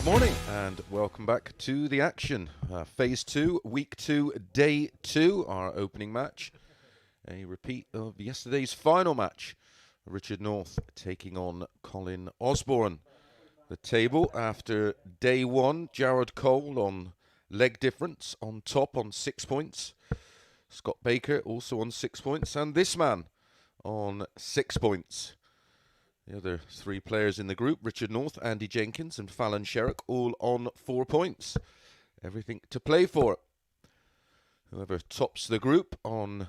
Good morning and welcome back to the action. Phase 2, Week 2, Day 2, our opening match. A repeat of yesterday's final match. Richard North taking on Colin Osborne. The table after Day 1, Jared Cole on leg difference on top on 6 points. Scott Baker also on 6 points, and this man on 6 points. The other three players in the group, Richard North, Andy Jenkins and Fallon, Sherrock, all on 4 points. Everything to play for. Whoever tops the group on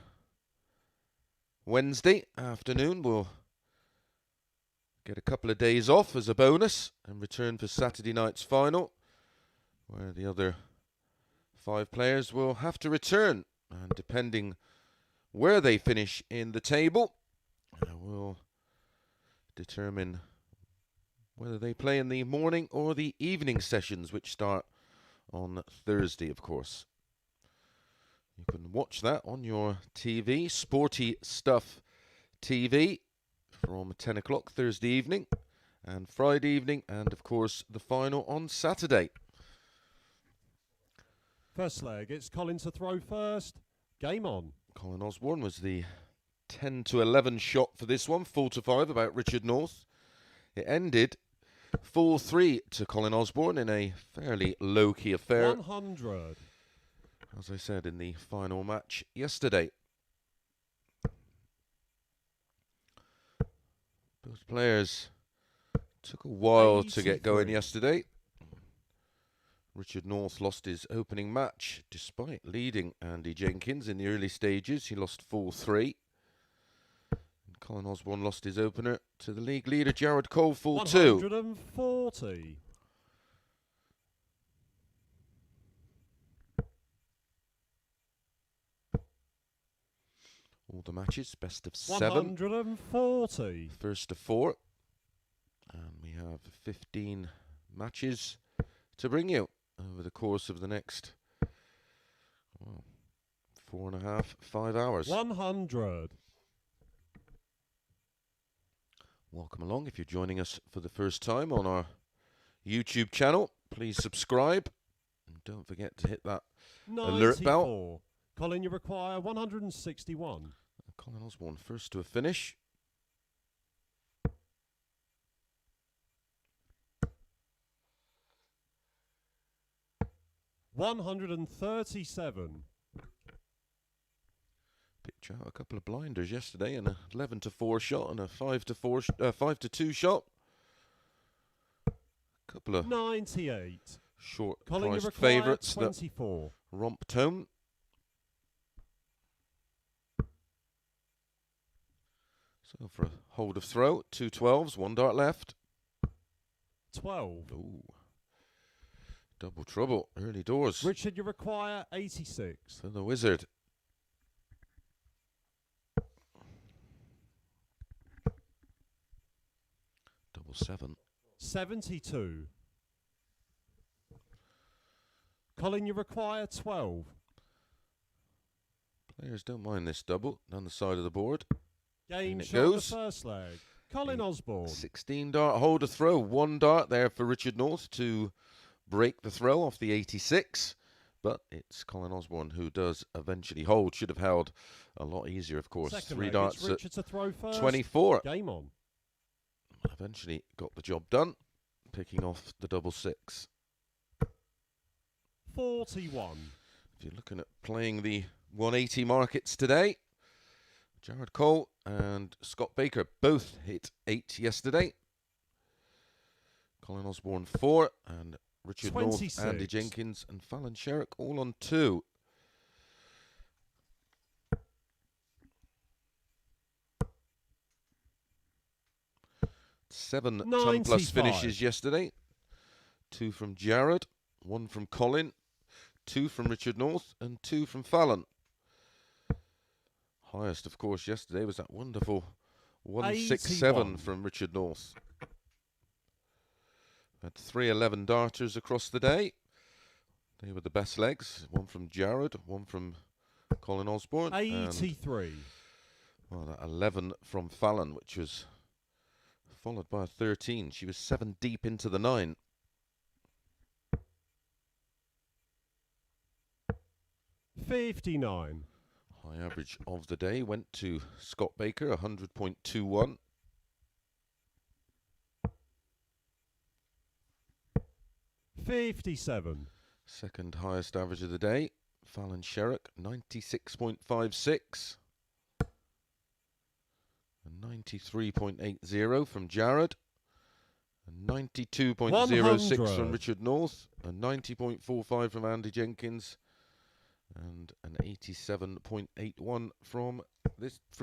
Wednesday afternoon will get a couple of days off as a bonus and return for Saturday night's final, where the other 5 players will have to return. And depending where they finish in the table, will determine whether they play in the morning or the evening sessions, which start on Thursday, of course. You can watch that on your TV, Sporty Stuff TV, from 10 o'clock Thursday evening and Friday evening, and of course the final on Saturday. First leg, it's Colin to throw first. Game on. Colin Osborne was the 10 to 11 shot for this one, 4 to 5 about Richard North. It ended 4-3 to Colin Osborne in a fairly low-key affair. 100. As I said in the final match yesterday. Both players took a while to get going yesterday. Richard North lost his opening match despite leading Andy Jenkins in the early stages. He lost 4-3. Colin Osborne lost his opener to the league leader Jared Cole 4-2. 140. All the matches, best of 7. 140. First to 4. And we have 15 matches to bring you over the course of the next 4.5, 5 hours. 100. Welcome along. If you're joining us for the first time on our YouTube channel, please subscribe. And don't forget to hit that 94. alert bell. Colin, you require 161. Colin Osborne first to a finish. $137. Picked out a couple of blinders yesterday, an 11 to 4 shot and a 5 to 2 shot. Couple of 98. short Colin, you priced require favourites that 24. romped home. So for a hold of throw, 2 12s, 1 dart left. 12. Ooh. Double trouble, early doors. Richard, you require 86. For the wizard. Double 7. 72. Colin, you require 12. Players don't mind this double down the side of the board. Game it shot on the goes. first leg. Colin Osborne. 16 dart hold of throw. 1 dart there for Richard North to break the throw off the 86. But it's Colin Osborne who does eventually hold. Should have held a lot easier, of course. Second 3 leg, darts it's Richard to throw first. 24. Game on. Eventually got the job done, picking off the double 6. 41. If you're looking at playing the 180 markets today, Jared Cole and Scott Baker both hit 8 yesterday. Colin Osborne 4 and Richard 26. North, Andy Jenkins and Fallon Sherrock all on 2. Seven 10 plus finishes yesterday. 2 from Jared, 1 from Colin, 2 from Richard North and 2 from Fallon. Highest, of course, yesterday was that wonderful 167 81. from Richard North. Had 3 11 darters across the day. They were the best legs. 1 from Jared, 1 from Colin Osborne. 83. And, well, that 11 from Fallon, which was followed by a 13. She was 7 deep into the 9. 59. High average of the day went to Scott Baker, 100.21. 57. Second highest average of the day, Fallon Sherrock, 96.56. A 93.80 from Jared. A 92.06 from Richard North. A 90.45 from Andy Jenkins. And an 87.81 from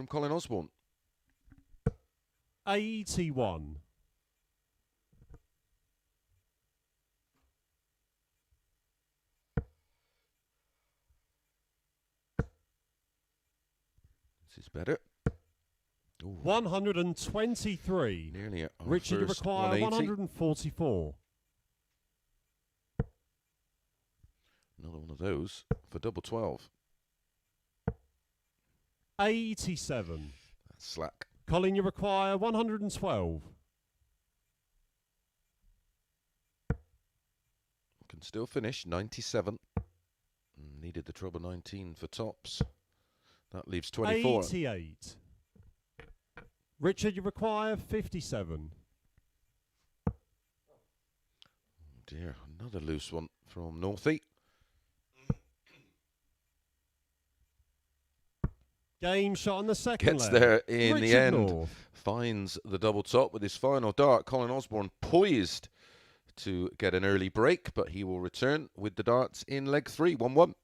Colin Osborne. 81. This is better. Ooh. 123. Nearly at our Richard, you first require 144. Another one of those for double 12. 87. That's slack. Colin, you require 112. Can still finish, 97. Needed the treble 19 for tops. That leaves 24. 88. Richard, you require 57. Oh dear, another loose one from Northie. Game shot on the second Gets leg. there in Richard the end. North. Finds the double top with his final dart. Colin Osborne poised to get an early break, but he will return with the darts in leg 3, 1-1.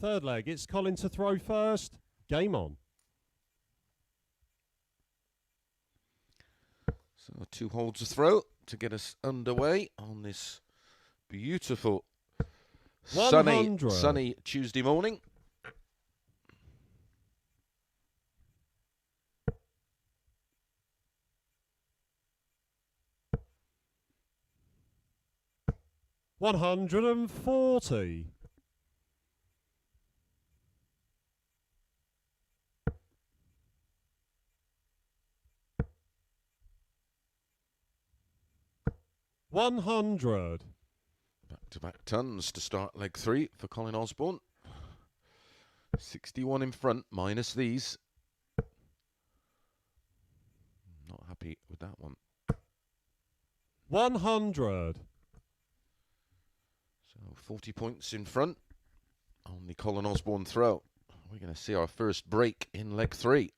Third leg, it's Colin to throw first. Game on. So 2 holds to throw to get us underway on this beautiful sunny Tuesday morning. $140. 100. Back-to-back tons to start leg 3 for Colin Osborne. 61 in front, minus these. Not happy with that one. 100. So 40 points in front on the Colin Osborne throw. We're going to see our first break in leg 3.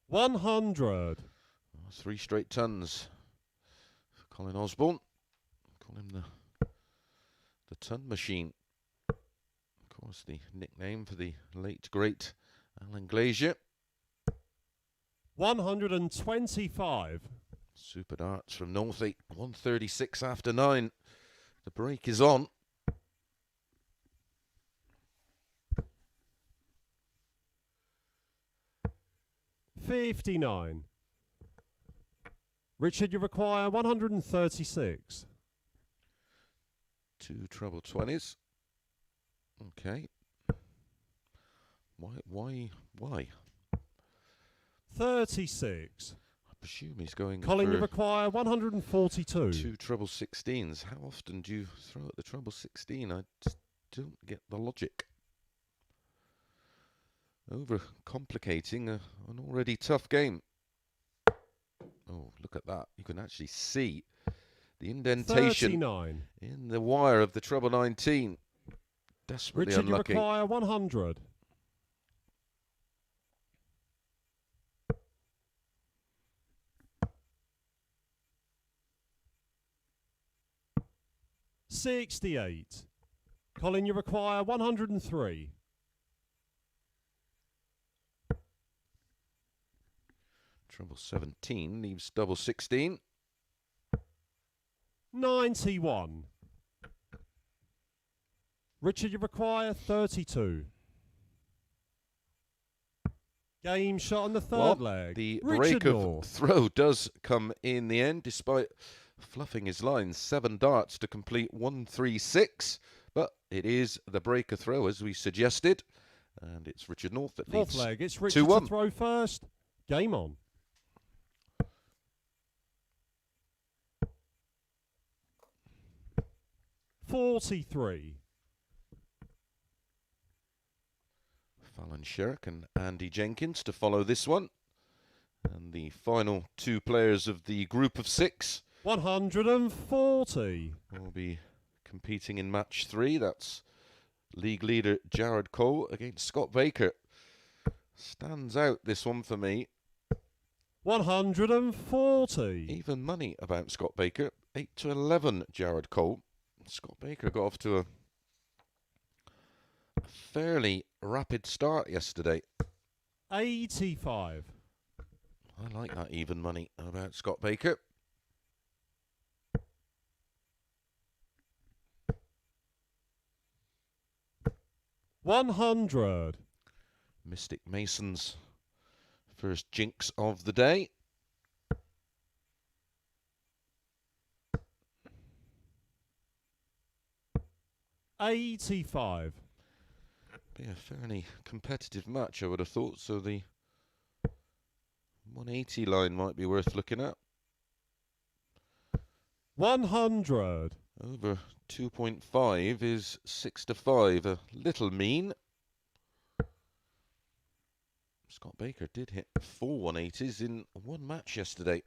100. 3 straight tons for Colin Osborne. Call him the ton machine. Of course, the nickname for the late great Alan Glazier. 125. Super darts from Northie. 136 after 9. The break is on. $59. Richard, you require 136. 2 treble 20s. Okay. Why? 36. I presume he's going Colin, for you require 142. 2 treble 16s. How often do you throw at the treble 16? I just don't get the logic. Overcomplicating an already tough game. Oh, look at that. You can actually see the indentation 39. in the wire of the treble 19. Desperately Richard, unlucky. you require 100. $68. Colin, you require 103. Treble 17 leaves double 16. 91. Richard, you require 32. Game shot on the third leg. The Richard break of North. throw does come in the end, despite fluffing his lines. 7 darts to complete 136. But it is the break of throw, as we suggested. And it's Richard North that Fourth leads leg. It's Richard 2-1. to throw first. Game on. 43. Fallon, Sherrock and Andy Jenkins to follow this one. And the final two players of the group of 6 140. will be competing in match 3. That's league leader Jared Cole against Scott Baker. Stands out this one for me. 140. Even money about Scott Baker. 8-11 Jared Cole. Scott Baker got off to a fairly rapid start yesterday. 85. I like that even money about Scott Baker. 100. Mystic Mason's first jinx of the day. $85. Be a fairly competitive match, I would have thought, so the 180 line might be worth looking at. 100. Over 2.5 is 6-5, a little mean. Scott Baker did hit 4 180s in one match yesterday.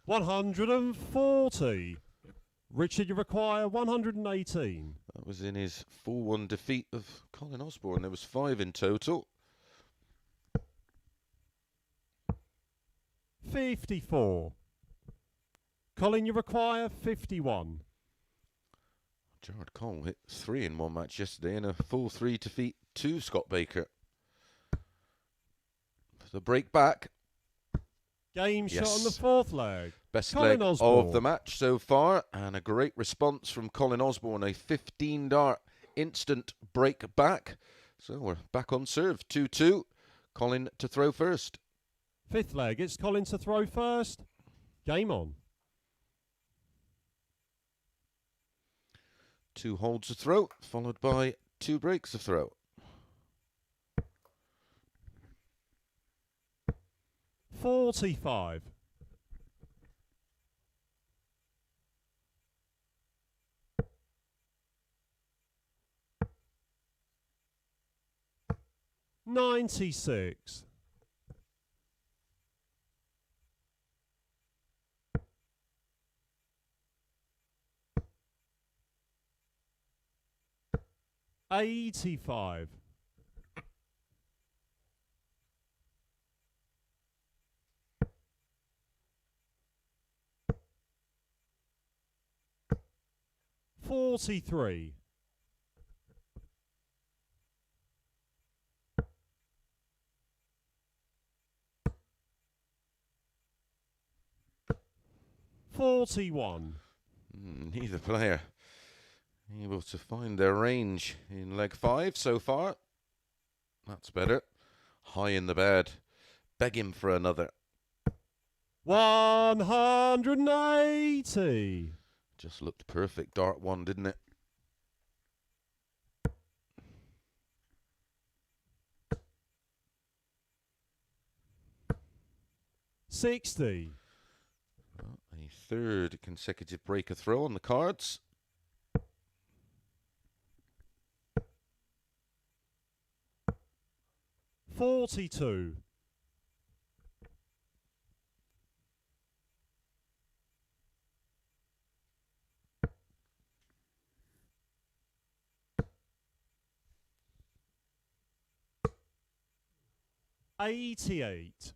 140. Richard, you require 118. That was in his 4-1 defeat of Colin Osborne. There was 5 in total. 54. Colin, you require 51. Jared Cole hit 3 in one match yesterday in a full 3 defeat to Scott Baker. For the break back. Game Yes. shot on the 4th leg. Best Colin leg Osborne. of the match so far, and a great response from Colin Osborne. A 15-dart instant break back. So we're back on serve. 2-2. Colin to throw first. 5th leg, it's Colin to throw first. Game on. 2 holds of throw, followed by 2 breaks of throw. 45. 96. 85. 43. 41. Neither player able to find their range in leg 5 so far. That's better. High in the bed. Beg him for another. 180. Just looked perfect. Dart 1, didn't it? $60. Well, a 3rd consecutive break of throw on the cards. 42. 88.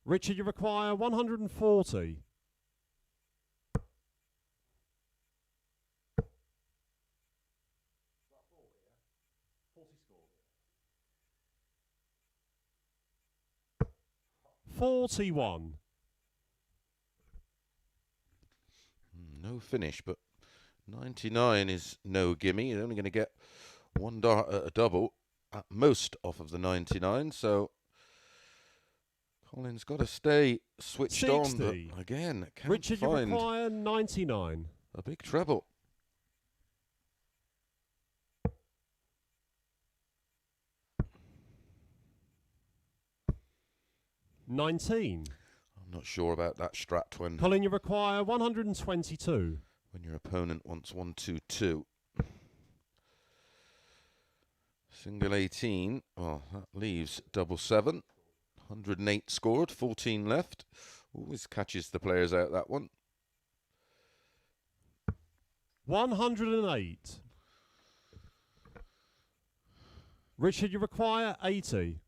Richard, you require 140. 41. No finish, but 99 is no gimme. You're only going to get 1 dart at a double at most off of the 99, so Colin's got to stay switched 60. on, but again, can't Richard, you find require 99. a big treble. 19. I'm not sure about that Strat when Colin, you require 122. when your opponent wants 1-2-2. Single 18, well, that leaves double 7. 108 scored, 14 left. Always catches the players out, that one. 108. Richard, you require 80.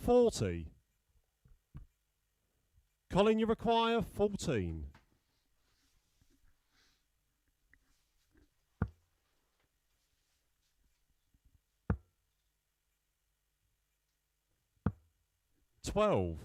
$40. Colin, you require 14. $12.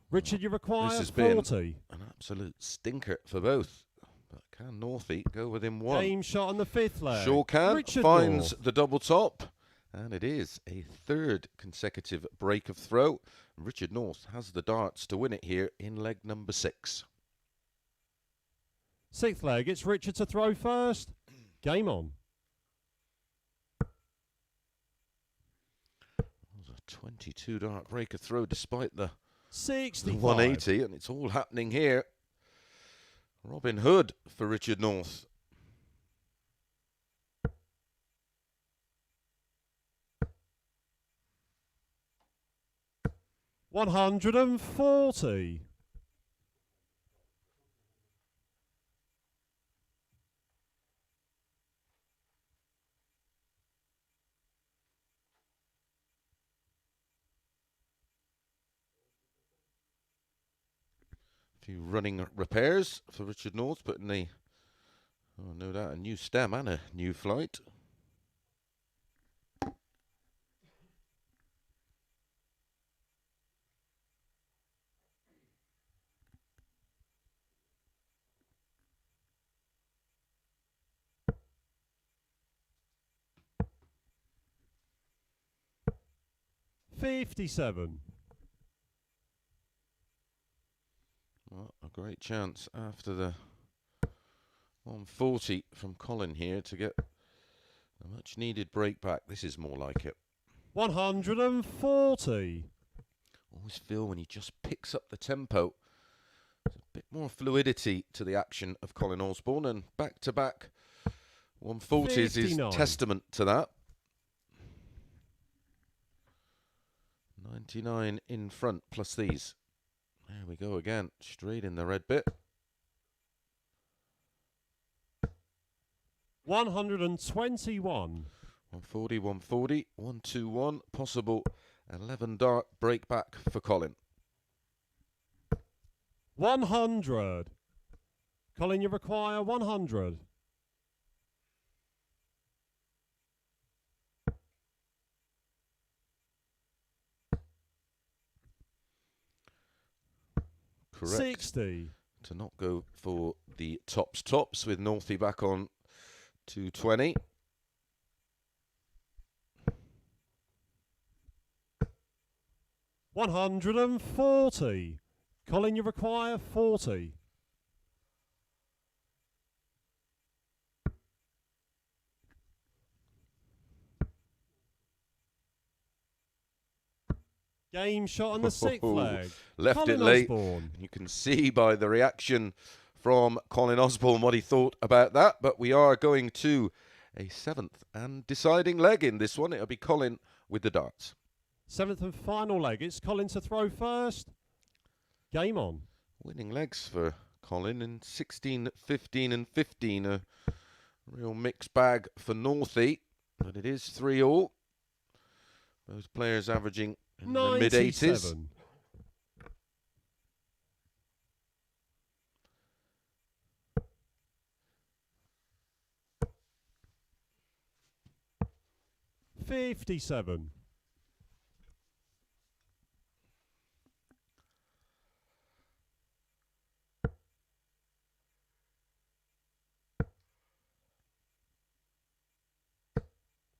Richard, you require This has 40. Been an absolute stinker for both. But can Northie go within one? Game shot on the 5th leg. Sure can. Richard Finds North. the double top. And it is a 3rd consecutive break of throw. Richard North has the darts to win it here in leg number 6. 6th leg, it's Richard to throw first. Game on. That was a 22 dart break of throw despite the 65. 180, and it's all happening here. Robin Hood for Richard North. $140. Few running repairs for Richard North, putting the, oh, no doubt, a new stem and a new flight. $57. Well, a great chance after the 140 from Colin here to get a much needed break back. This is more like it. 140. Always feel when he just picks up the tempo, there's a bit more fluidity to the action of Colin Osborne, and back-to-back 140s is 59. testament to that. 99 in front plus these. There we go again, straight in the red bit. 121. 140, 140, 121, possible 11 dart break back for Colin. 100. Colin, you require 100. Correct. 60. To not go for the tops with Northie back on 220. $140. Colin, you require 40. Game shot on the 6th leg. Left Colin it late. Osborne. You can see by the reaction from Colin Osborne what he thought about that. But we are going to a 7th and deciding leg in this one. It'll be Colin with the darts. 7th and final leg. It's Colin to throw first. Game on. Winning legs for Colin in 16, 15 and 15. A real mixed bag for Northie. But it is 3-all. Those players averaging in the mid-80s. 97. $57.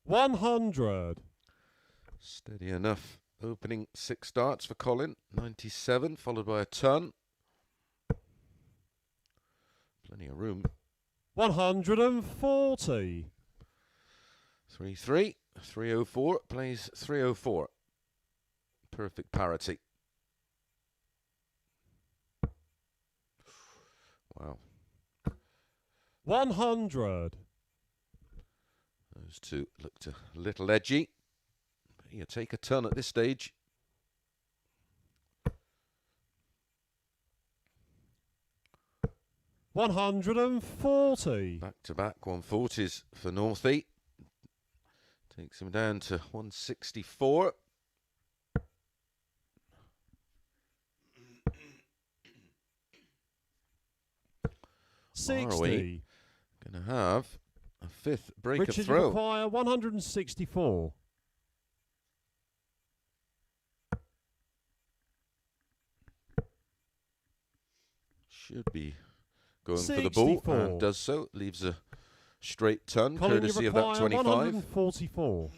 $100. Steady enough. Opening 6 darts for Colin. 97, followed by a ton. Plenty of room. 140. 3-3. 304 plays 304. Perfect parity. Wow. 100. Those two looked a little edgy. But you take a ton at this stage. $140. Back-to-back 140s for Northie. Takes him down to 164. Are we going to have a fifth break Richard, of throw? you require 164. Should be going 64. for the ball and does so. Leaves a straight ton, Colin, courtesy you of that require 25. 144.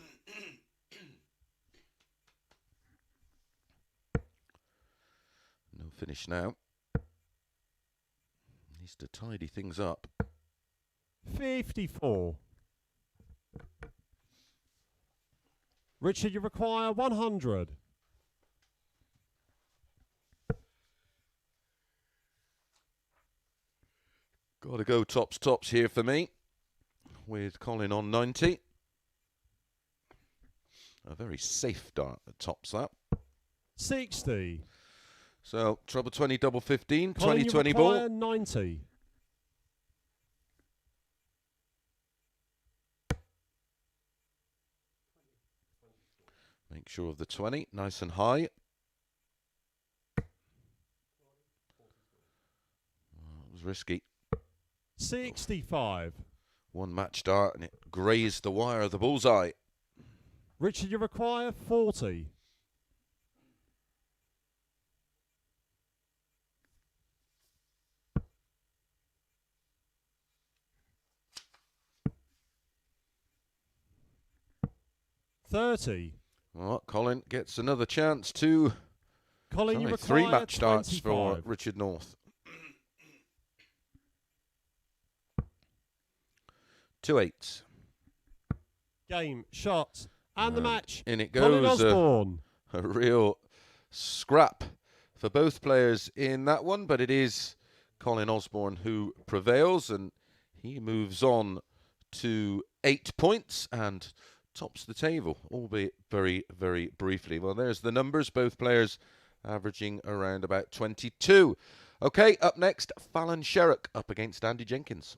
No finish now. Needs to tidy things up. 54. Richard, you require 100. Got to go tops here for me, with Colin on 90. A very safe dart that tops that. 60. So, treble 20, double 15, Colin, 20-20 you ball. require 90. Make sure of the 20, nice and high. It was risky. 65. One match dart and it grazed the wire of the bullseye. Richard, you require 40. $30. Well, Colin gets another chance to Colin, you require 3 match darts 25. for Richard North. 2 8s. Game, shot, and the match. In it Colin goes. Osborne. A real scrap for both players in that one, but it is Colin Osborne who prevails, and he moves on to 8 points and tops the table, albeit very, very briefly. Well, there's the numbers. Both players averaging around about 22. Okay, up next, Fallon Sherrock up against Andy Jenkins.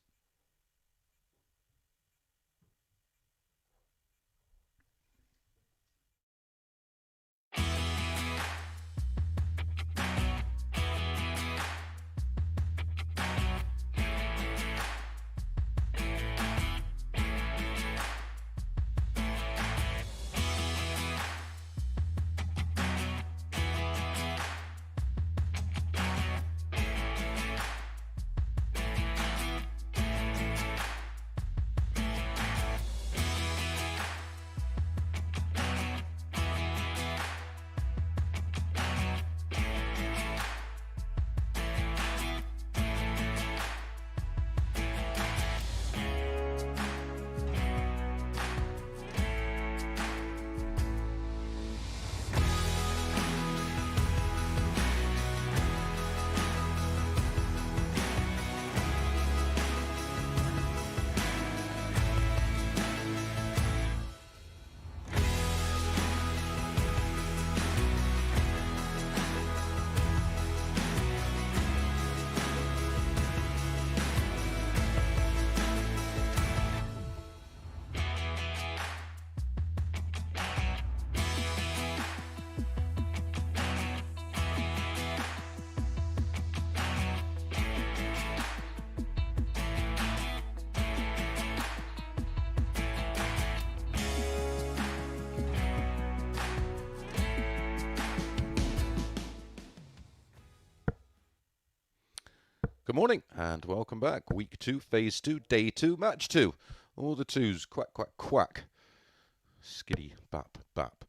Good morning and welcome back. Week 2, Phase 2, Day 2, Match 2. All the twos, quack, quack, quack. Skiddy, bap, bap.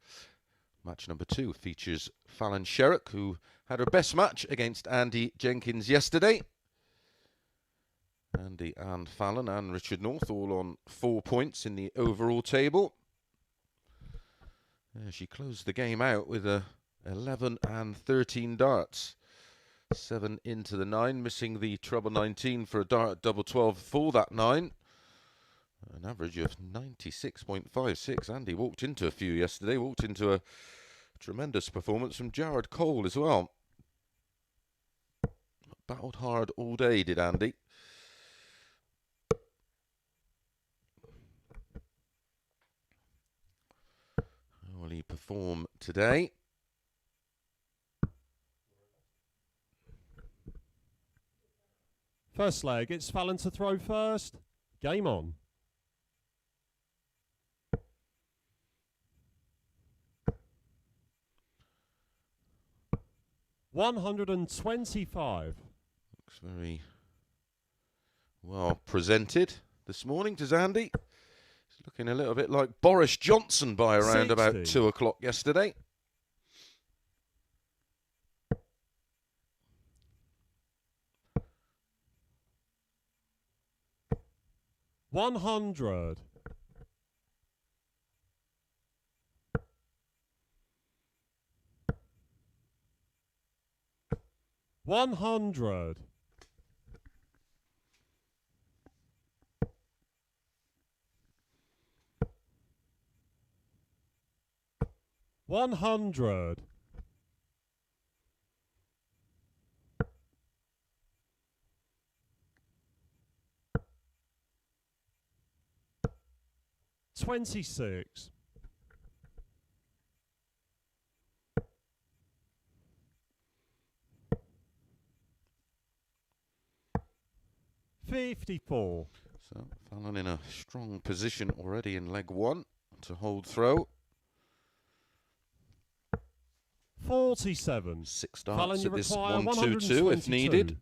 Match number 2 features Fallon Sherrock, who had her best match against Andy Jenkins yesterday. Andy and Fallon and Richard North all on 4 points in the overall table. Yeah, she closed the game out with a 11 and 13 darts. 7 into the 9, missing the treble 19 for a dart double 12 for that 9. An average of 96.56. Andy walked into a few yesterday, walked into a tremendous performance from Jared Cole as well. Battled hard all day, did Andy. How will he perform today? First leg, it's Fallon to throw first. Game on. $125. Looks very well presented this morning, does Andy? He's looking a little bit like Boris Johnson by around 60. about 2 o'clock yesterday. $100. $100. $100. $26. $54. So Fallon in a strong position already in leg 1 to hold throw. 47. 6 Fallon, darts you at this require 1-2-2 if needed.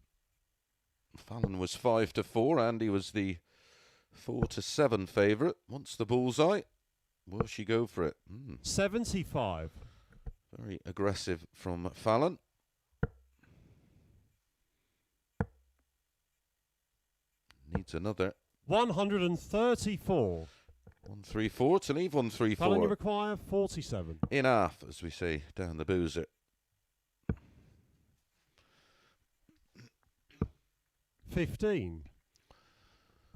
122. Fallon was 5-4. Andy was the 4-7 favourite. Wants the bullseye. Will she go for it? 75. Very aggressive from Fallon. Needs another. 134. 1-3-4 to leave 1-3-4. Fallon, you require 47. In half, as we say, down the boozer. 15.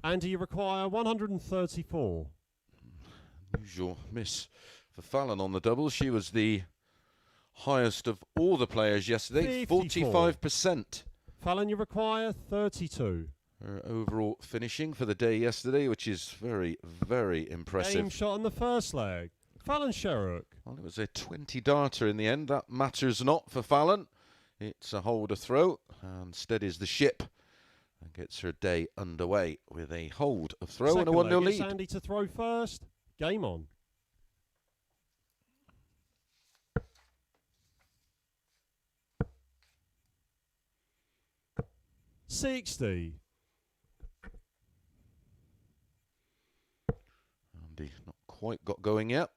Andy, you require 134. Usual miss for Fallon on the double. She was the highest of all the players yesterday. 54. 45%. Fallon, you require 32. Her overall finishing for the day yesterday, which is very, very impressive. Game shot on the first leg. Fallon Sherrock. Well, it was a 20 darter in the end. That matters not for Fallon. It's a hold a throw and steadies the ship and gets her day underway with a hold of throw Second and a 1-0 leg, it's lead. Andy to throw first. Game on. $60. Andy not quite got going yet.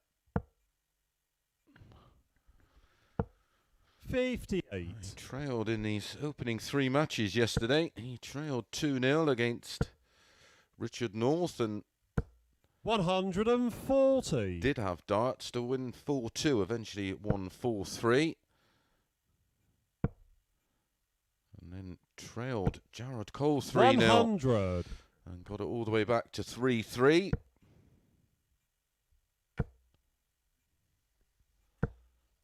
58. He trailed in these opening 3 matches yesterday. He trailed 2-0 against Richard North and 140. did have darts to win 4-2. Eventually it won 4-3. And then trailed Jared Cole 3-0. 100. And got it all the way back to 3-3.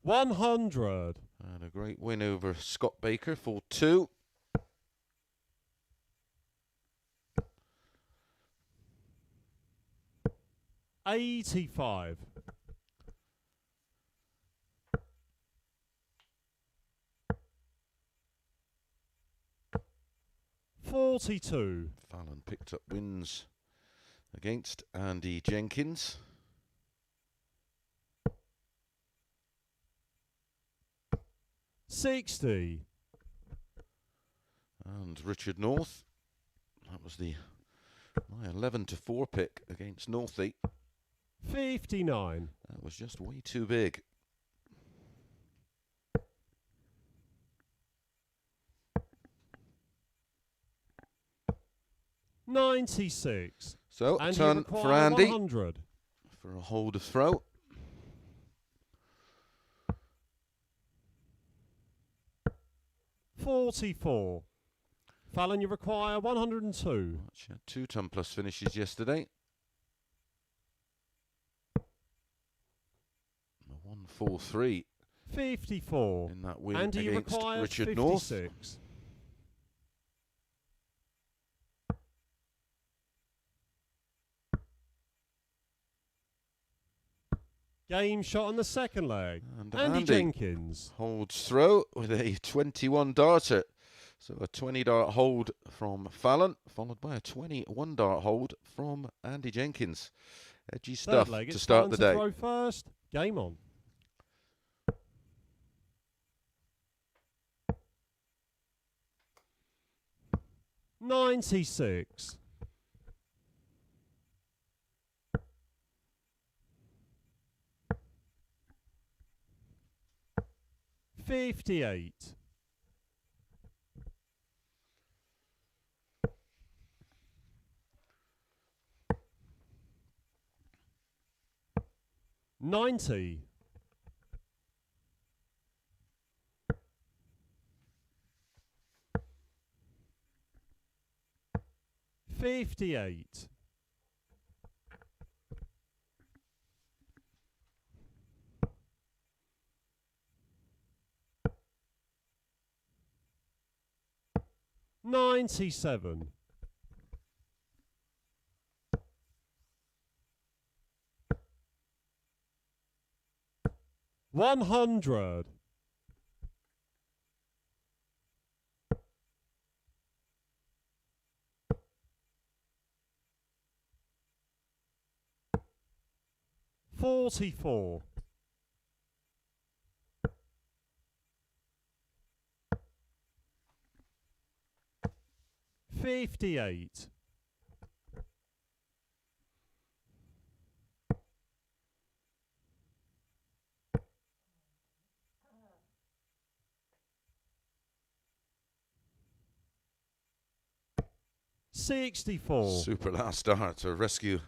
$100. And a great win over Scott Baker, 4-2. $85. $42. Fallon picked up wins against Andy Jenkins. $60. And Richard North. That was my 11-4 pick against Northie. 59. That was just way too big. $96. So, And turn you for require Andy 100. for a hold of throw. 44. Fallon, you require 102. She had 2 ton plus finishes yesterday. 143 54. in that win Andy, you against require Richard 56. North. Game shot on the second leg. And Andy Jenkins holds throw with a 21 darter. So a 20 dart hold from Fallon, followed by a 21 dart hold from Andy Jenkins. Edgy stuff to start the day. Throw first. Game on. $96. $58. $90. $58. $97. $100. $44. $58. $64. Super last start to rescue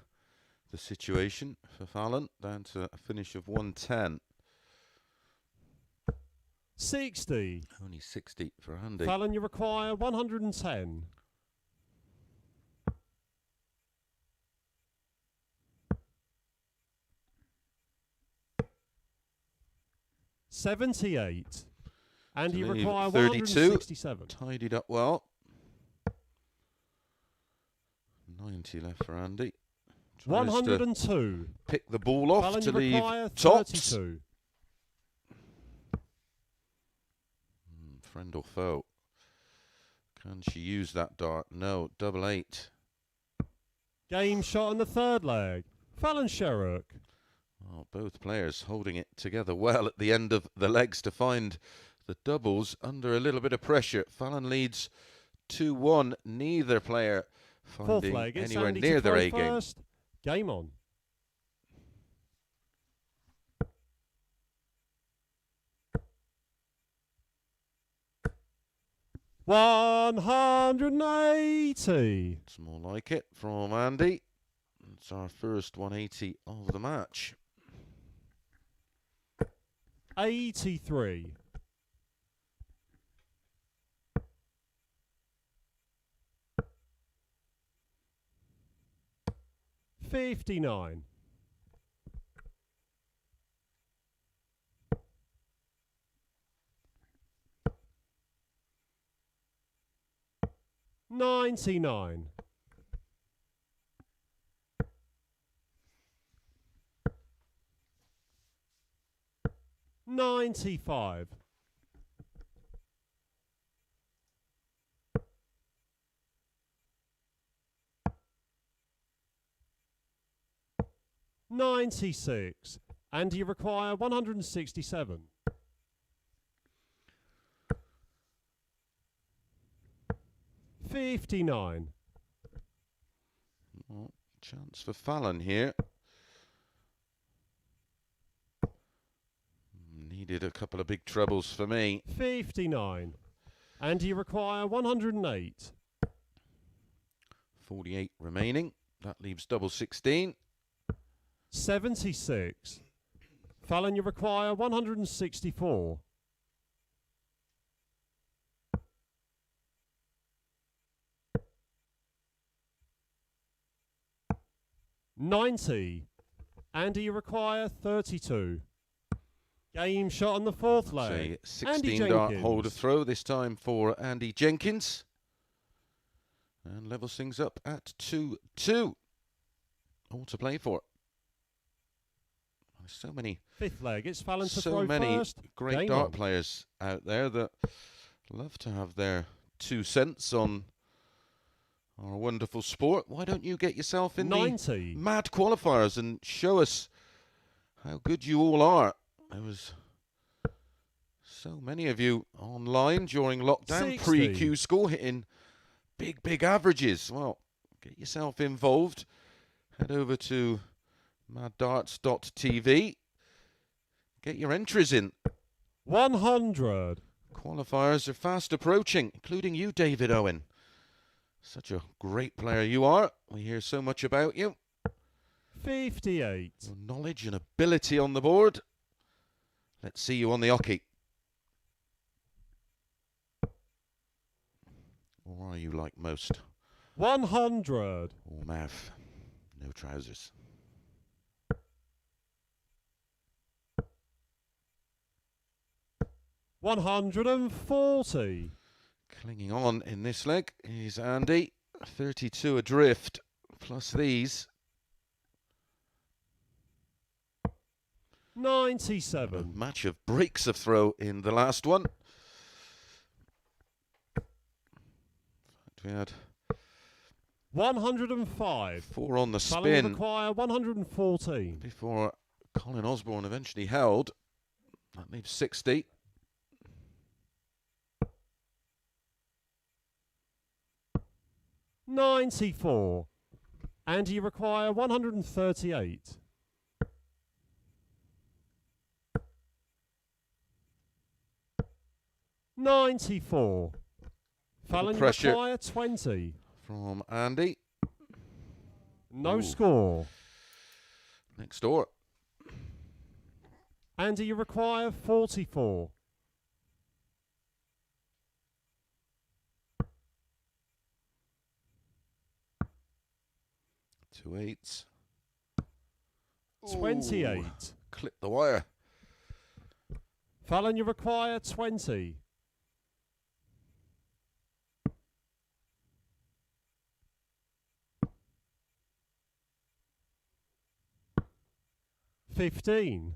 the situation for Fallon, down to a finish of 110. 60. Only 60 for Andy. Fallon, you require 110. $78. And you require 32. 167. Tidied up well. 90 left for Andy. Tries 102. Pick the ball off Fallon, to you leave require tops. 32. Friend or foe? Can she use that dart? No. Double 8. Game shot on the third leg. Fallon Sherrock. Oh, both players holding it together well at the end of the legs to find the doubles under a little bit of pressure. Fallon leads 2-1. Neither player Fourth finding leg. It's anywhere Andy near to their throw A game. first. Game on. $180. It's more like it from Andy. It's our first 180 of the match. 83. $59. $99. $95. $96. And you require 167. $59. Well, chance for Fallon here. Needed a couple of big trebles for me. 59. And you require 108. 48 remaining. That leaves double 16. 76. Fallon, you require 164. 90. Andy, you require 32. Game shot on the fourth leg. 16 dart holder throw, this time for Andy Jenkins. And levels things up at 2-2. All to play for. So many. Fifth leg, it's Fallon to so throw many first. great Game dart on. players out there that love to have their 2 cents on our wonderful sport. Why don't you get yourself in 90. the mad qualifiers and show us how good you all are? There was so many of you online during lockdown, 60. pre-Q school, hitting big averages. Well, get yourself involved. Head over to maddarts.tv. Get your entries in. 100. Qualifiers are fast approaching, including you, David Owen. Such a great player you are. We hear so much about you. 58. Your knowledge and ability on the board. Let's see you on the hockey. Or are you like most? 100. All mouth, no trousers. 140. Clinging on in this leg is Andy. 32 adrift, plus these. 97. A match of breaks of throw in the last one. We had 105. 4 on the Fallon spin require 114. before Colin Osborne eventually held. That leaves 60. 94. And you require 138. 94. Fallon, you pressure require 20. From Andy. No Ooh. score. Next door. Andy, you require 44. 2 8s. 28. Ooh, clip the wire. Fallon, you require 20. 15.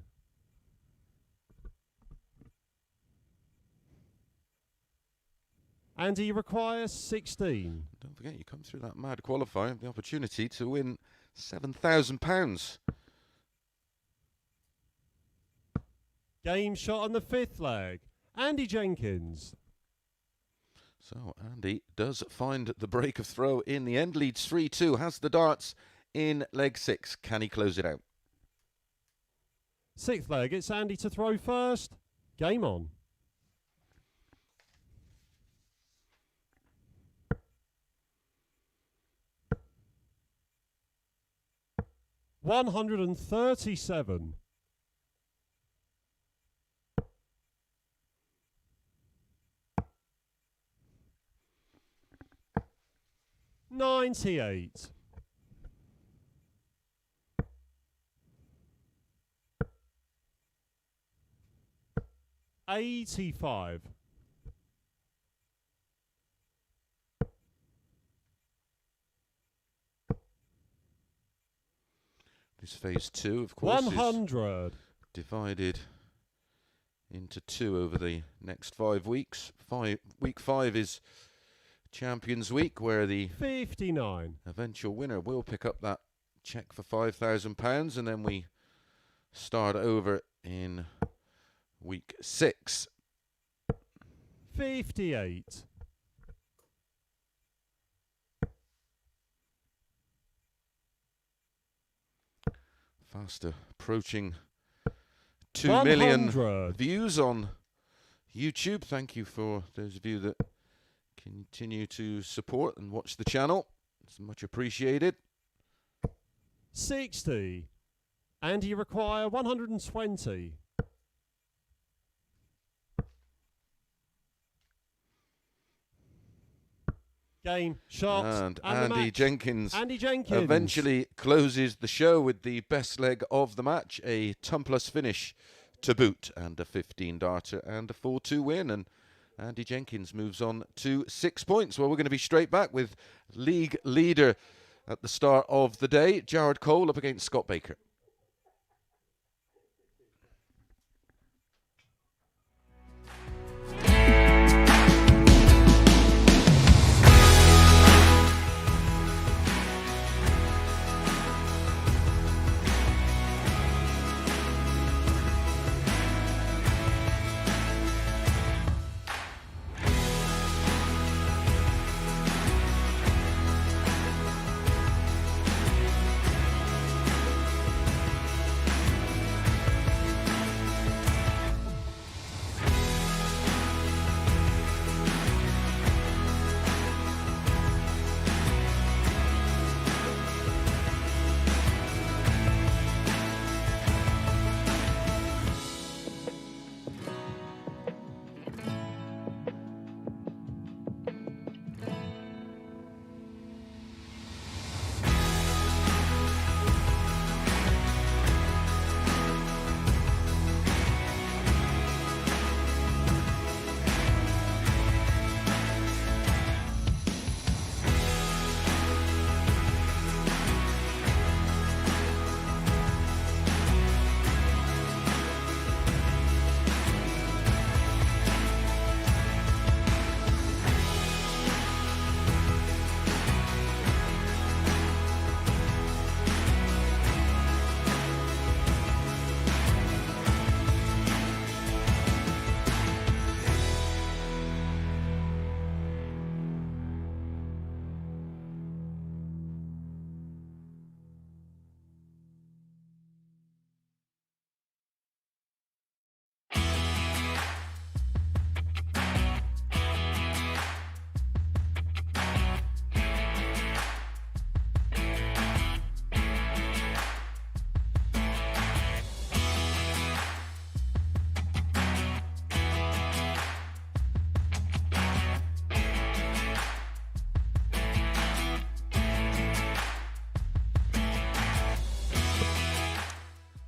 Andy, you require 16. Don't forget, you come through that mad qualifier, the opportunity to win £7,000. Game shot on the fifth leg. Andy Jenkins. So Andy does find the break of throw in the end, leads 3-2, has the darts in leg 6. Can he close it out? Sixth leg, it's Andy to throw first. Game on. $137. 98. 85. This phase 2, of course, 100. is divided into 2 over the next 5 weeks. Week 5 is Champions Week, where the 59. eventual winner will pick up that cheque for £5,000, and then we start over in week 6. 58. 'Fast approaching 2 million 100. views on YouTube. Thank you for those of you that continue to support and watch the channel. It's much appreciated. 60. And you require 120. Game, shot, And the Andy match. Jenkins Andy Jenkins eventually closes the show with the best leg of the match, a tumpless finish to boot, and a 15-darter and a 4-2 win. And Andy Jenkins moves on to 6 points. Well, we're going to be straight back with league leader at the start of the day, Jared Cole, up against Scott Baker.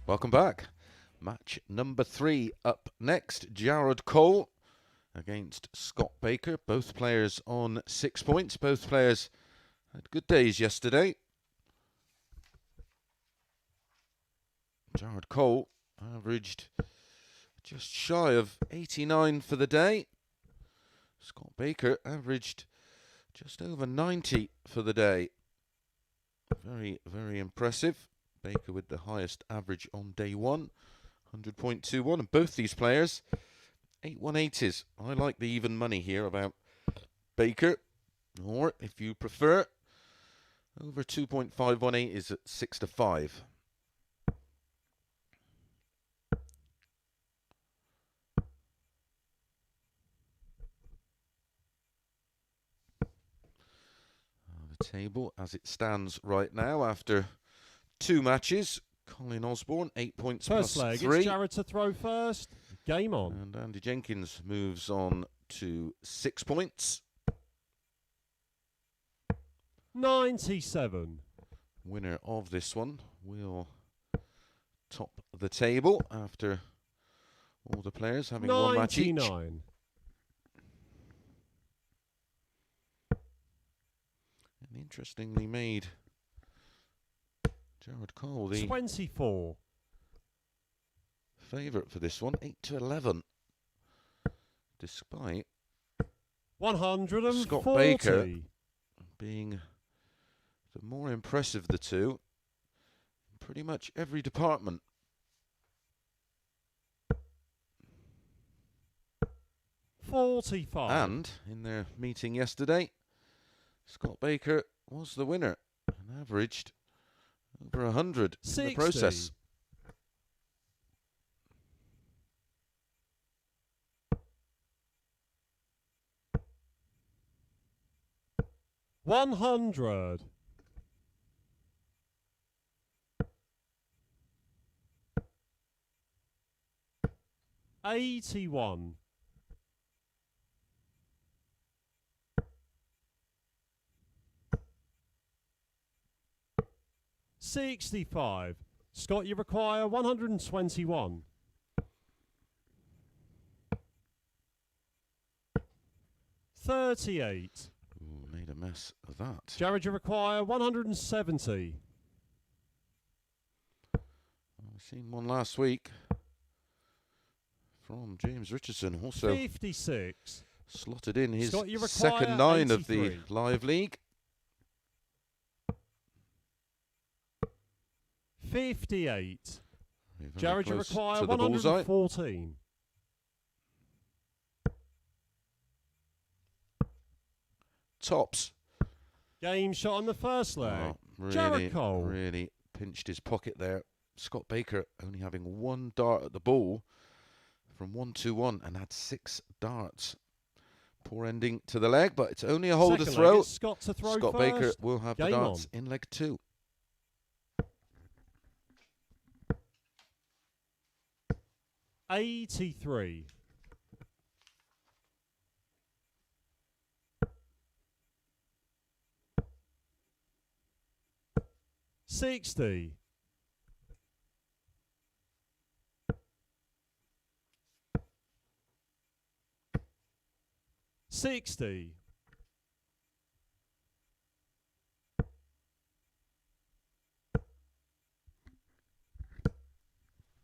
Welcome back. Match number 3 up next. Jared Cole against Scott Baker. Both players on 6 points. Both players had good days yesterday. Jared Cole averaged just shy of 89 for the day. Scott Baker averaged just over 90 for the day. Very, very impressive. Baker with the highest average on day 1, 100.21. And both these players, 8-1-8s. I like the even money here about Baker. Or, if you prefer, over 2.518 is at 6-5. The table as it stands right now after 2 matches. Colin Osborne, 8 points first plus leg, 3. it's Jared to throw first. Game on. And Andy Jenkins moves on to 6 points. 97. Winner of this one will top the table after all the players having 1 match each. 99. And interestingly made Jared Cole the 24. favourite for this one, 8-11. Despite 140. Scott Baker being the more impressive of the two in pretty much every department. $45. And in their meeting yesterday, Scott Baker was the winner and averaged over 100 in the process. 100. 81. 65. Scott, you require 121. 38. Ooh, made a mess of that. Jared, you require 170. I've seen one last week from James Richardson, also 56. slotted in his Scott, you require second 9 of the 83. live league. 58. Very Jared, you close require to the bullseye. 114. Tops. Game shot on the first leg. Oh, really, Jared Cole. really pinched his pocket there. Scott Baker only having one dart at the ball from 1-2-1 and had 6 darts. Poor ending to the leg, but it's only a hole to Second throw. leg, it's Scott to throw Scott first. Baker will have the Game darts on. in leg 2. $83. 60. 60.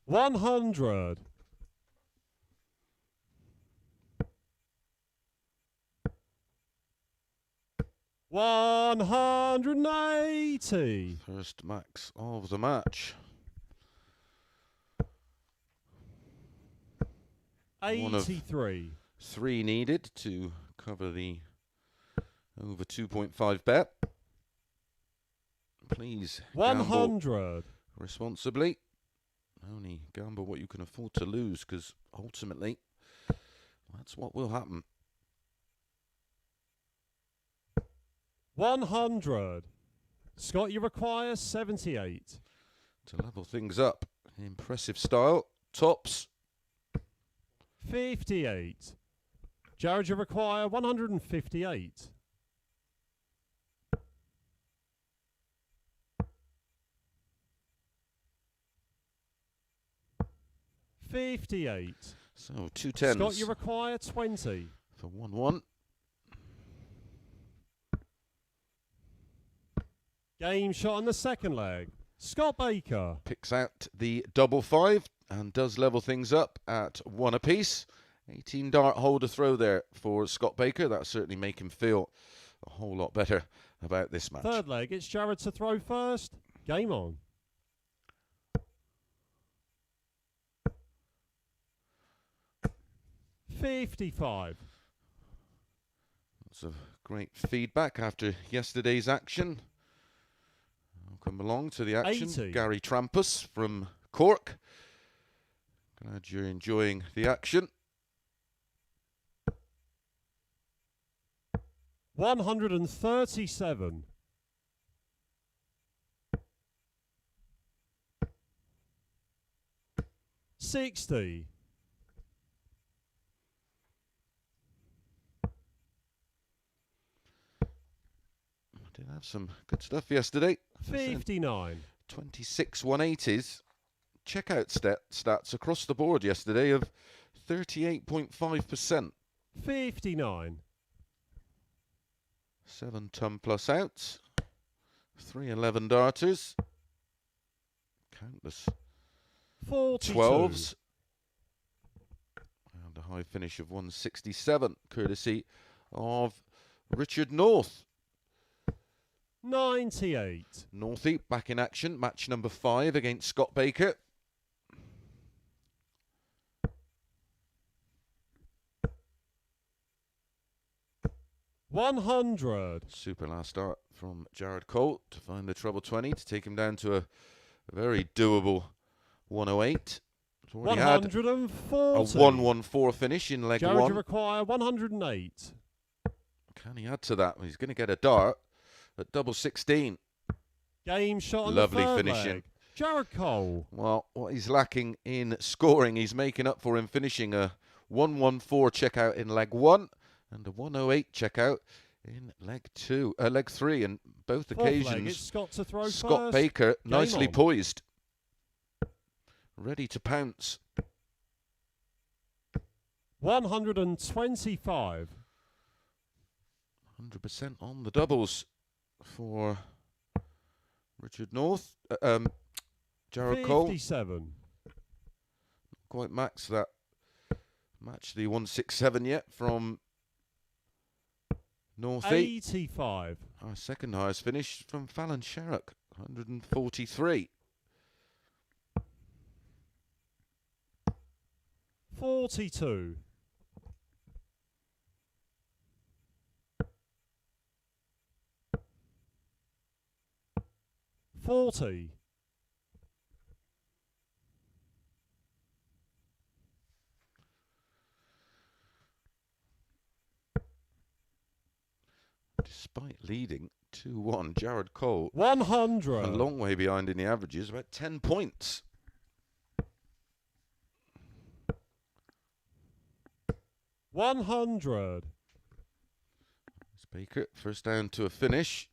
100. 180. First max of the match. One of 83. 3 needed to cover the over 2.5 bet. Please gamble 100. responsibly. Only gamble what you can afford to lose, because ultimately that's what will happen. 100. Scott, you require 78. To level things up, impressive style. Tops. 58. Jared, you require 158. 58. So 2 tens Scott, you require 20. for 1-1. Game shot on the second leg. Scott Baker. Picks out the double 5 and does level things up at 1 apiece. 18 dart hole to throw there for Scott Baker. That'll certainly make him feel a whole lot better about this match. Third leg, it's Jared to throw first. Game on. $55. Lots of great feedback after yesterday's action. Welcome along to the action. 80. Gary Trampus from Cork. Glad you're enjoying the action. 137. 60. 'Did have some good stuff yesterday. 59. 26 180s. Checkout stats across the board yesterday of 38.5%. 59. 7 ton plus outs. 3 11 darters. Countless 42. 12s. And a high finish of 167, courtesy of Richard North. 98. Northie back in action. Match number 5 against Scott Baker. $100. Super last start from Jared Cole to find the treble 20 to take him down to a very doable 108. He's already had a 140. 114 finish in leg Jared, you 1. require 108. Can he add to that? He's going to get a dart at double 16. Game shot on Lovely the third finishing. leg. Jared Cole. Well, what he's lacking in scoring, he's making up for in finishing. A 114 checkout in leg 1 and a 108 checkout in leg 3, and both Fourth leg, occasions it's Scott to throw Scott first. Baker Game nicely on. poised, ready to pounce. 125. 100% on the doubles for Richard North. Jared Cole 57. quite match the 167 yet from Northie. 85. Our second highest finish from Fallon Sherrock, 143. 42. 40. 'Despite leading 2-1, Jared Cole 100. a long way behind in the averages, about 10 points. 100. Baker first down to a finish.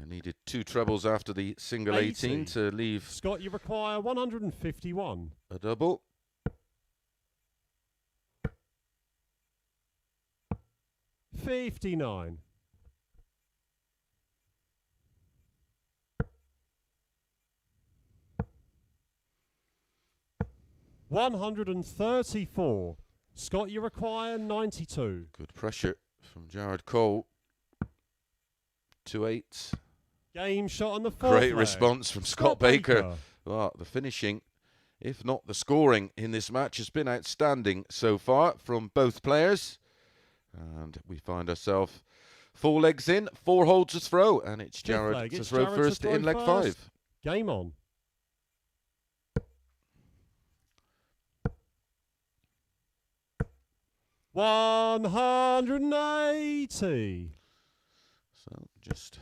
Needed 2 trebles after the single 18 to leave Scott, you require 151. a double. 59. 134. Scott, you require 92. Good pressure from Jared Cole. 2-8. Game shot on the fourth Great leg. response from Scott Baker. Well, the finishing, if not the scoring in this match, has been outstanding so far from both players. And we find ourselves 4 legs in, 4 holds to throw, and it's Jared to throw first in leg 5. Game on. $180. So just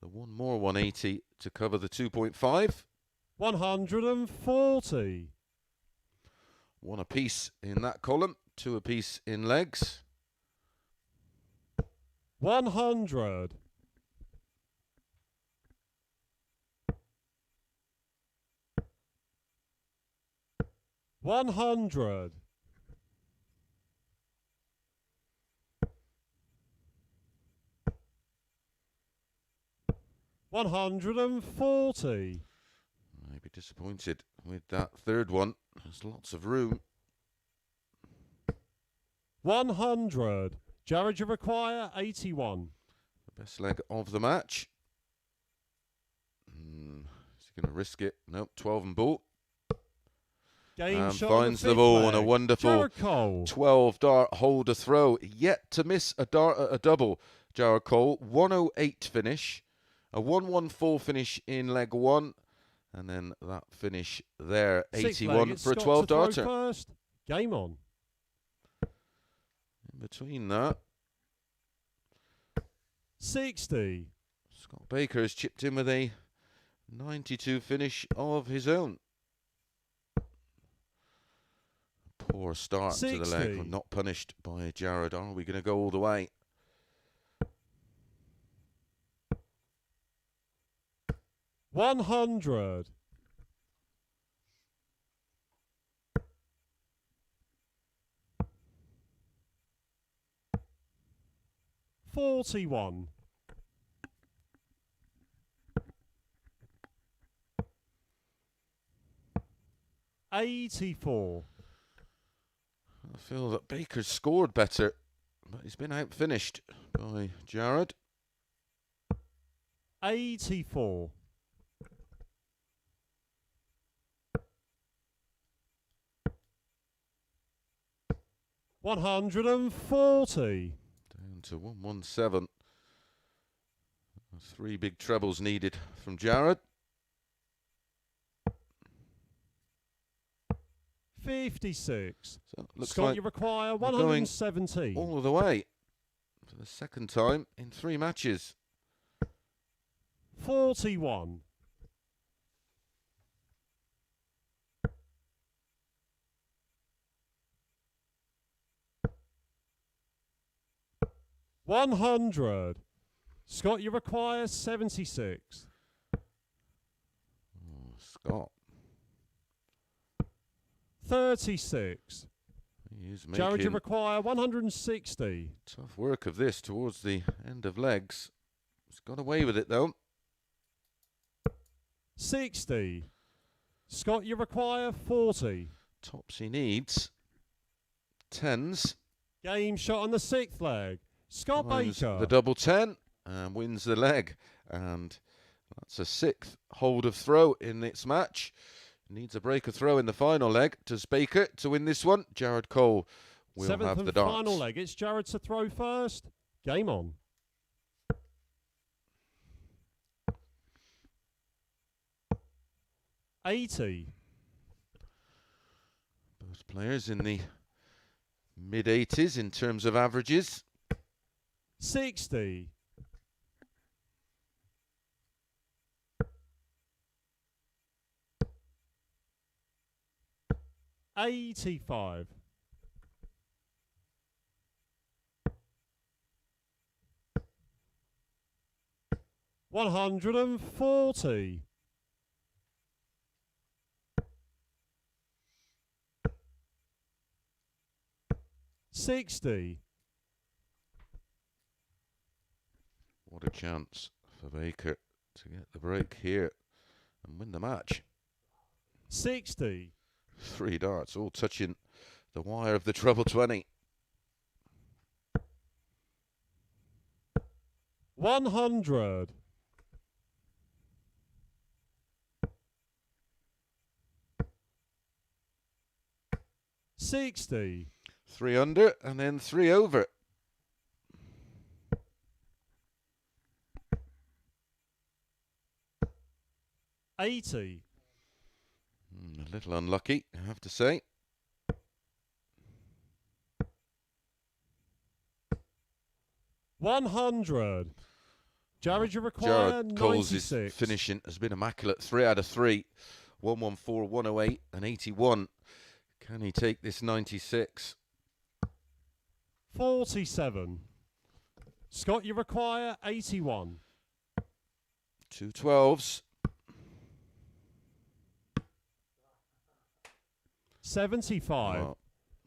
the one more 180 to cover the 2.5. 140. 1 apiece in that column, 2 apiece in legs. 100. 100. 140. Maybe disappointed with that third one. There's lots of room. 100. Jared, you require 81. The best leg of the match. Is he going to risk it? Nope, 12 and ball. Game shot finds the ball on a leg. wonderful 12 dart holder throw. Yet to miss a double. Jared Cole, 108 finish. A 114 finish in leg 1. And then that finish there, 81 for a 12 darter. First. Game on. In between that, 60. Scott Baker has chipped in with a 92 finish of his own. Poor start 60. to the leg. We're not punished by Jared. Are we going to go all the way? 100. 41. 84. I feel that Baker's scored better, but he's been outfinished by Jared. 84. 140. Down to 117. 3 big trebles needed from Jared. 56. So looks Scott, like you require 117. all of the way for the second time in 3 matches. 41. 100. Scott, you require 76. Scott. 36. He's Jared, you making require 160. tough work of this towards the end of legs. He's got away with it though. 60. Scott, you require 40. Tops he needs. Tens. Game shot on the 6th leg. Scott Finds Baker. the double 10 and wins the leg. And that's a 6th hold of throw in this match. Needs a break of throw in the final leg. Does Baker to win this one? Jared Cole will 7th have and the darts. final leg. It's Jared to throw first. Game on. $80. Both players in the mid-80s in terms of averages. 60. 85. 140. 60. What a chance for Baker to get the break here and win the match. 60. 3 darts, all touching the wire of the treble 20. 100. 60. 3 under and then 3 over. 80. A little unlucky, I have to say. 100. Jared, you require Jared Cole's 96. finishing has been immaculate. 3 out of 3. 114, 108 and 81. Can he take this 96? 47. Scott, you require 81. 2 12s. 75. Well,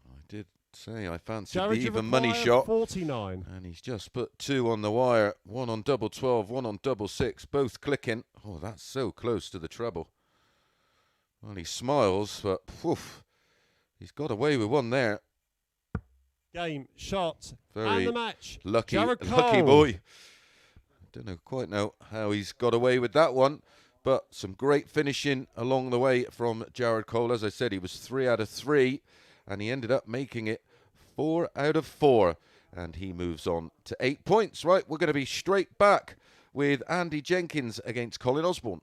I did say I fancied Jared, the you even money require shot. 49. And he's just put 2 on the wire. 1 on double 12, 1 on double 6. Both clicking. Oh, that's so close to the treble. Well, he smiles, but woof, he's got away with one there. Game, shot, Very and the match. lucky, Jared lucky Cole. boy. I don't quite know how he's got away with that one, but some great finishing along the way from Jared Cole. As I said, he was 3 out of 3, and he ended up making it 4 out of 4, and he moves on to 8 points. Right, we're going to be straight back with Andy Jenkins against Colin Osborne.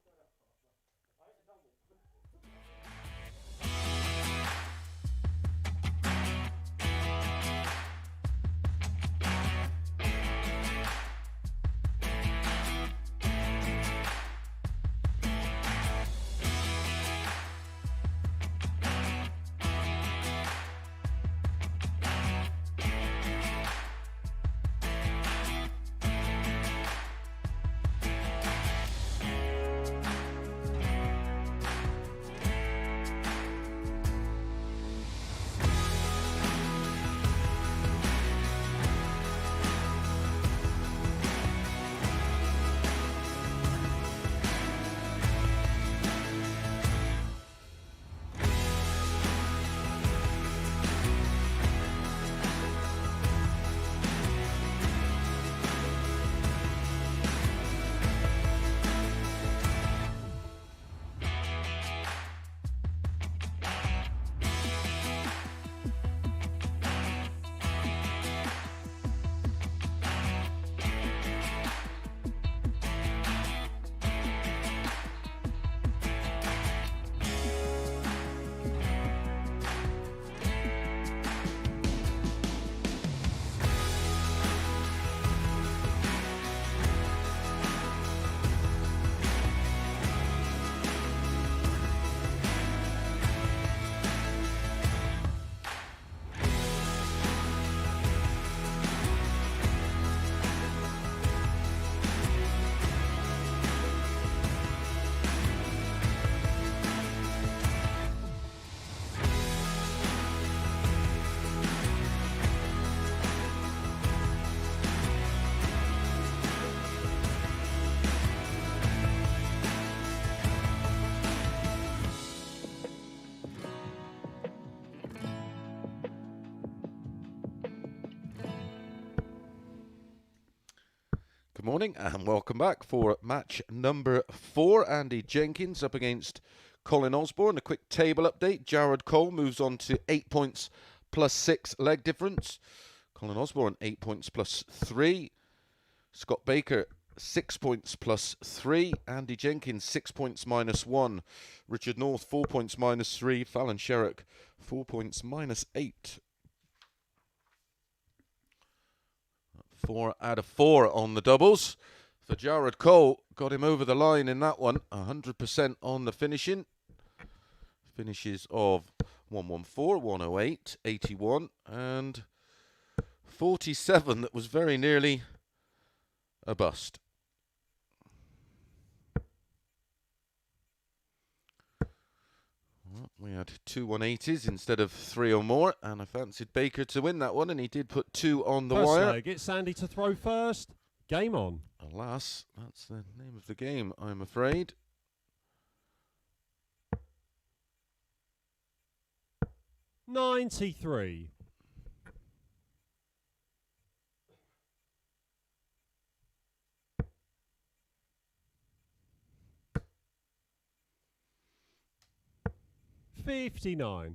Good morning and welcome back for match number 4. Andy Jenkins up against Colin Osborne. A quick table update. Jared Cole moves on to 8 points plus 6 leg difference. Colin Osborne 8 points plus 3. Scott Baker 6 points plus 3. Andy Jenkins 6 points minus 1. Richard North 4 points minus 3. Fallon Sherrock 4 points minus 8. 4 out of 4 on the doubles. For Jared Cole, got him over the line in that one. 100% on the finishing. Finishes of 114, 108, 81 and 47. That was very nearly a bust. Well, we had 2 180s instead of 3 or more, and I fancied Baker to win that one, and he did put 2 on the wire. Leg, it's Sandy to throw first. Game on. Alas, that's the name of the game, I'm afraid. $93. $59.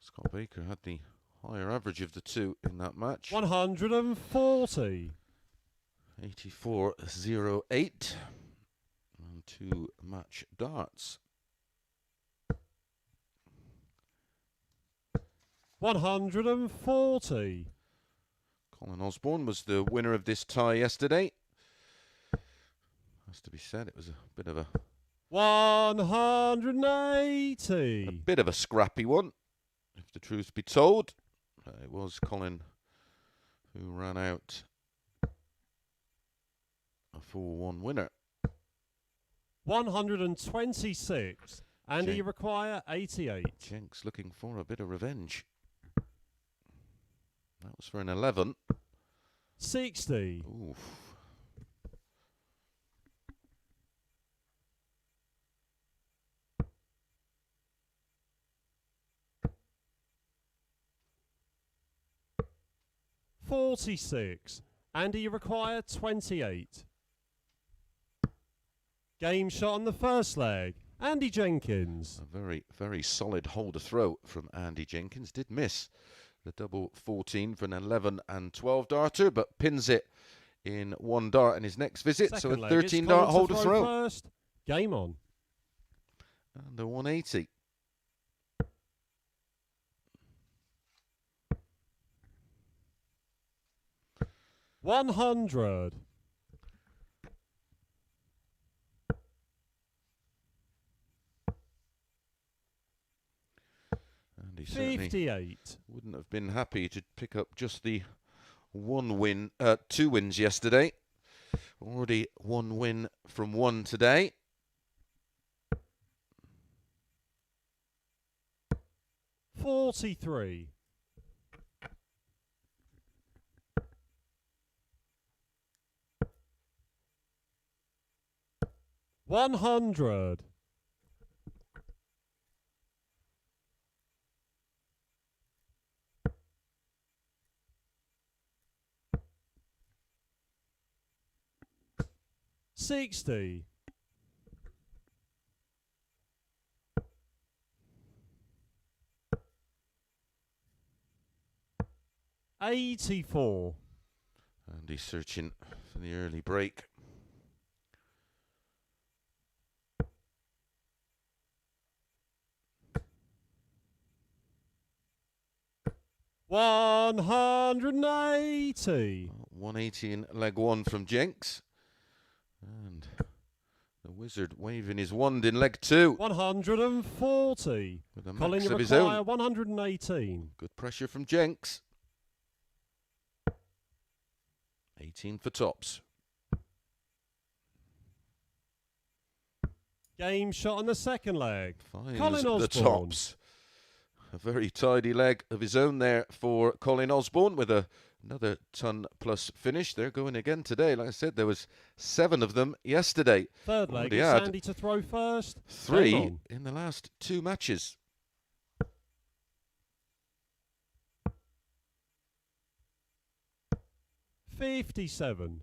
Scott Baker had the higher average of the two in that match. 140. 84.08. And 2 match darts. 140. Colin Osborne was the winner of this tie yesterday. Has to be said, it was a bit of a 180. a bit of a scrappy one, if the truth be told. It was Colin who ran out a 4-1 winner. 126. And you require 88. Jenks looking for a bit of revenge. That was for an 11. 60. Oof. $46. And you require 28. Game shot on the first leg. Andy Jenkins. A very, very solid holder throw from Andy Jenkins. Did miss the double 14 for an 11 and 12 darter, but pins it in 1 dart in his next visit. Second so a leg, 13 dart holder throw. First. Game on. And a 180. $100. And he certainly 58. wouldn't have been happy to pick up just the 2 wins yesterday. Already 1 win from 1 today. $43. $100. $60. $84. And he's searching for the early break. $180. 180 in leg 1 from Jenks. And the wizard waving his wand in leg 2. 140. With a Colin, max you of his require own. 118. Good pressure from Jenks. 18 for tops. Game shot on the second leg. Finds Colin the Osborne. tops. A very tidy leg of his own there for Colin Osborne with another ton plus finish. They're going again today. Like I said, there was 7 of them yesterday. Third leg, Already it's had. Sandy to throw first. 3 in the last 2 matches. 57.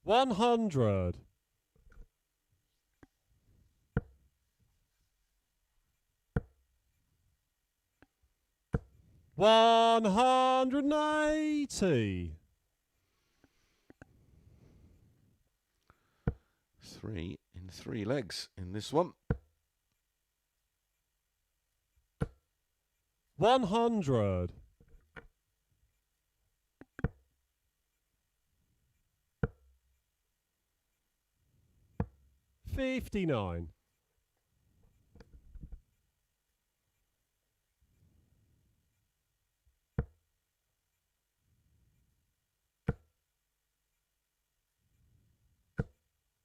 $100. $180. 3 in 3 legs in this one. 100. 59.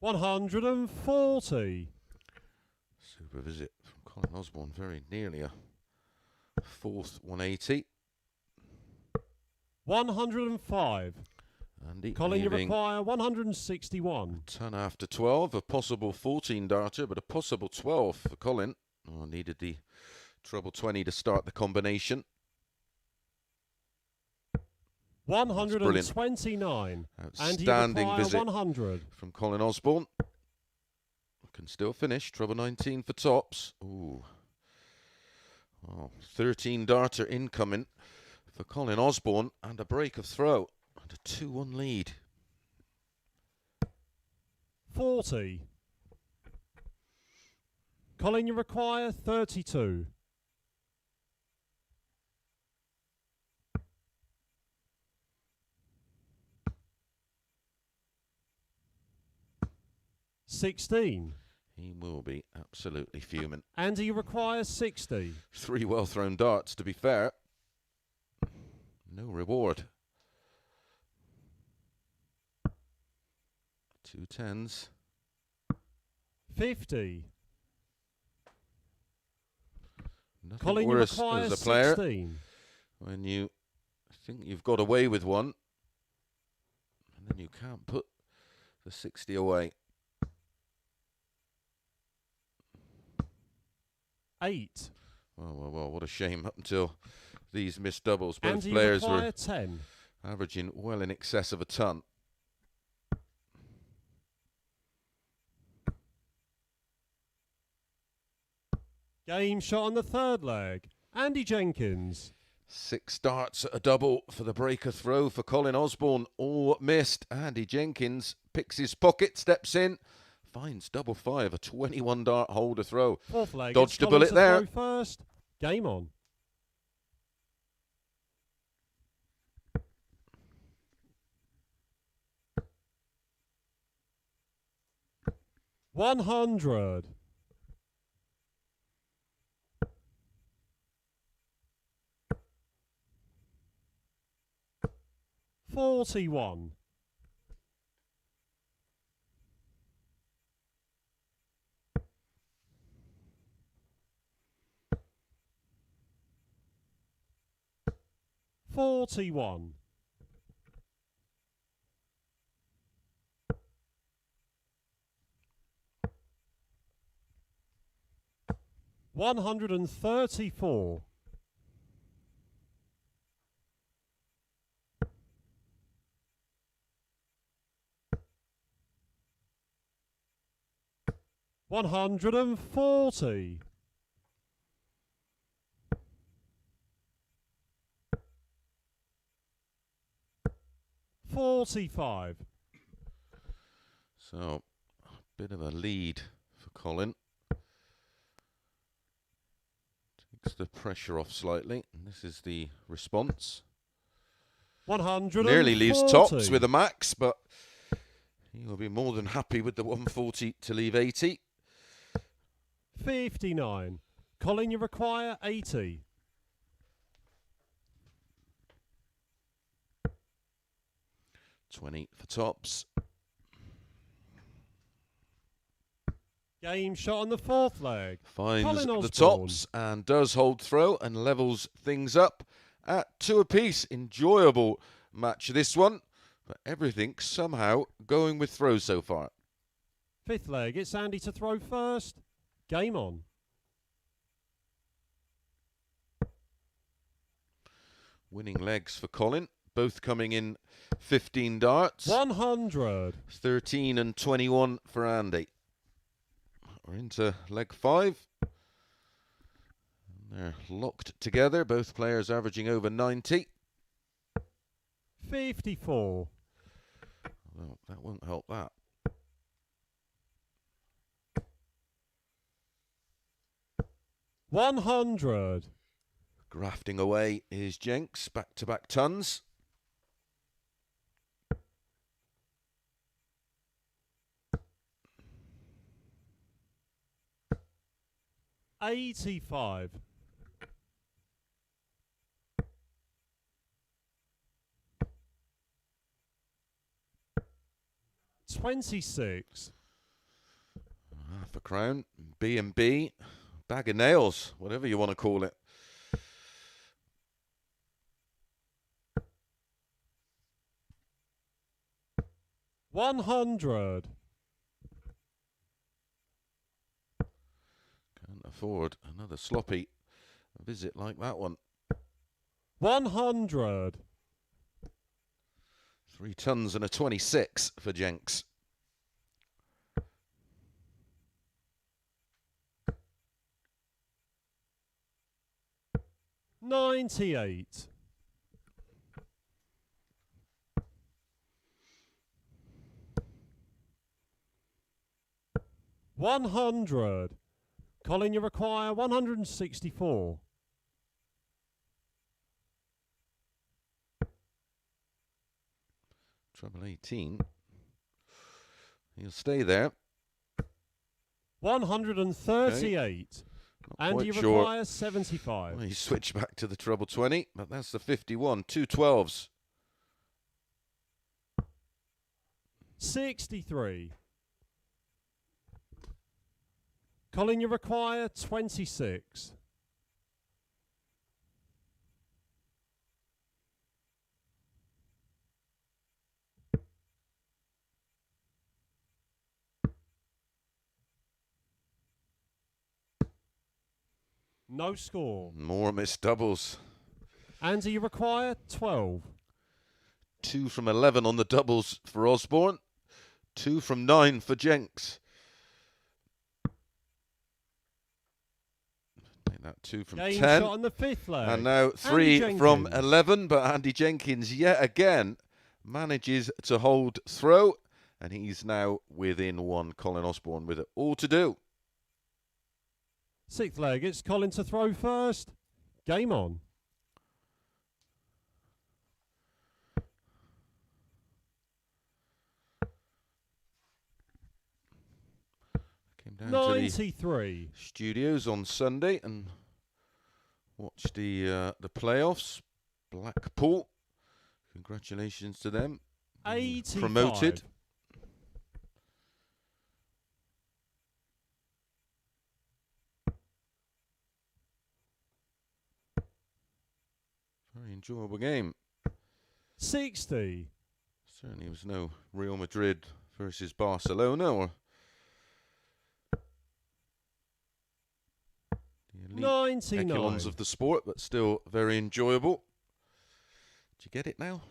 140. Super visit from Colin Osborne, very nearly a 4th 180. 105. Andy Colin, you leaving require 161. 10 after 12, a possible 14 darter, but a possible 12 for Colin. Oh, needed the treble 20 to start the combination. 129. Outstanding and you visit 100. from Colin Osborne. Can still finish. Treble 19 for tops. Ooh. Oh, 13 darter incoming for Colin Osborne and a break of throw and a 2-1 lead. 40. Colin, you require 32. 16. He will be absolutely fuming. Andy, you require 60. 3 well thrown darts, to be fair. No reward. 2 10s. 50. Nothing Colin, you worse require as a player 16. when you think you've got away with one and then you can't put the 60 away. 8. Well, what a shame. Up until these missed doubles, both Andy, players you require were 10. averaging well in excess of a ton. Game shot on the third leg. Andy Jenkins. 6 darts at a double for the breaker throw for Colin Osborne. All missed. Andy Jenkins picks his pocket, steps in, finds double 5, a 21 dart holder throw. Fourth leg. Dodged a Colin bullet to there. throw first. Game on. $100. 41. 41. 134. 140. 45. So, a bit of a lead for Colin. Takes the pressure off slightly, and this is the response. 140. Nearly leaves tops with a max, but he will be more than happy with the 140 to leave 80. 59. Colin, you require 80. 20 for tops. Game shot on the fourth leg. Finds Colin the Osborne. tops and does hold throw and levels things up at 2 apiece. Enjoyable match this one, but everything somehow going with throws so far. Fifth leg, it's Andy to throw first. Game on. Winning legs for Colin, both coming in 15 darts. 100. 13 and 21 for Andy. We're into leg 5. They're locked together, both players averaging over 90. 54. Well, that won't help that. $100. Grafting away is Jenkins, back-to-back tons. $85. 26. Half a crown, B&B, bag of nails, whatever you want to call it. $100. Can't afford another sloppy visit like that one. 100. 3 tons and a 26 for Jenkins. $98. 100. Colin, you require 164. Treble 18. He'll stay there. 138. Okay. And you Sure. require 75. Well, he switched back to the treble 20, but that's the 51. 2 12s. 63. Colin, you require 26. No score. More missed doubles. Andy, you require 12. 2 from 11 on the doubles for Osborne. 2 from 9 for Jenkins. Take that 2 from Game 10. shot on the fifth leg. And now 3 Andy from Jenkins. 11, but Andy Jenkins yet again manages to hold throw, and he's now within 1. Colin Osborne with it all to do. Sixth leg, it's Colin to throw first. Game on. Came down 93. to the studios on Sunday and watched the playoffs. Blackpool, congratulations to them. 85. Promoted. Very enjoyable game. 60. Certainly was no Real Madrid versus Barcelona or the elite 99. echelons of the sport, but still very enjoyable. Did you get it now?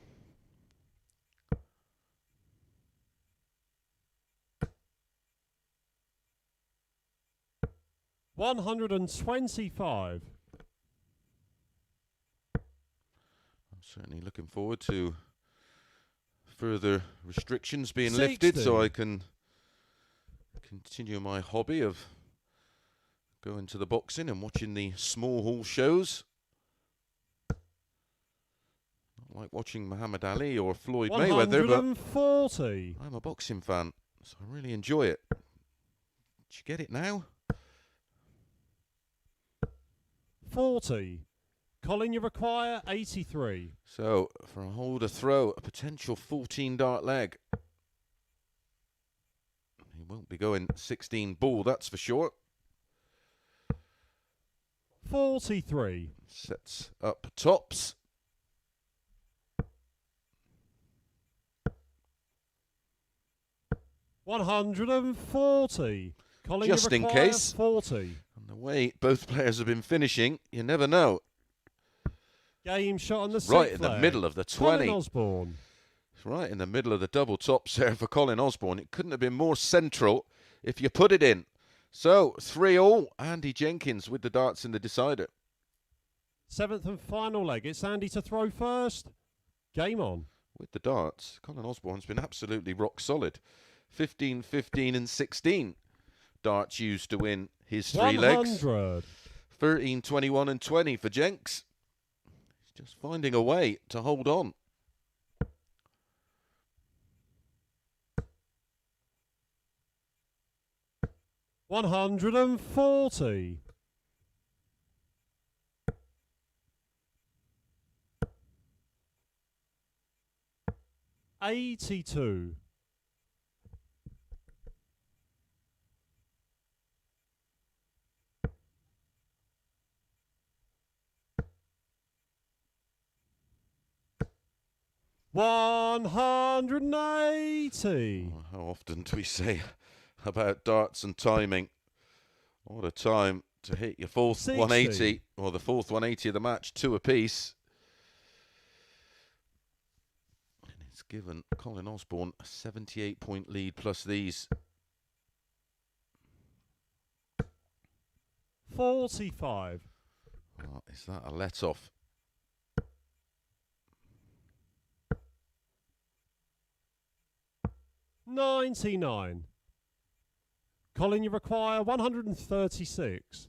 $125. I'm certainly looking forward to further restrictions being 60. lifted so I can continue my hobby of going to the boxing and watching the small hall shows. Not like watching Muhammad Ali or Floyd Mayweather, but 140. I'm a boxing fan, so I really enjoy it. Did you get it now? 40. Colin, you require 83. So, for a holder throw, a potential 14 dart leg. He won't be going 16 ball, that's for sure. 43. Sets up tops. 140. Colin, Just you in require case. 40. And the way both players have been finishing, you never know. Game shot on the Right sixth in the leg. middle of the 20. Colin Osborne. It's right in the middle of the double tops there for Colin Osborne. It couldn't have been more central if you put it in. So, 3-all. Andy Jenkins with the darts in the decider. Seventh and final leg. It's Andy to throw first. Game on. With the darts, Colin Osborne's been absolutely rock solid. 15, 15 and 16 darts used to win his 3 legs. 100. 13, 21 and 20 for Jenks. He's just finding a way to hold on. $140. 82. $180. Oh, how often do we say about darts and timing? What a time to hit your fourth 60. 180, or the fourth 180 of the match, 2 apiece. And it's given Colin Osborne a 78-point lead plus these. 45. Oh, is that a let-off? $99. Colin, you require 136.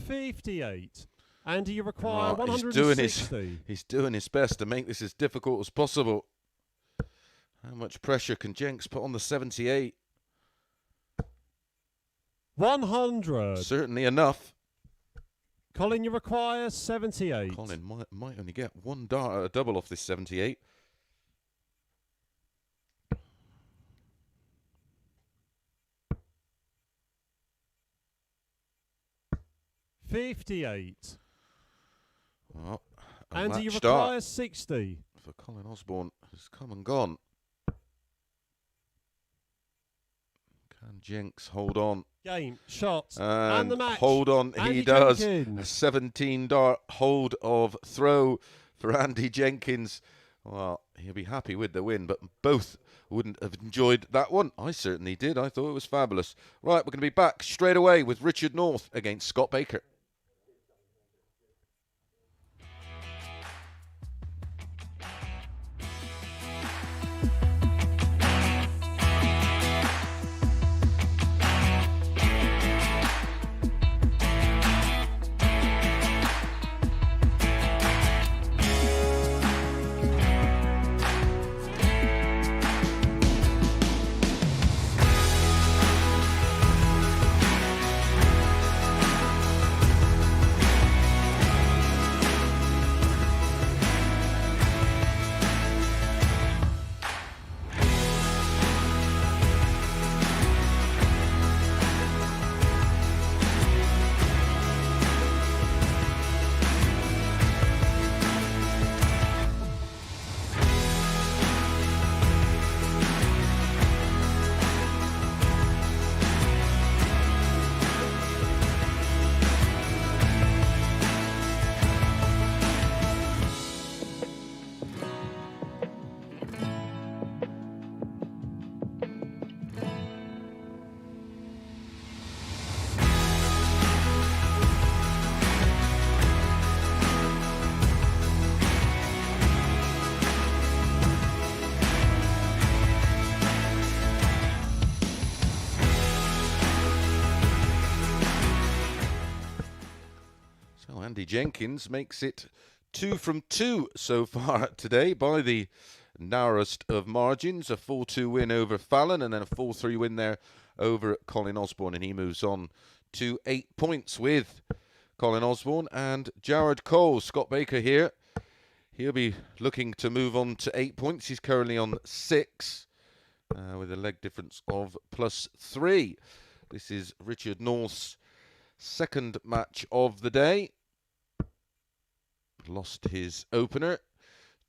$58. Andy, you require 160. He's doing his best to make this as difficult as possible. How much pressure can Jenks put on the 78? 100. Certainly enough. Colin, you require 78. Colin might only get one dart at a double off this 78. $58. Well, Andy, you match require dart 60. for Colin Osborne has come and gone. Can Jenks hold on? Game, shot, And the match. hold on, Andy he does. Jenkins. A 17 dart hold of throw for Andy Jenkins. Well, he'll be happy with the win, but both wouldn't have enjoyed that one. I certainly did. I thought it was fabulous. Right, we're going to be back straight away with Richard North against Scott Baker. Andy Jenkins makes it 2 from 2 so far today by the narrowest of margins. A 4-2 win over Fallon and then a 4-3 win there over Colin Osborne, and he moves on to 8 points with Colin Osborne and Jared Cole. Scott Baker here. He'll be looking to move on to 8 points. He's currently on 6 with a leg difference of +3. This is Richard North's second match of the day. lost his opener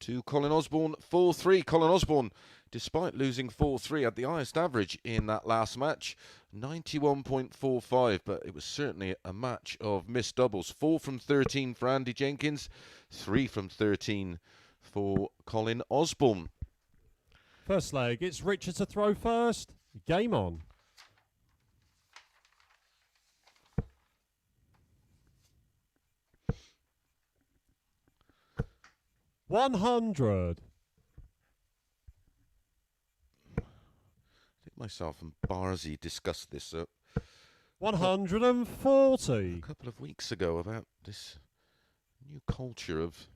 to Colin Osborne 4-3. Colin Osborne, despite losing 4-3, had the highest average in that last match, 91.45, but it was certainly a match of missed doubles. 4 from 13 for Andy Jenkins, 3 from 13 for Colin Osborne. First leg, it's Richard to throw first. Game on. $100. I think myself and Barzy discussed this 140. a couple of weeks ago about this new culture of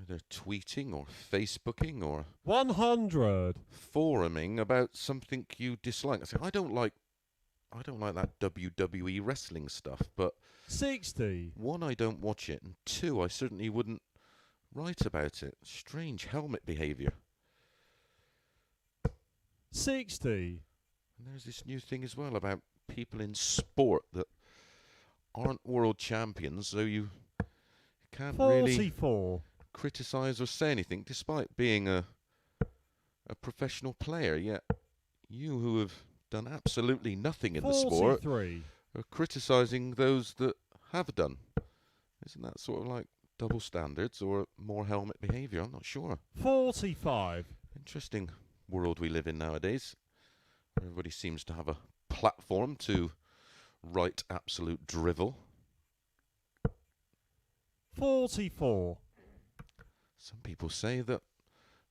either tweeting or Facebooking or 100. foruming about something you dislike. I say I don't like that WWE wrestling stuff, but 60. one, I don't watch it, and two, I certainly wouldn't write about it. Strange helmet behaviour. 60. And there's this new thing as well about people in sport that aren't world champions, so you can't 44. really criticise or say anything, despite being a professional player. Yet you, who have done absolutely nothing in the sport, 43. are criticising those that have done. Isn't that sort of like double standards or more helmet behaviour? I'm not sure. 45. Interesting world we live in nowadays. Everybody seems to have a platform to write absolute drivel. 44. Some people say that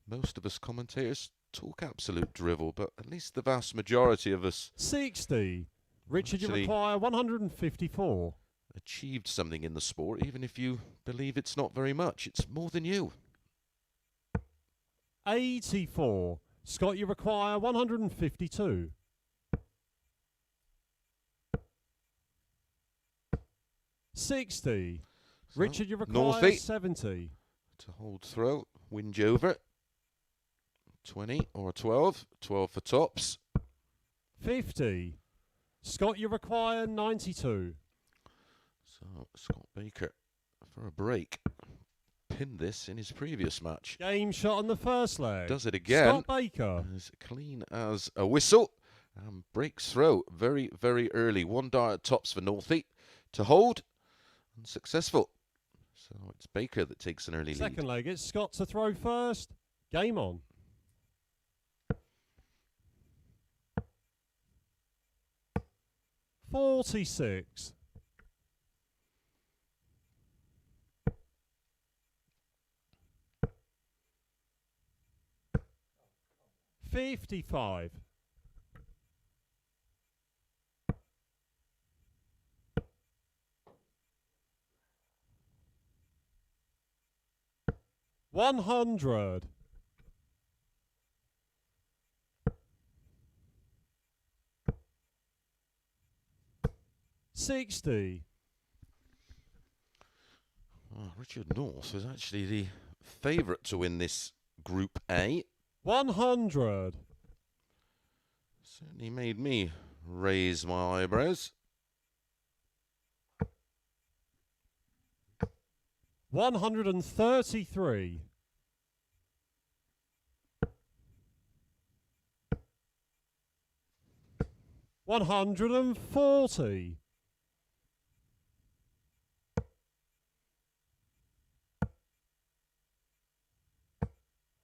most of us commentators talk absolute drivel, but at least the vast majority of us 60. Richard, you Actually- require 154. achieved something in the sport, even if you believe it's not very much. It's more than you. 84. Scott, you require 152. 60. So, Richard, you require Northie 70. to hold throw, whinge over. 20 or 12. 12 for tops. 50. Scott, you require 92. So Scott Baker for a break. Pinned this in his previous match. Game shot on the first leg. Does it again. Scott Baker. As clean as a whistle. And breaks throw very, very early. 1 dart at tops for Northie to hold. Unsuccessful. So it's Baker that takes an early lead. Second leg, it's Scott to throw first. Game on. $46. 55. 100. 60. Richard North is actually the favourite to win this Group A. 100. Certainly made me raise my eyebrows. 133. 140.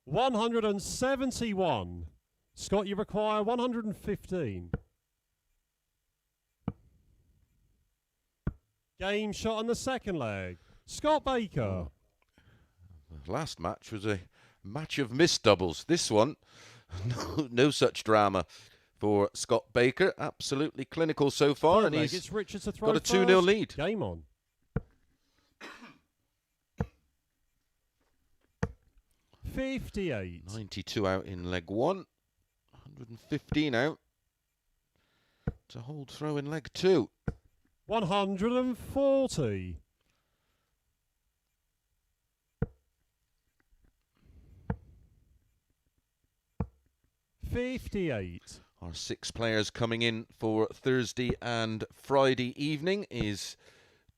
171. Scott, you require 115. Game shot on the second leg. Scott Baker. The last match was a match of missed doubles. This one, no such drama for Scott Baker. Absolutely clinical so far, Third and leg, he's it's Richard to throw got a 2-0 first. lead. Game on. 58. 92 out in leg 1. 115 out to hold throw in leg 2. 140. 58. Our 6 players coming in for Thursday and Friday evening is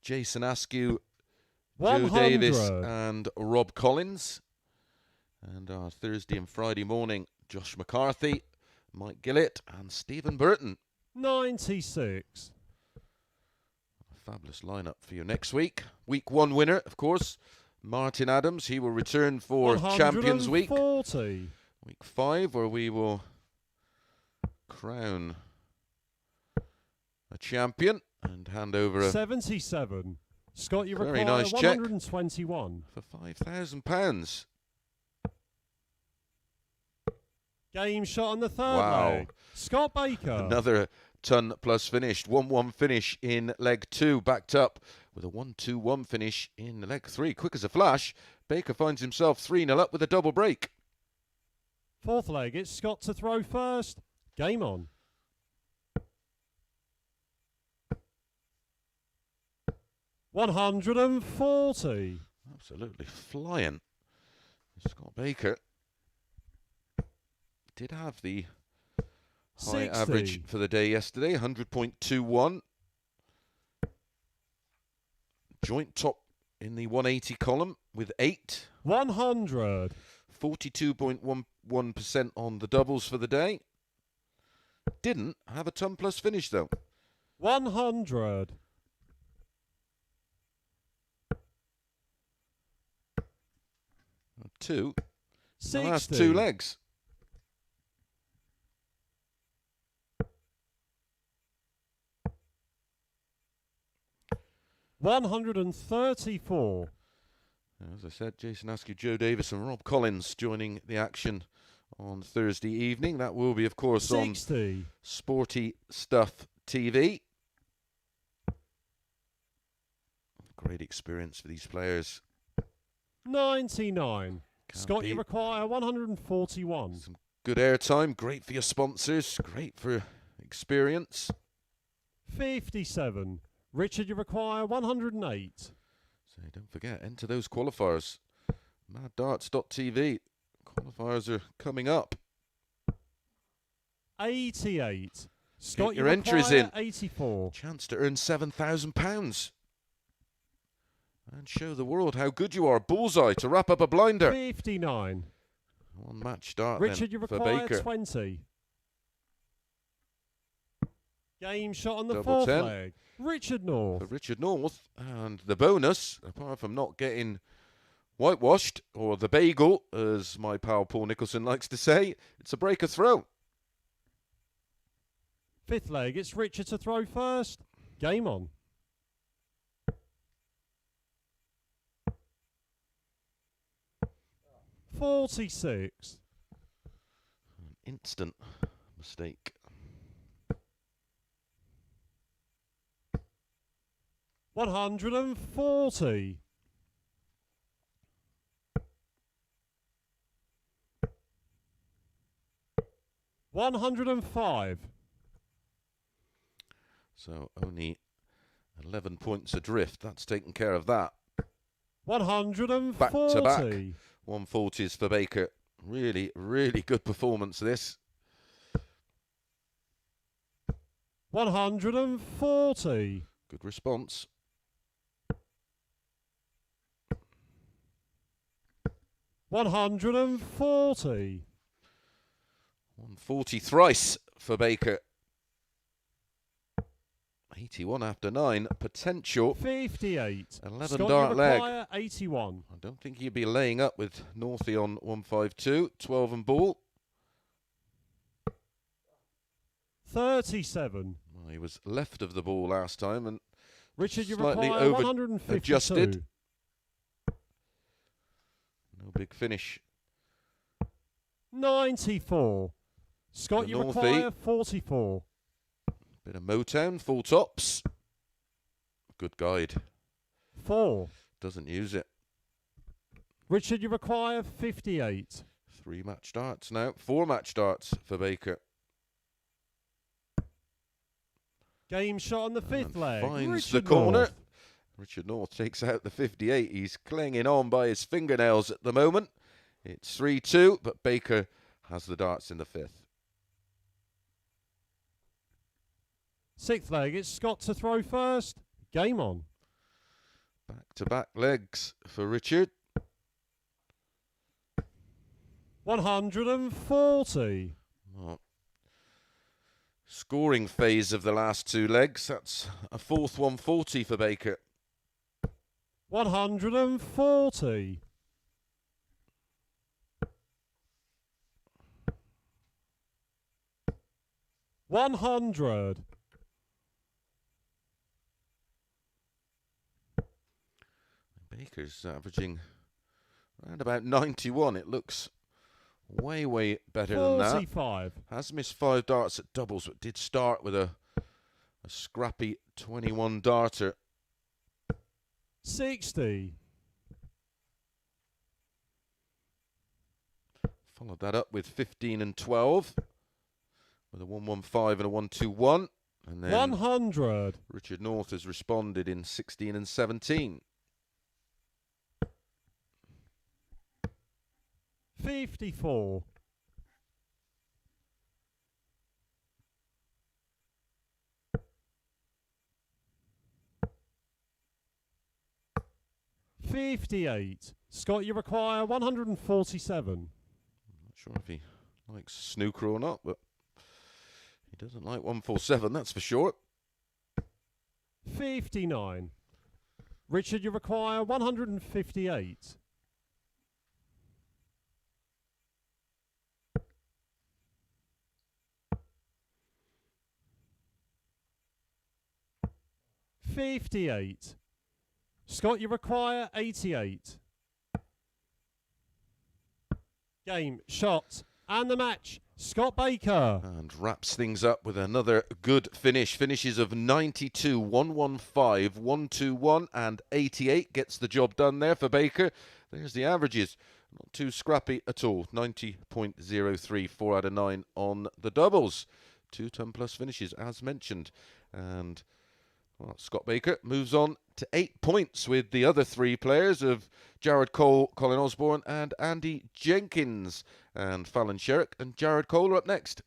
Jason Askew, Joe Davis 100. and Rob Collins. And our Thursday and Friday morning, Josh McCarthy, Mike Gillett and Stephen Burton. 96. A fabulous lineup for you next week. Week 1 winner, of course, Martin Adams. He will return for Champions Week. 140. Week 5, where we will crown a champion and hand over a 77. Scott, you very require nice check 121. for £5,000. Game shot on the third Wow. leg. Scott Baker. Another ton plus finished. 1-1 finish in leg 2, backed up with a 1-2-1 finish in leg 3. Quick as a flash, Baker finds himself 3-0 up with a double break. Fourth leg, it's Scott to throw first. Game on. $140. Absolutely flying. Scott Baker did have the high 60. average for the day yesterday, 100.21. Joint top in the 180 column with 8. 100. 42.11% on the doubles for the day. Didn't have a ton plus finish though. 100. 2. 60. Now that's 2 legs. $134. As I said, Jason Askew, Joe Davis and Rob Collins joining the action on Thursday evening. That will be, of course, 60. on Sporty Stuff TV. Great experience for these players. 99. Can't Scott, you beat. require 141. Some good airtime, great for your sponsors, great for experience. 57. Richard, you require 108. So don't forget, enter those qualifiers. Maddarts.tv. Qualifiers are coming up. 88. Scott, your you entries require in. 84. Chance to earn £7,000. And show the world how good you are. Bullseye to wrap up a blinder. 59. One match start Richard, you then for require Baker. 20. Game shot on the Double fourth 10. leg. Richard North. For Richard North. And the bonus, apart from not getting whitewashed, or the bagel, as my pal Paul Nicholson likes to say, it's a breaker throw. Fifth leg, it's Richard to throw first. Game on. $46. An instant mistake. $140. $105. So only 11 points adrift. That's taken care of that. 140. Back to back. 140s for Baker. Really, really good performance this. 140. Good response. 140. 140 thrice for Baker. 81 after 9. Potential. 58. 11 Scott, dart you leg. require 81. I don't think he'd be laying up with Northie on 152. 12 and ball. 37. Well, he was left of the ball last time and Richard, you slightly require 152. adjusted. No big finish. 94. Scott, The you Northie. require 44. Bit of Motown, full tops. Good guide. 4. Doesn't use it. Richard, you require 58. 3 match darts now. 4 match darts for Baker. Game shot on the fifth And leg. finds Richard the corner. North. Richard North takes out the 58. He's clinging on by his fingernails at the moment. It's 3-2, but Baker has the darts in the 5th. Sixth leg, it's Scott to throw first. Game on. Back-to-back legs for Richard. 140. Well, scoring phase of the last two legs. That's a fourth 140 for Baker. 140. 100. Baker's averaging around about 91. It looks way better than that. 45. Has missed 5 darts at doubles, but did start with a scrappy 21 darter. 60. Followed that up with 15 and 12 with a 115 and a 121. And then 100. Richard North has responded in 16 and 17. 54. 58. Scott, you require 147. Not sure if he likes snooker or not, but he doesn't like 147, that's for sure. 59. Richard, you require 158. 58. Scott, you require 88. Game, shot, and the match. Scott Baker. And wraps things up with another good finish. Finishes of 92, 115, 121 and 88. Gets the job done there for Baker. There's the averages. Not too scrappy at all. 90.03, 4 out of 9 on the doubles. 2-ton plus finishes as mentioned. And well, Scott Baker moves on to 8 points with the other 3 players of Jared Cole, Colin Osborne and Andy Jenkins. And Fallon, Sherrock and Jared Cole are up next.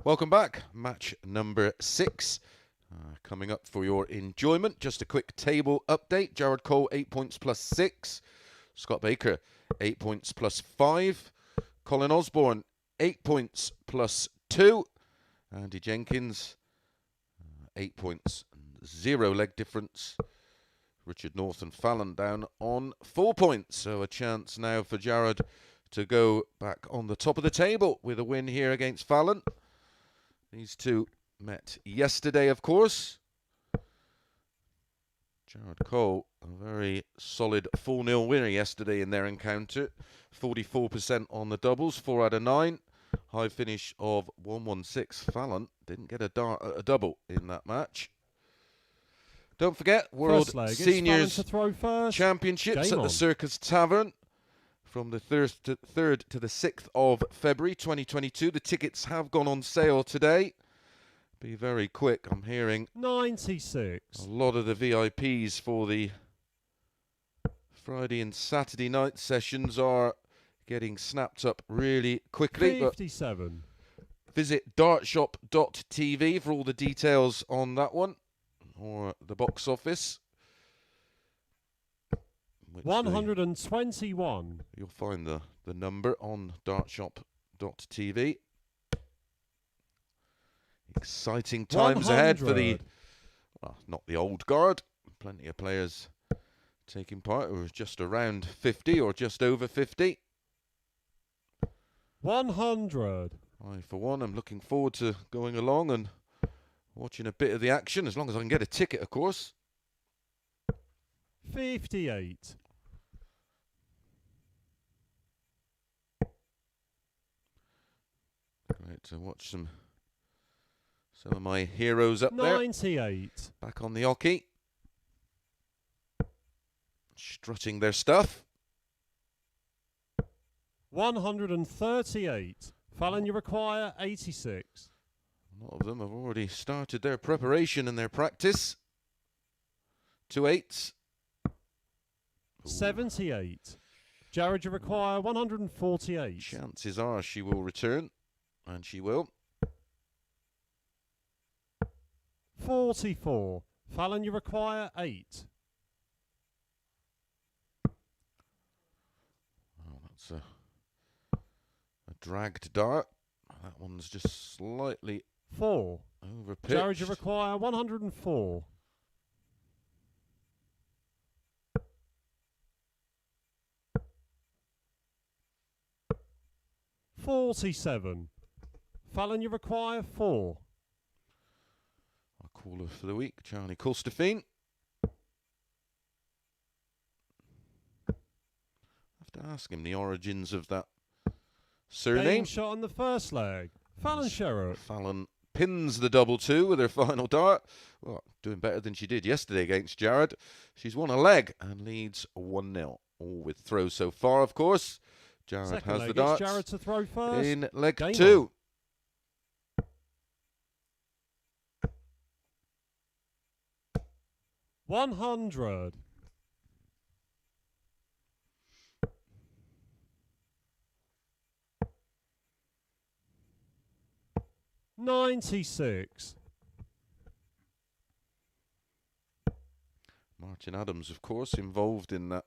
Welcome back. Match number 6 coming up for your enjoyment. Just a quick table update. Jared Cole 8 points plus 6. Scott Baker 8 points plus 5. Colin Osborne 8 points plus 2. Andy Jenkins 8 points, 0 leg difference. Richard North and Fallon down on 4 points. So a chance now for Jared to go back on the top of the table with a win here against Fallon. These two met yesterday, of course. Jared Cole, a very solid 4-0 winner yesterday in their encounter. 44% on the doubles, 4 out of 9. High finish of 116. Fallon didn't get a double in that match. Don't forget, World Seniors Championships at the Circus Tavern from the 3rd to the 6th of February 2022. The tickets have gone on sale today. Be very quick. I'm hearing 96. A lot of the VIPs for the Friday and Saturday night sessions are getting snapped up really quickly. 57. Visit dartshop.tv for all the details on that one, or the box office. 121. You'll find the number on dartshop.tv. Exciting times 100. ahead for the, well, not the old guard. Plenty of players taking part who are just around 50 or just over 50. 100. I, for one, am looking forward to going along and watching a bit of the action, as long as I can get a ticket, of course. 58. Great to watch some of my heroes up 98. there. Back on the hockey. Strutting their stuff. 138. Fallon, you require 86. A lot of them have already started their preparation and their practice. 2 8s. 78. Jared, you require 148. Chances are she will return, and she will. 44. Fallon, you require 8. Oh, that's a dragged dart. That one's just slightly 4. overpitched. Jared, you require 104. 47. Fallon, you require 4. Our caller for the week, Charlie Colstefine. Have to ask him the origins of that surname. Game shot on the first leg. Fallon Sherrock. Fallon pins the double 2 with her final dart. Well, doing better than she did yesterday against Jared. She's won a leg and leads 1-0. All with throws so far, of course. Jared Second has leg, the darts Jared to throw first. in leg Game 2. On. 100. 96. Martin Adams, of course, involved in that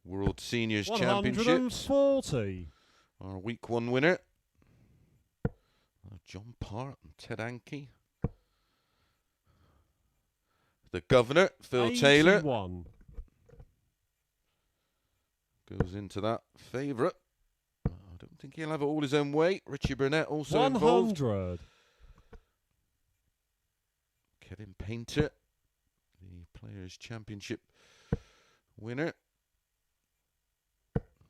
World Seniors 140. Championships. Our week 1 winner. John Part and Ted Anke. The governor, Phil 81. Taylor, goes into that favourite. I don't think he'll have it all his own way. Richie Burnett also 100. involved. Kevin Painter, the Players' Championship winner.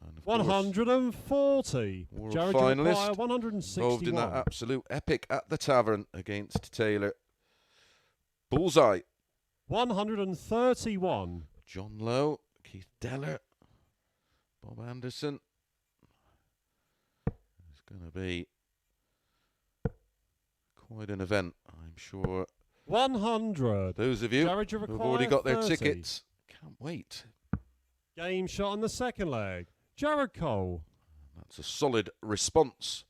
And of 140. World Jared finalist, 161. involved in that absolute epic at the tavern against Taylor. Bullseye. 131. John Lowe, Keith Deller, Bob Anderson. It's going to be quite an event, I'm sure. 100. Those of you Jared, who've already got their 30. tickets, can't wait. Game shot on the second leg. Jared Cole. That's a solid response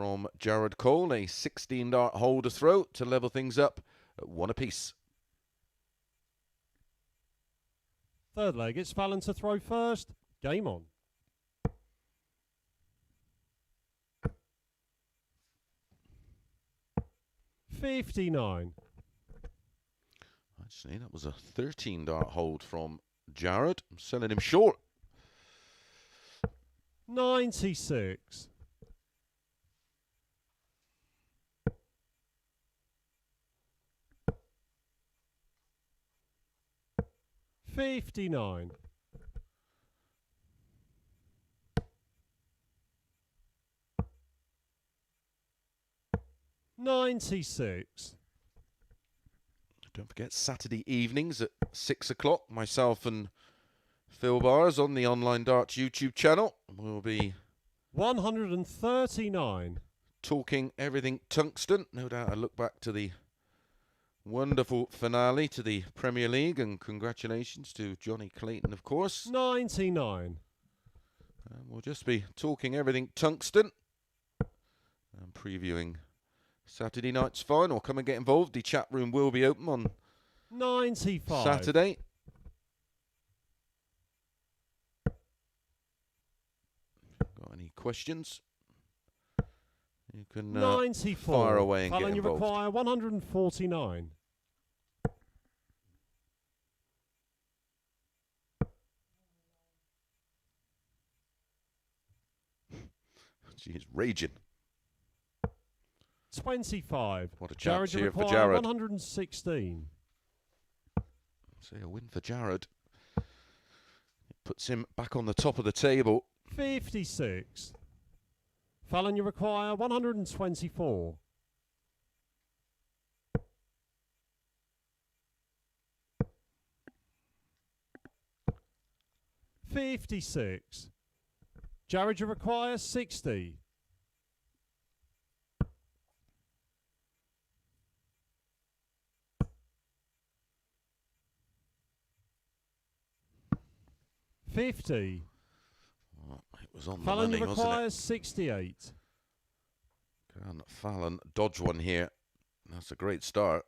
from Jared Cole. A 16-dart hole to throw to level things up at 1 apiece. Third leg, it's Fallon to throw first. Game on. $59. Actually, that was a 13-dart hold from Jared. I'm selling him short. $96. $59. $96. Don't forget, Saturday evenings at 6 o'clock, myself and Phil Bars on the Online Darts YouTube channel will be $139. talking everything tungsten. No doubt I look back to the wonderful finale to the Premier League, and congratulations to Johnny Clayton, of course. $99. And we'll just be talking everything tungsten and previewing Saturday night's final. Come and get involved. The chat room will be open on 95. Saturday. Got any questions? You can 94. fire away and Fallon, get you involved. require 149. She is raging. 25. What a Jared, chance you here for require Jared. 116. Say a win for Jared. It puts him back on the top of the table. 56. Fallon, you require 124. $56. Jared, you require 60. $50. Oh, it was on Fallon, the you money, wasn't require it? 68. Can Fallon dodge one here? That's a great start.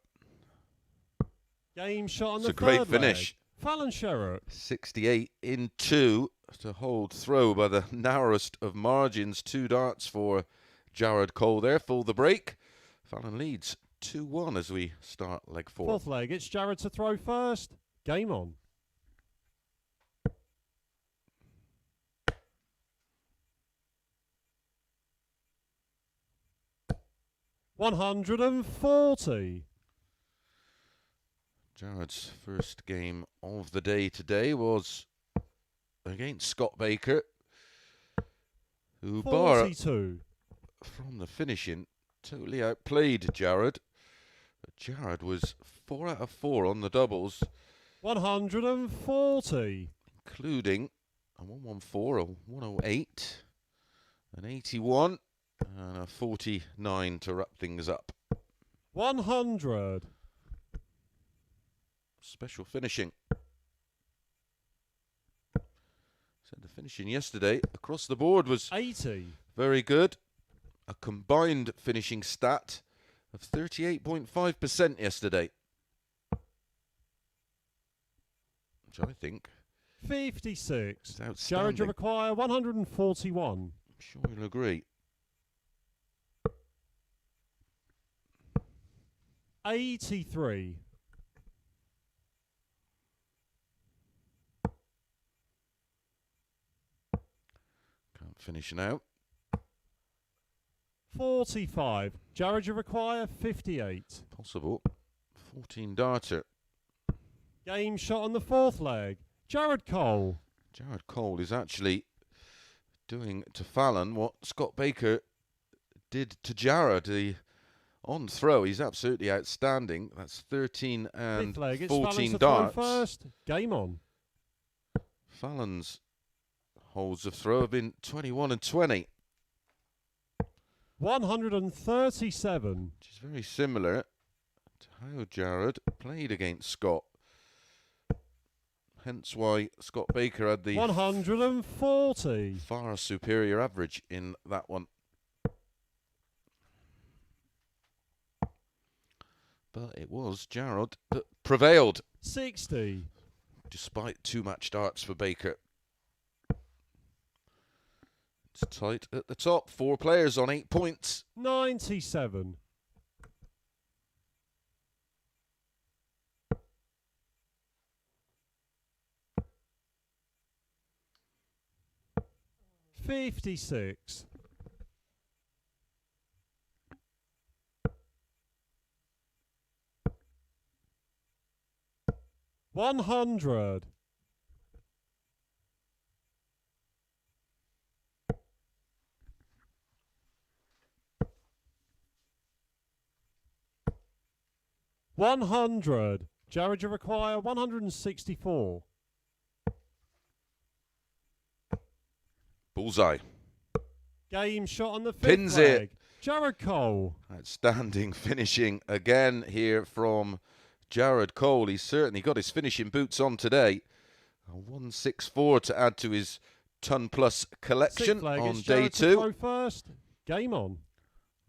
Game shot on It's the a great third finish. leg. Fallon Sherrock. 68 in 2 to hold throw by the narrowest of margins. 2 darts for Jared Cole there. Full the break. Fallon leads 2-1 as we start leg 4. Fourth leg, it's Jared to throw first. Game on. $140. Jared's first game of the day today was against Scott Baker, who bar 42. from the finishing totally outplayed Jared. But Jared was 4 out of 4 on the doubles, 140. including a 114, a 108, an 81, and a 49 to wrap things up. 100. Special finishing. So the finishing yesterday across the board was 80. very good. A combined finishing stat of 38.5% yesterday, which I think 56. is Jared, you outstanding. require 141. I'm sure you'll agree. 83. Can't finish now. 45. Jared, you require 58. Possible. 14 darter. Game shot on the fourth leg. Jared Cole. Jared Cole is actually doing to Fallon what Scott Baker did to Jared. The on throw, he's absolutely outstanding. That's 13 and Fifth leg, it's Fallon 14 to throw darts. first. Game on. Fallon's holes of throw have been 21 and 20, 137. which is very similar to how Jared played against Scott. Hence why Scott Baker had the 140. far superior average in that one. but it was Jarrod that prevailed, 60. despite 2 match darts for Baker. It's tight at the top. 4 players on 8 points. 97. $56. 100. 100. Jarrod, you require 164. Bullseye. Game shot on the 5th Pins leg. it. Jarrod Cole. Outstanding finishing again here from Jarrod Cole. He's certainly got his finishing boots on today. A 164 to add to his ton-plus collection 6th leg. on It's day Jarrod to 2. throw first. Game on.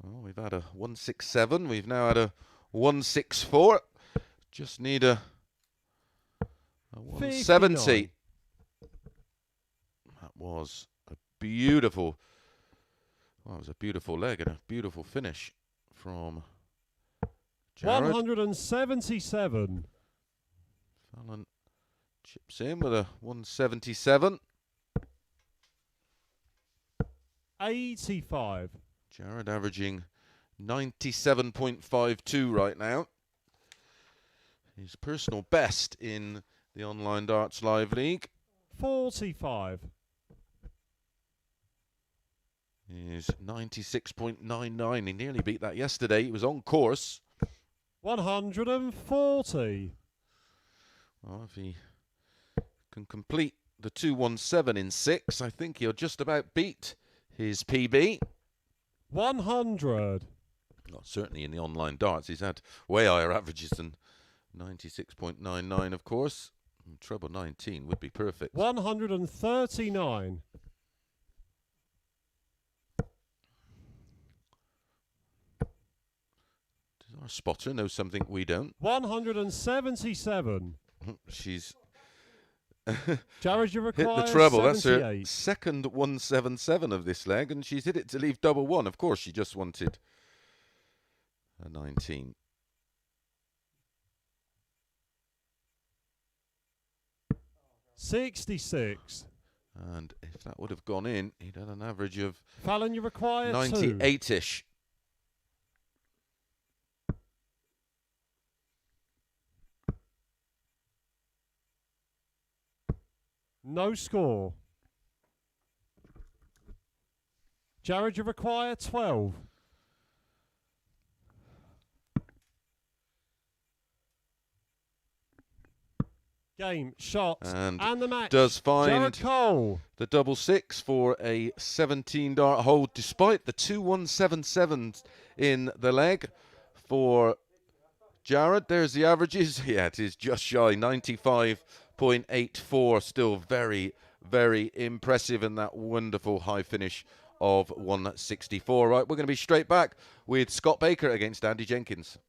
Well, we've had a 167. We've now had a 164. Just need a 170. 59. That was a beautiful, well, it was a beautiful leg and a beautiful finish from Jarrod. 177. Fallon chips in with a 177. 85. Jarrod averaging 97.52 right now. His personal best in the Online Darts Live League. 45. Is 96.99. He nearly beat that yesterday. He was on course. 140. Well, if he can complete the 217 in 6, I think he'll just about beat his PB. 100. Well, certainly in the online darts, he's had way higher averages than 96.99, of course. Treble 19 would be perfect. 139. Does our spotter know something we don't? 177. She's Jarrod, you hit require the treble. That's her 78. second 177 of this leg, and she's hit it to leave double 1. Of course, she just wanted a 19. $66. And if that would have gone in, he'd had an average of Fallon, you require 2. 98-ish. No score. Jarrod, you require 12. Game, shot, And the match. does find Jarrod Cole. the double 6 for a 17 dart hole, despite the 2 177s in the leg for Jarrod. There's the averages. Yeah, it is just shy, 95.84. Still very, very impressive, and that wonderful high finish of 164. Right, we're going to be straight back with Scott Baker against Andy Jenkins.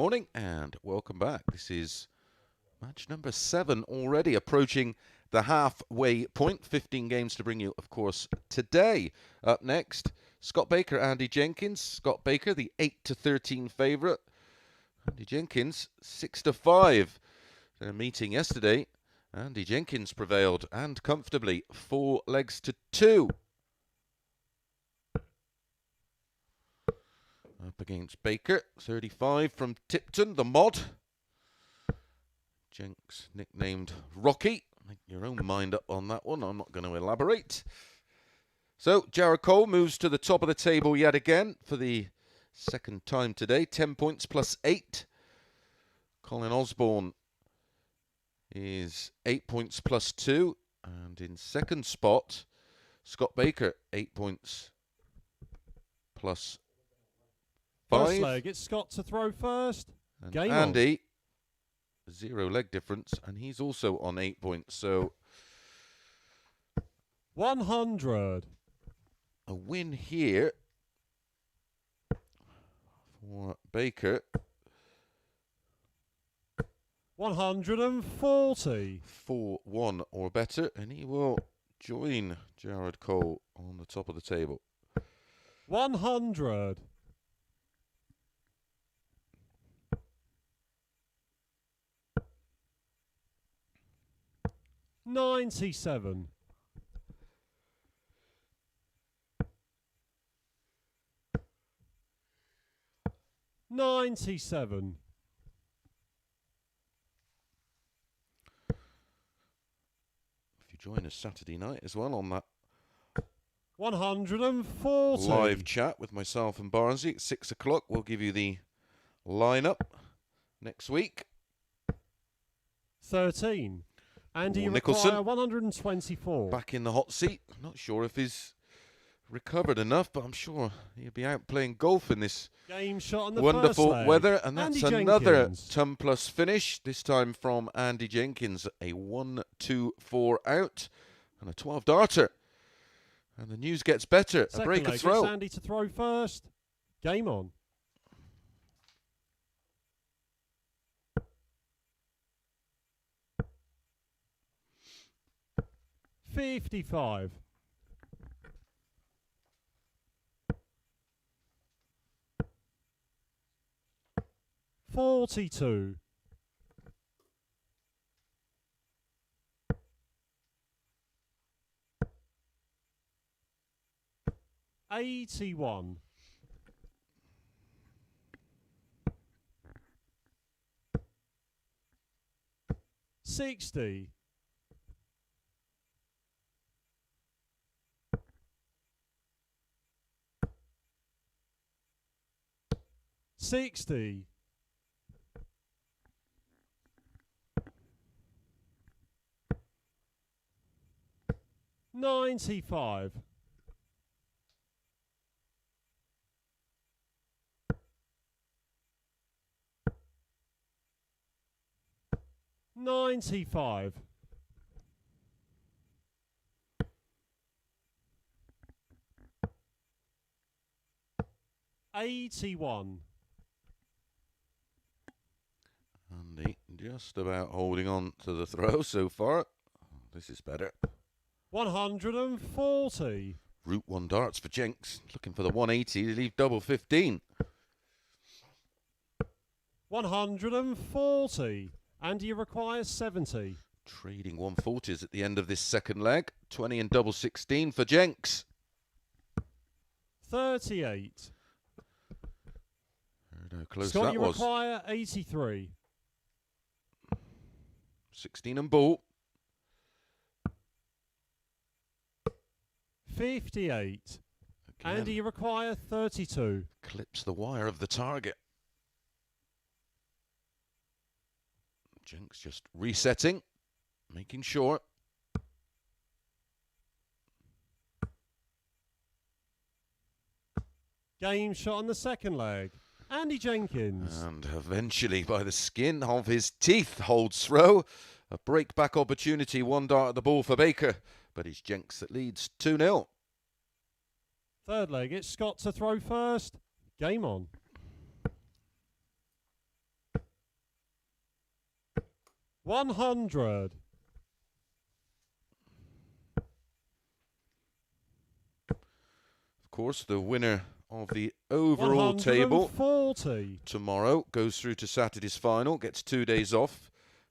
morning and welcome back. This is match number 7 already, approaching the halfway point. 15 games to bring you, of course, today. Up next, Scott Baker, Andy Jenkins. Scott Baker, the 8-13 favourite. Andy Jenkins, 6-5. Their meeting yesterday, Andy Jenkins prevailed, and comfortably, 4 legs to 2. Up against Baker, 35 from Tipton, the mod. Jenks, nicknamed Rocky. Make your own mind up on that one. I'm not going to elaborate. So, Jared Cole moves to the top of the table yet again for the second time today. 10 points plus 8. Colin Osborne is 8 points plus 2. And in second spot, Scott Baker, 8 points plus 5. First leg, it's Scott to throw first. And Game Andy, 0 leg difference, and he's also on 8 points. So 100. A win here for Baker. 140. 4-1 or better, and he will join Jared Cole on the top of the table. 100. 97. 97. If you join us Saturday night as well on that 140. live chat with myself and Barnsley at 6 o'clock, we'll give you the lineup next week. 13. Andy Nicholson, require 124. back in the hot seat. Not sure if he's recovered enough, but I'm sure he'll be out playing golf in this Game shot on the wonderful first leg. weather. And that's Andy another Jenkins. ton plus finish, this time from Andy Jenkins. A 1-2-4 out and a 12 darter. And the news gets better. Second a break leg, of throw. it's Andy to throw first. Game on. $55. 42. 81. 60. 60. 95. 95. 81. Andy just about holding on to the throw so far. This is better. 140. Route 1 darts for Jenks. Looking for the 180 to leave double 15. 140. Andy requires 70. Trading 140s at the end of this second leg. 20 and double 16 for Jenks. 38. Heard how close Scott, that you was. require 83. 16 and ball. 58. Again, Andy, you require 32. clips the wire of the target. Jenks just resetting, making sure. Game shot on the second leg. Andy Jenkins. And eventually, by the skin of his teeth, holds throw. A break-back opportunity, 1 dart at the ball for Baker. But it's Jenks that leads 2-0. Third leg, it's Scott to throw first. Game on. 100. Of course, the winner of the overall table 140. tomorrow goes through to Saturday's final, gets 2 days off.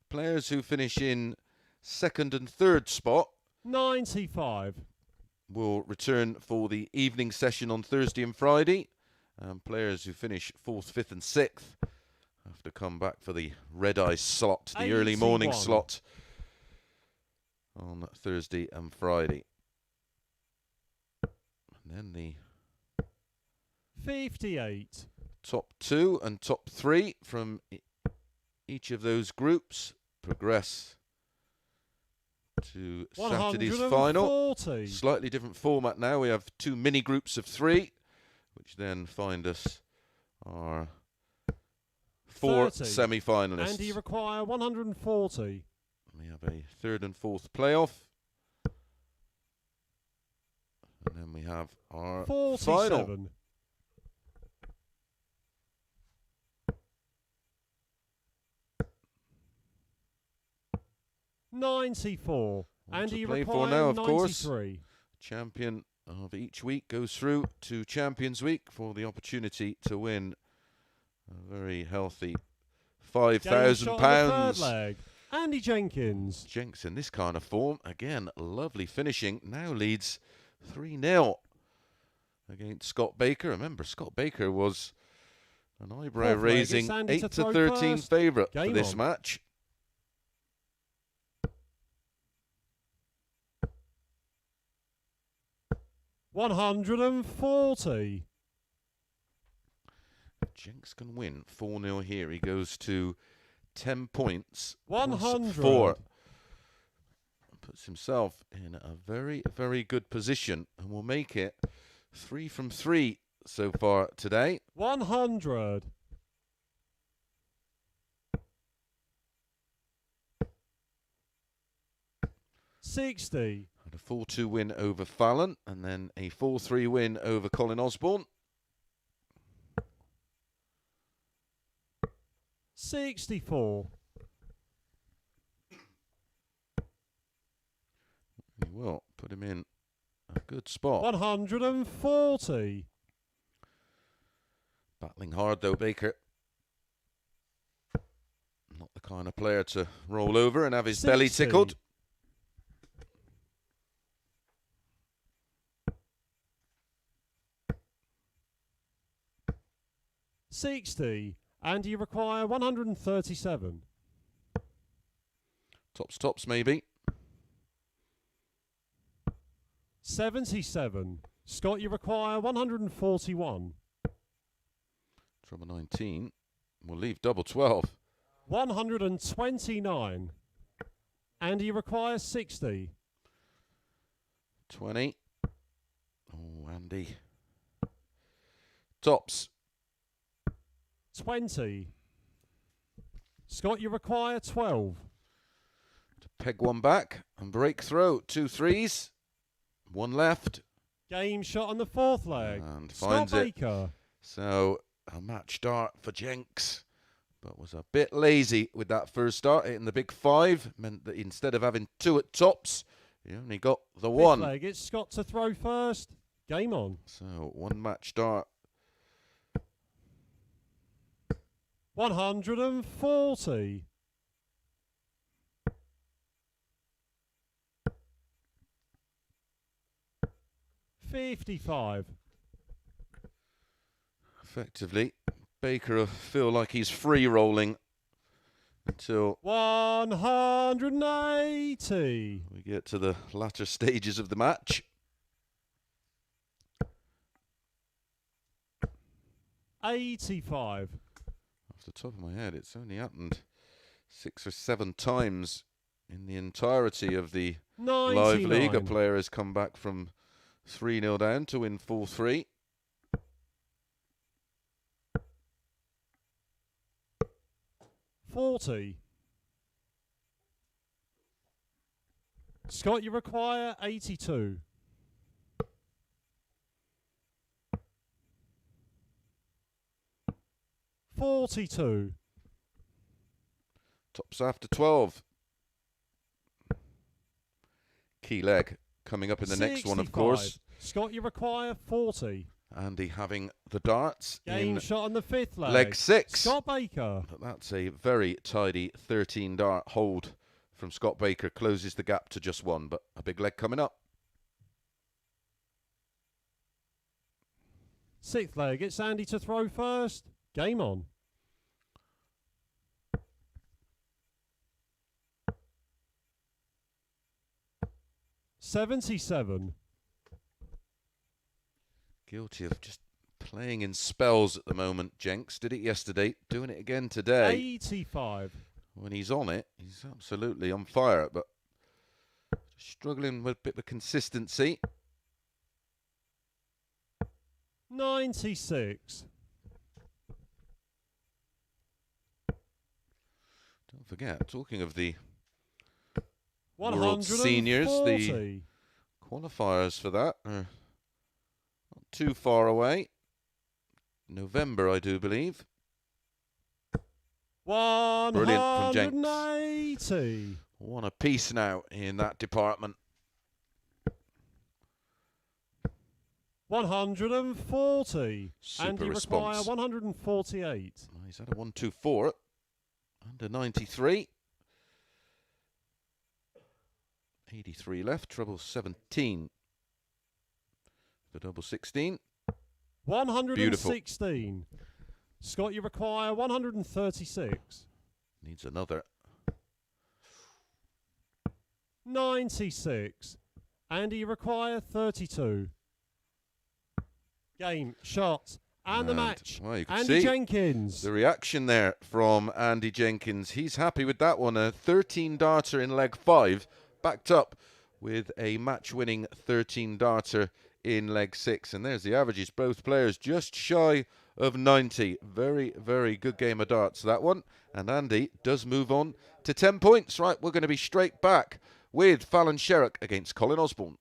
Players who finish in second and third spot 95. will return for the evening session on Thursday and Friday. Players who finish fourth, fifth and sixth have to come back for the red-eye slot, the early morning 81. slot on Thursday and Friday. And then the 58. top 2 and top 3 from each of those groups progress to Saturday's final. 140. Slightly different format now. We have 2 mini groups of 3, which then find us our 4 30. semi-finalists. And you require 140. We have a third and fourth playoff. And then we have our 47. final. $94. What And to you play for require now, of course. 93. Champion of each week goes through to Champions Week for the opportunity to win a very healthy £5,000. Andy Jenkins. Jenkins in this kind of form, again, lovely finishing, now leads 3-0 against Scott Baker. Remember, Scott Baker was an eyebrow-raising 8-13 favourite for this match. $140. Jenks can win 4-0 here. He goes to 10 points. 100. 4. Puts himself in a very, very good position and will make it 3 from 3 so far today. 100. $60. Had a 4-2 win over Fallon and then a 4-3 win over Colin Osborne. 64. He will put him in a good spot. 140. Battling hard though, Baker. Not the kind of player to roll over and have his 60. belly tickled. $60. And you require 137. Tops, maybe. 77. Scott, you require 141. Trouble 19. We'll leave double 12. 129. And you require 60. 20. Oh, Andy. Tops. 20. Scott, you require 12. To peg one back and break through. 2 threes. 1 left. Game shot on the fourth leg. And Scott finds it. Baker. So a match start for Jenks, but was a bit lazy with that first start. Hitting the big 5 meant that instead of having 2 at tops, he only got the Fifth 1. leg, it's Scott to throw first. Game on. So 1 match start. 140. $55. Effectively, Baker will feel like he's free rolling until 180. we get to the latter stages of the match. 85. Off the top of my head, it's only happened 6 or 7 times in the entirety of the 99. live league. A player has come back from 3-0 down to win 4-3. $40. Scott, you require 82. $42. Tops after 12. Key leg coming up in the next one, of course. Scott, you require 40. Andy having the darts Game in shot on the 5th leg. leg 6. Scott Baker. But that's a very tidy 13 dart hold from Scott Baker. Closes the gap to just 1, but a big leg coming up. 6th leg. It's Andy to throw first. Game on. $77. Guilty of just playing in spells at the moment, Jenks. Did it yesterday, doing it again today. 85. When he's on it, he's absolutely on fire, but struggling with a bit of consistency. 96. Don't forget, talking of the 140. World Seniors, the qualifiers for that are not too far away. November, I do believe. 180. Brilliant from Jenkins. One apiece now in that department. 140. Super and you response. require 148. He's had a 1-2-4 under 93. 83 left, treble 17. The double 16. 116. Beautiful. Scott, you require 136. Needs another. 96. Andy, you require 32. Game, shot, and the match. Well, you can Andy see Jenkins. the reaction there from Andy Jenkins. He's happy with that one. A 13 darter in leg 5, backed up with a match-winning 13 darter in leg 6. And there's the averages. Both players just shy of 90. Very, very good game of darts, that one. And Andy does move on to 10 points. Right, we're going to be straight back with Fallon Sherrock against Colin Osborne.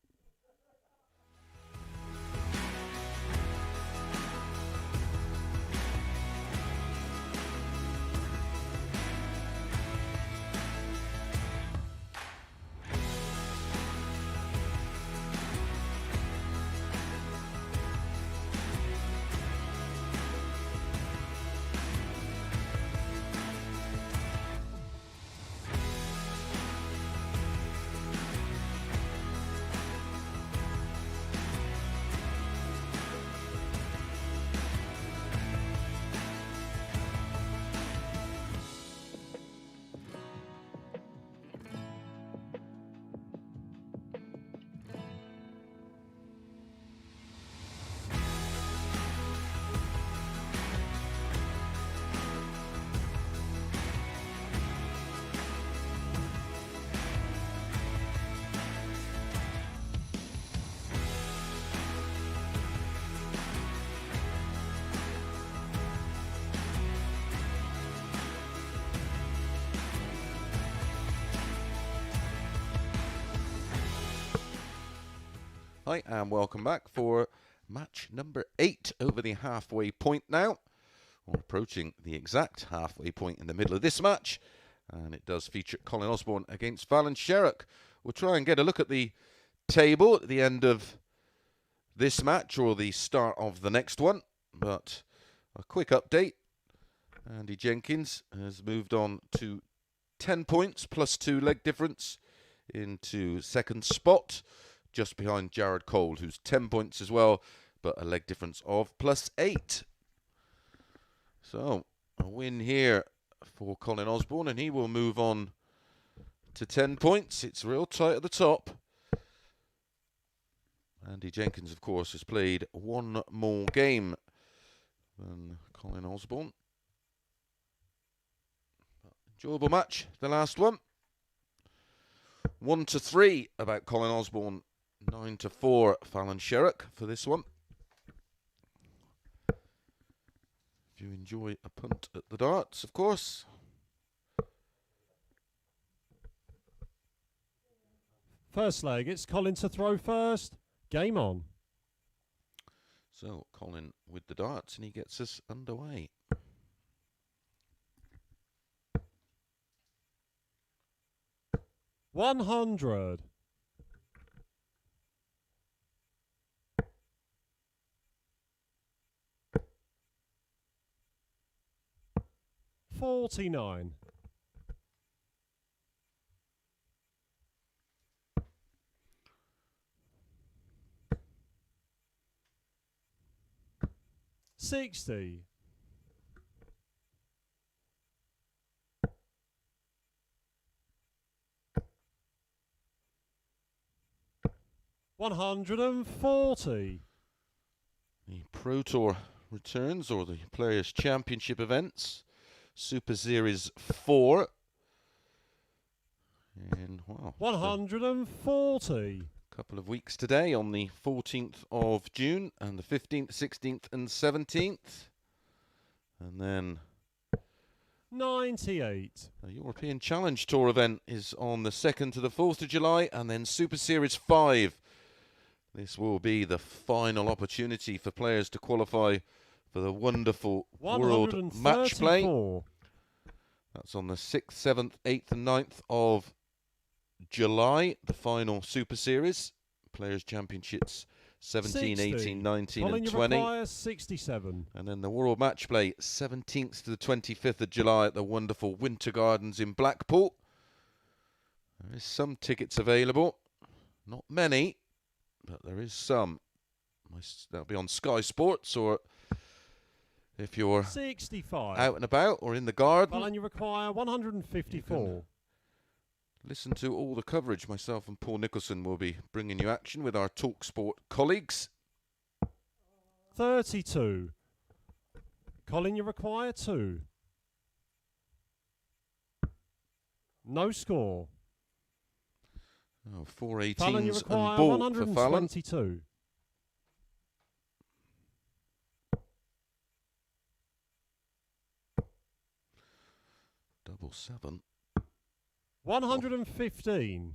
Hi, and welcome back for match number 8 over the halfway point now. We're approaching the exact halfway point in the middle of this match, and it does feature Colin Osborne against Fallon Sherrock. We'll try and get a look at the table at the end of this match or the start of the next one, but a quick update. Andy Jenkins has moved on to 10 points plus 2 leg difference into second spot, just behind Jared Cole, who's 10 points as well, but a leg difference of plus 8. So, a win here for Colin Osborne, and he will move on to 10 points. It's real tight at the top. Andy Jenkins, of course, has played one more game than Colin Osborne. Enjoyable match, the last one. 1-3 about Colin Osborne. 9-4 Fallon Sherrock for this one. If you enjoy a punt at the darts, of course. First leg, it's Colin to throw first. Game on. So, Colin with the darts, and he gets us underway. 100. 49. 60. 140. The Pro Tour returns, or the Players' Championship events. Super Series 4. And, wow. 140. Couple of weeks today on the 14th of June and the 15th, 16th and 17th. And then 98. the European Challenge Tour event is on the 2nd to the 4th of July, and then Super Series 5. This will be the final opportunity for players to qualify for the wonderful World Match Play. That's on the 6th, 7th, 8th and 9th of July, the final Super Series. Players' Championships 17, 60. 18, 19 Colin, and you 20. require 67. And then the World Match Play 17th to the 25th of July at the wonderful Winter Gardens in Blackpool. There is some tickets available. Not many, but there is some. That'll be on Sky Sports, or if you're 65. out and about or in the garden. Fallon, you require 154. Listen to all the coverage. Myself and Paul Nicholson will be bringing you action with our TalkSport colleagues. 32. Colin, you require 2. No score. Oh, 4 Fallon, you 18s require and ball for Fallon. 122. 7. 115.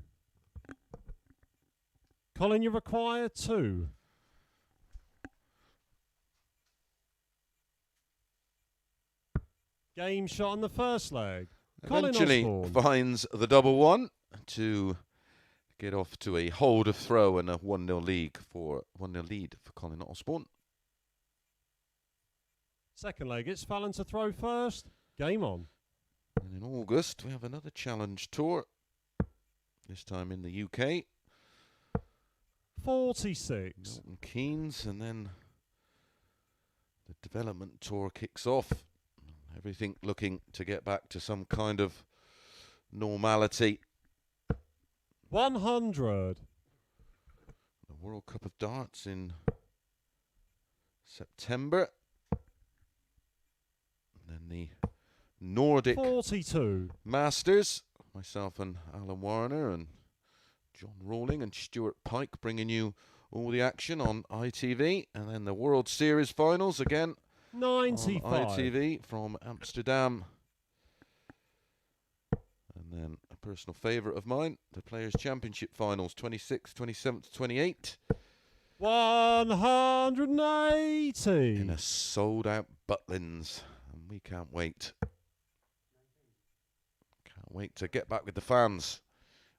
Colin, you require 2. Game shot on the first leg. Eventually Colin finds the double one to get off to a hold of throw and a 1-0 lead for Colin Osborne. Second leg, it's Fallon to throw first. Game on. And in August, we have another challenge tour, this time in the UK. 46. Milton Keynes, and then the development tour kicks off. Everything looking to get back to some kind of normality. 100. The World Cup of Darts in September. And then the Nordic 42. Masters. Myself and Alan Warner and John Rawling and Stuart Pike bringing you all the action on ITV. And then the World Series finals again 95. on ITV from Amsterdam. And then a personal favourite of mine, the Players' Championship finals, 26th, 27th, 28th. 180. In a sold-out Butlins. And we can't wait. Can't wait to get back with the fans.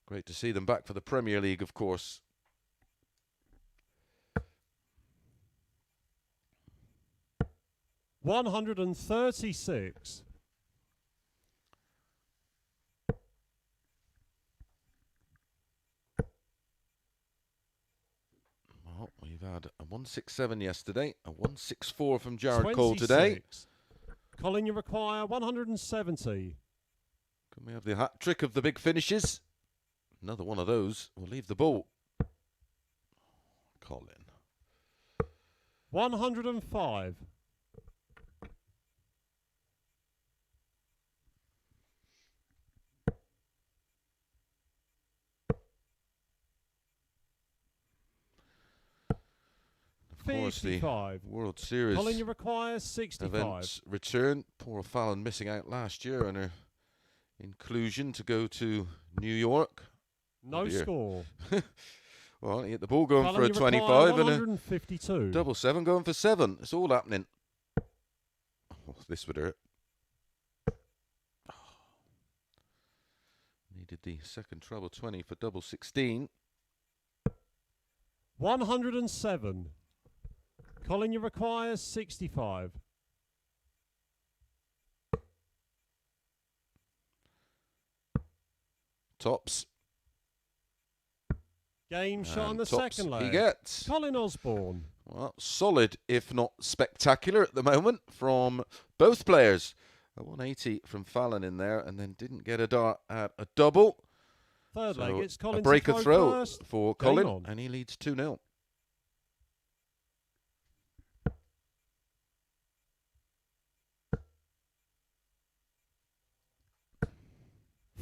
Great to see them back for the Premier League, of course. $136. Well, we've had a 167 yesterday, a 164 from Jared Cole today. Colin, you require 170. Can we have the hat trick of the big finishes? Another one of those will leave the ball. Colin. 105. 55. World Series Colin, you require 65. events return. Poor Fallon missing out last year on her inclusion to go to New York. No score. Well, he hit the ball going Fallon, for a you 25 and a 152. double 7 going for 7. It's all happening. Oh, this would hurt. Needed the second treble 20 for double 16. 107. Colin, you require 65. Tops. Game shot on the tops second leg. he gets. Colin Osborne. Well, solid, if not spectacular at the moment from both players. A 180 from Fallon in there, and then didn't get a dart at a double. Third leg, it's Colin a breaker to throw first. for Game Colin, on. and he leads 2-0.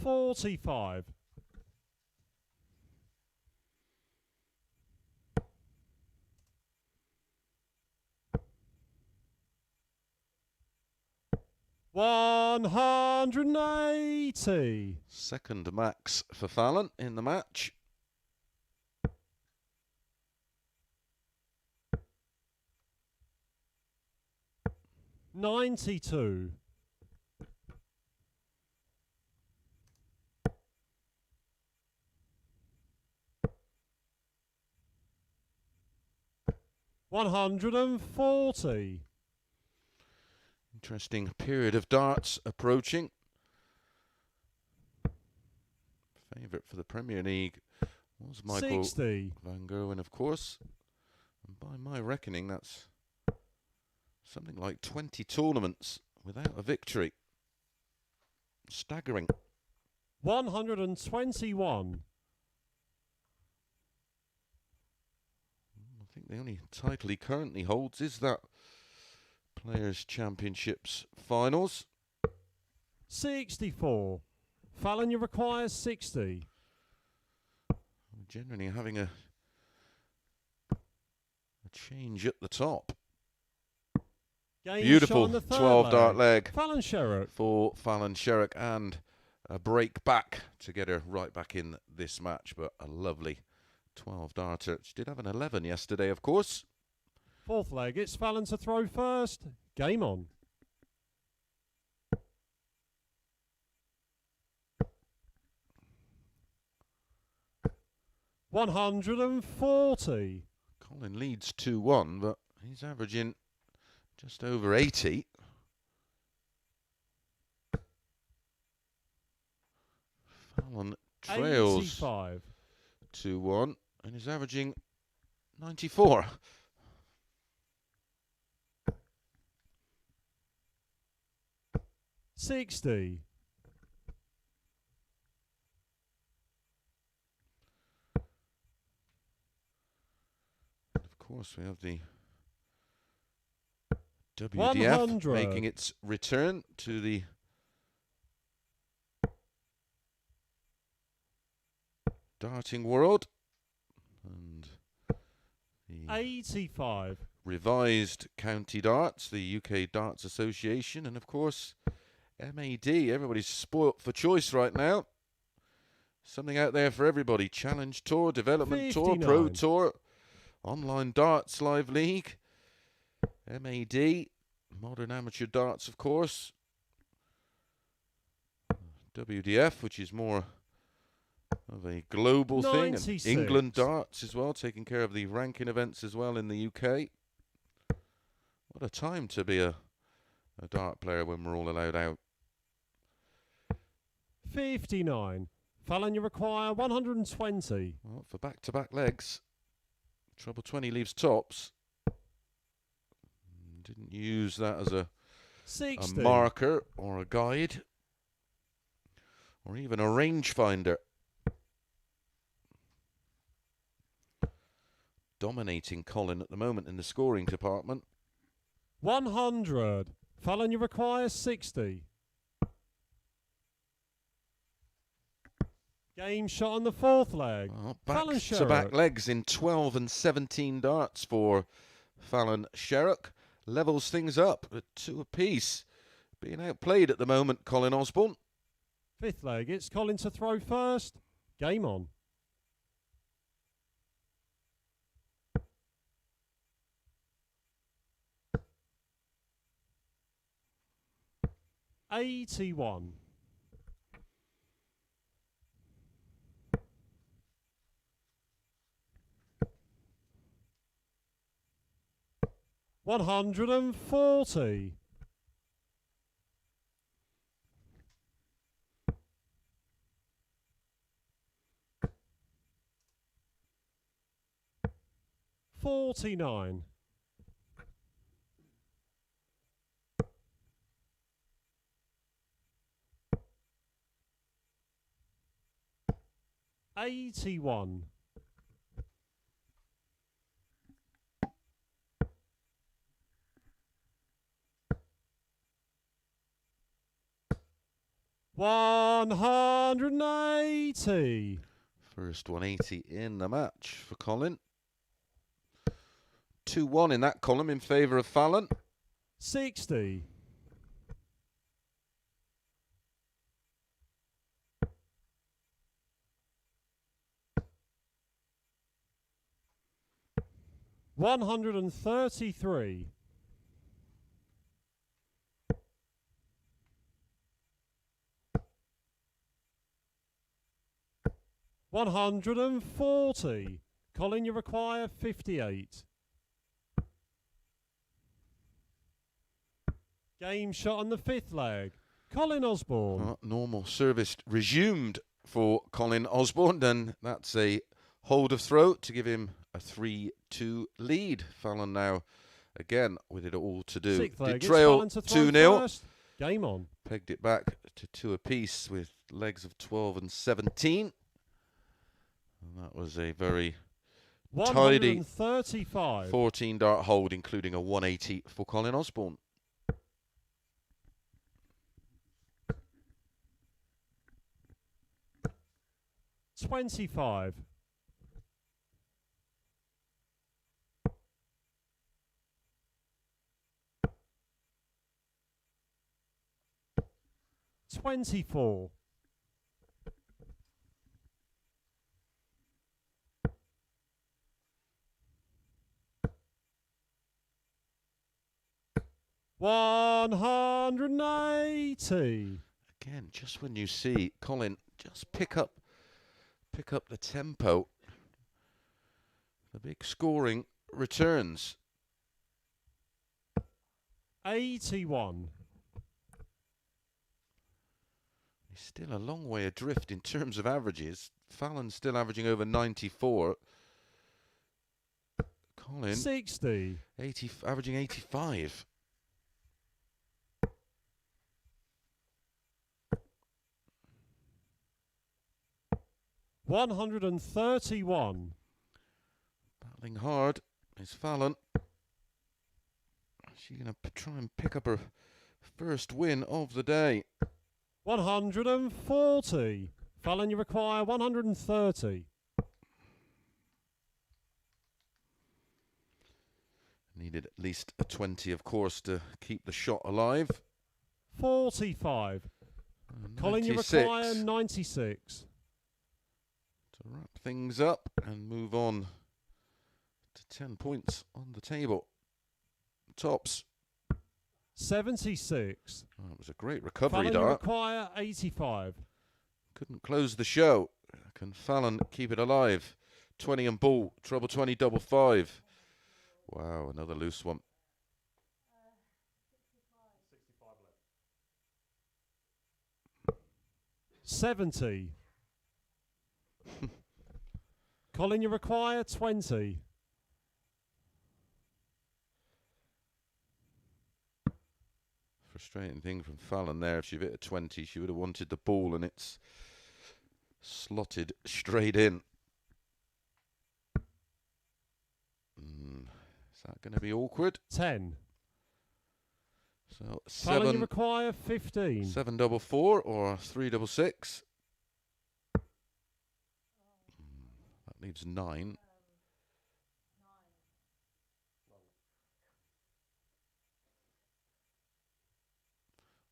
$45. $180. Second max for Fallon in the match. $92. $140. Interesting period of darts approaching. Favourite for the Premier League was Michael 60. Van Gerwen, of course. And by my reckoning, that's something like 20 tournaments without a victory. Staggering. 121. I think the only title he currently holds is that Players' Championships finals. 64. Fallon, you require 60. Generally having a change at the top. Game Beautiful shot on the third 12 dart leg Fallon Sherrock. for Fallon Sherrock, and a break back to get her right back in this match, but a lovely 12 darter. She did have an 11 yesterday, of course. Fourth leg, it's Fallon to throw first. Game on. $140. Colin leads 2-1, but he's averaging just over 80. Fallon trails 85. 2-1 and is averaging 94. $60. Of course, we have the WDF 100. making its return to the darting world, and the 85. revised county darts, the UK Darts Association, and of course MAD. Everybody's spoilt for choice right now. Something out there for everybody. Challenge Tour, Development Tour, Pro 59. Tour, Online Darts Live League, MAD, Modern Amateur Darts, of course, WDF, which is more of a global thing, 96. and England Darts as well, taking care of the ranking events as well in the UK. What a time to be a dart player when we're all allowed out. 59. Fallon, you require 120. Well, for back-to-back legs, treble 20 leaves tops. Didn't use that as a 60. marker or a guide or even a rangefinder. Dominating Colin at the moment in the scoring department. 100. Fallon, you require 60. Game shot on the fourth leg. Well, Fallon back-to-back Sherrock. legs in 12 and 17 darts for Fallon Sherrock. Levels things up at 2 apiece. Being outplayed at the moment, Colin Osborne. Fifth leg, it's Colin to throw first. Game on. $81. 140. $49. 81. 180. First 180 in the match for Colin. 2-1 in that column in favour of Fallon. 60. 133. 140. Colin, you require 58. Game shot on the 5th leg. Colin Osborne. Normal service resumed for Colin Osborne, and that's a hold of throw to give him a 3-2 lead. Fallon now again with it all to do. 6th leg. Did trail 2-0. Game on. Pegged it back to 2 apiece with legs of 12 and 17. And that was a very tidy 135. 14 dart hold, including a 180 for Colin Osborne. $25. 24. 180. Again, just when you see Colin just pick up the tempo, the big scoring returns. 81. He's still a long way adrift in terms of averages. Fallon's still averaging over 94. Colin 60. averaging 85. $131. Battling hard is Fallon. She's going to try and pick up her first win of the day. 140. Fallon, you require 130. Needed at least a 20, of course, to keep the shot alive. 45. Colin, you 96. require 96. To wrap things up and move on to 10 points on the table. Tops. 76. Oh, it was a great recovery, Fallon, you dart. require 85. Couldn't close the show. Can Fallon keep it alive? 20 and ball. Treble 20, double 5. Wow, another loose one. 70. Colin, you require 20. Frustrating thing from Fallon there. If she hit a 20, she would have wanted the ball, and it's slotted straight in. Is that going to be awkward? 10. So Fallon, you require 15. 7 double 4 or 3 double 6. That leaves 9.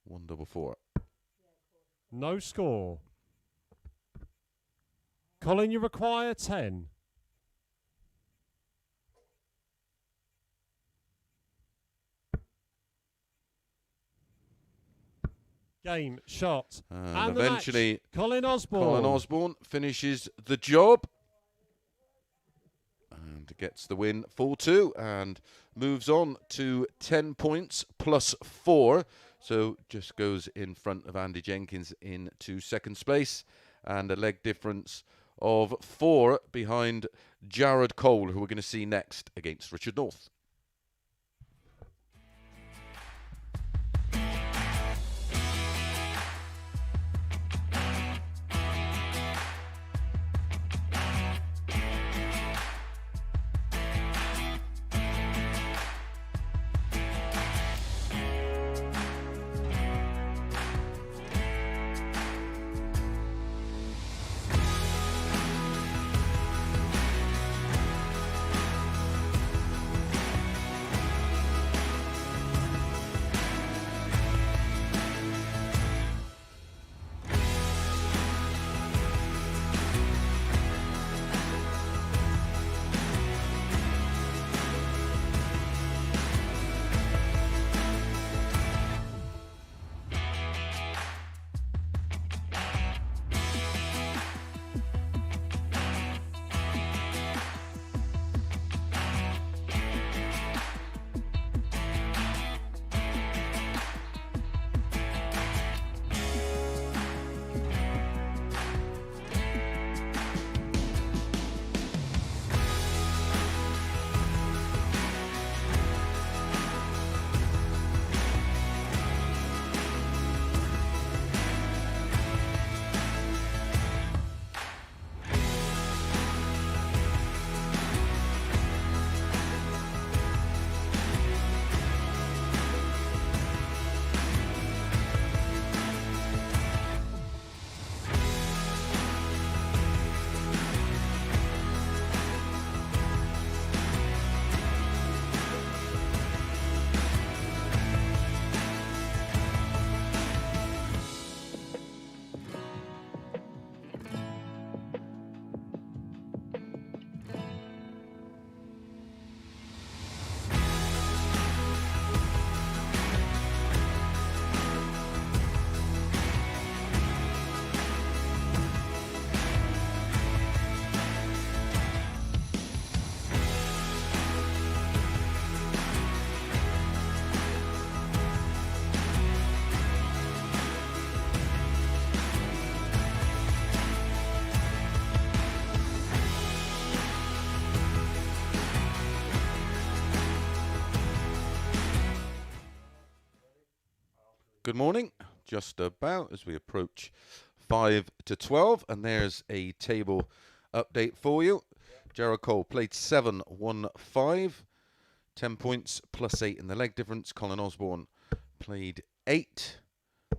One double 4. No score. Colin, you require 10. Game, shot, and eventually the match. Colin Osborne. Colin Osborne finishes the job. And and gets the win 4-2 and moves on to 10 points plus 4. So just goes in front of Andy Jenkins into second place, and a leg difference of 4 behind Jared Cole, who we're going to see next against Richard North. Good morning. Just about as we approach 5 to 12, and there's a table update for you. Jared Cole played 7, won 5, 10 points plus 8 in the leg difference. Colin Osborne played 8,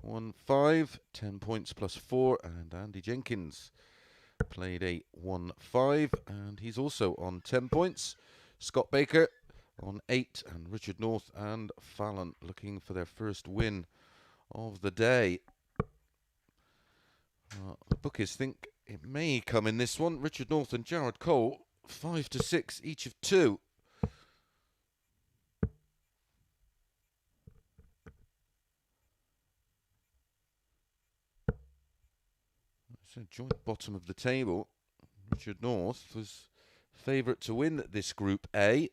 won 5, 10 points plus 4, and Andy Jenkins played 8, won 5, and he's also on 10 points. Scott Baker on 8, and Richard North and Fallon looking for their first win of the day. The bookies think it may come in this one. Richard North and Jared Cole, 5 to 6, each of 2. So joint bottom of the table. Richard North was favourite to win this Group A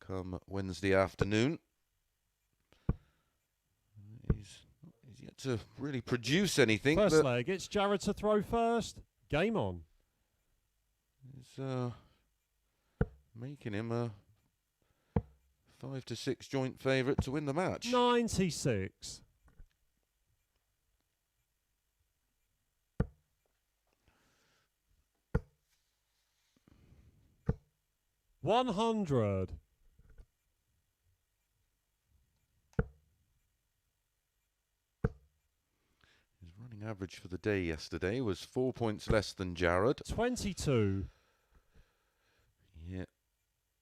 come Wednesday afternoon. He's yet to really produce anything. First leg, it's Jared to throw first. Game on. He's making him a 5 to 6 joint favourite to win the match. 96. 100. His running average for the day yesterday was 4 points less than Jared. 22. Yeah.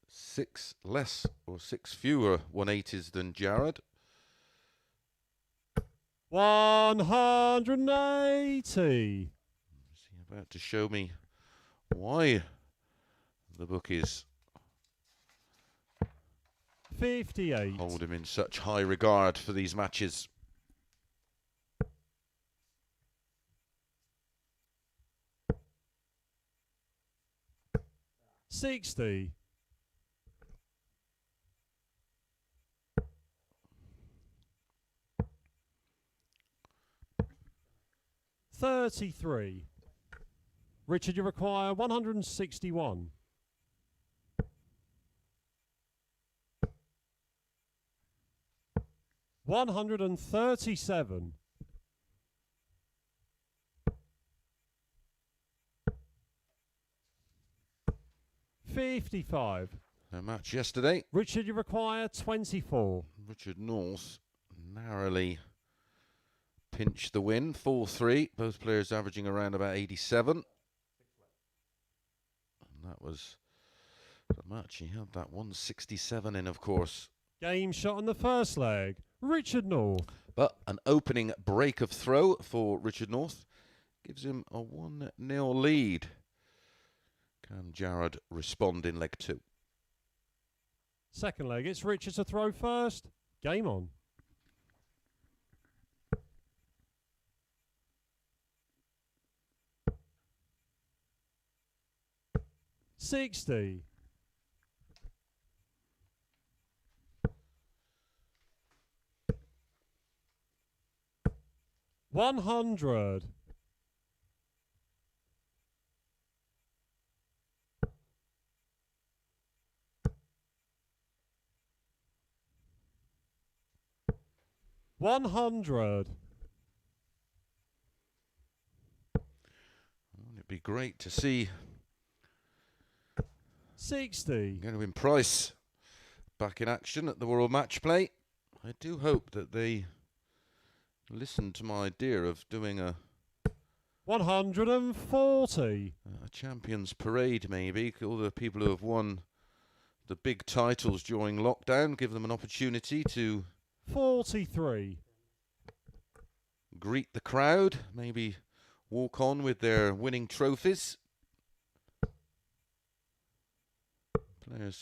6 less or 6 fewer 180s than Jared. 180. Is he about to show me why the bookies 58. hold him in such high regard for these matches? 60. 33. Richard, you require 161. 137. 55. No match yesterday. Richard, you require 24. Richard North narrowly pinched the win, 4-3. Both players averaging around about 87. And that was the match. He had that 167 in, of course. Game shot on the first leg. Richard North. But an opening break of throw for Richard North gives him a 1-0 lead. Can Jared respond in leg 2? Second leg, it's Richard to throw first. Game on. $60. 100. 100. Wouldn't it be great to see 60. Genuine Price back in action at the World Match Play? I do hope that they listen to my idea of doing a 140. champions parade, maybe. All the people who have won the big titles during lockdown, give them an opportunity to 43. greet the crowd, maybe walk on with their winning trophies. Players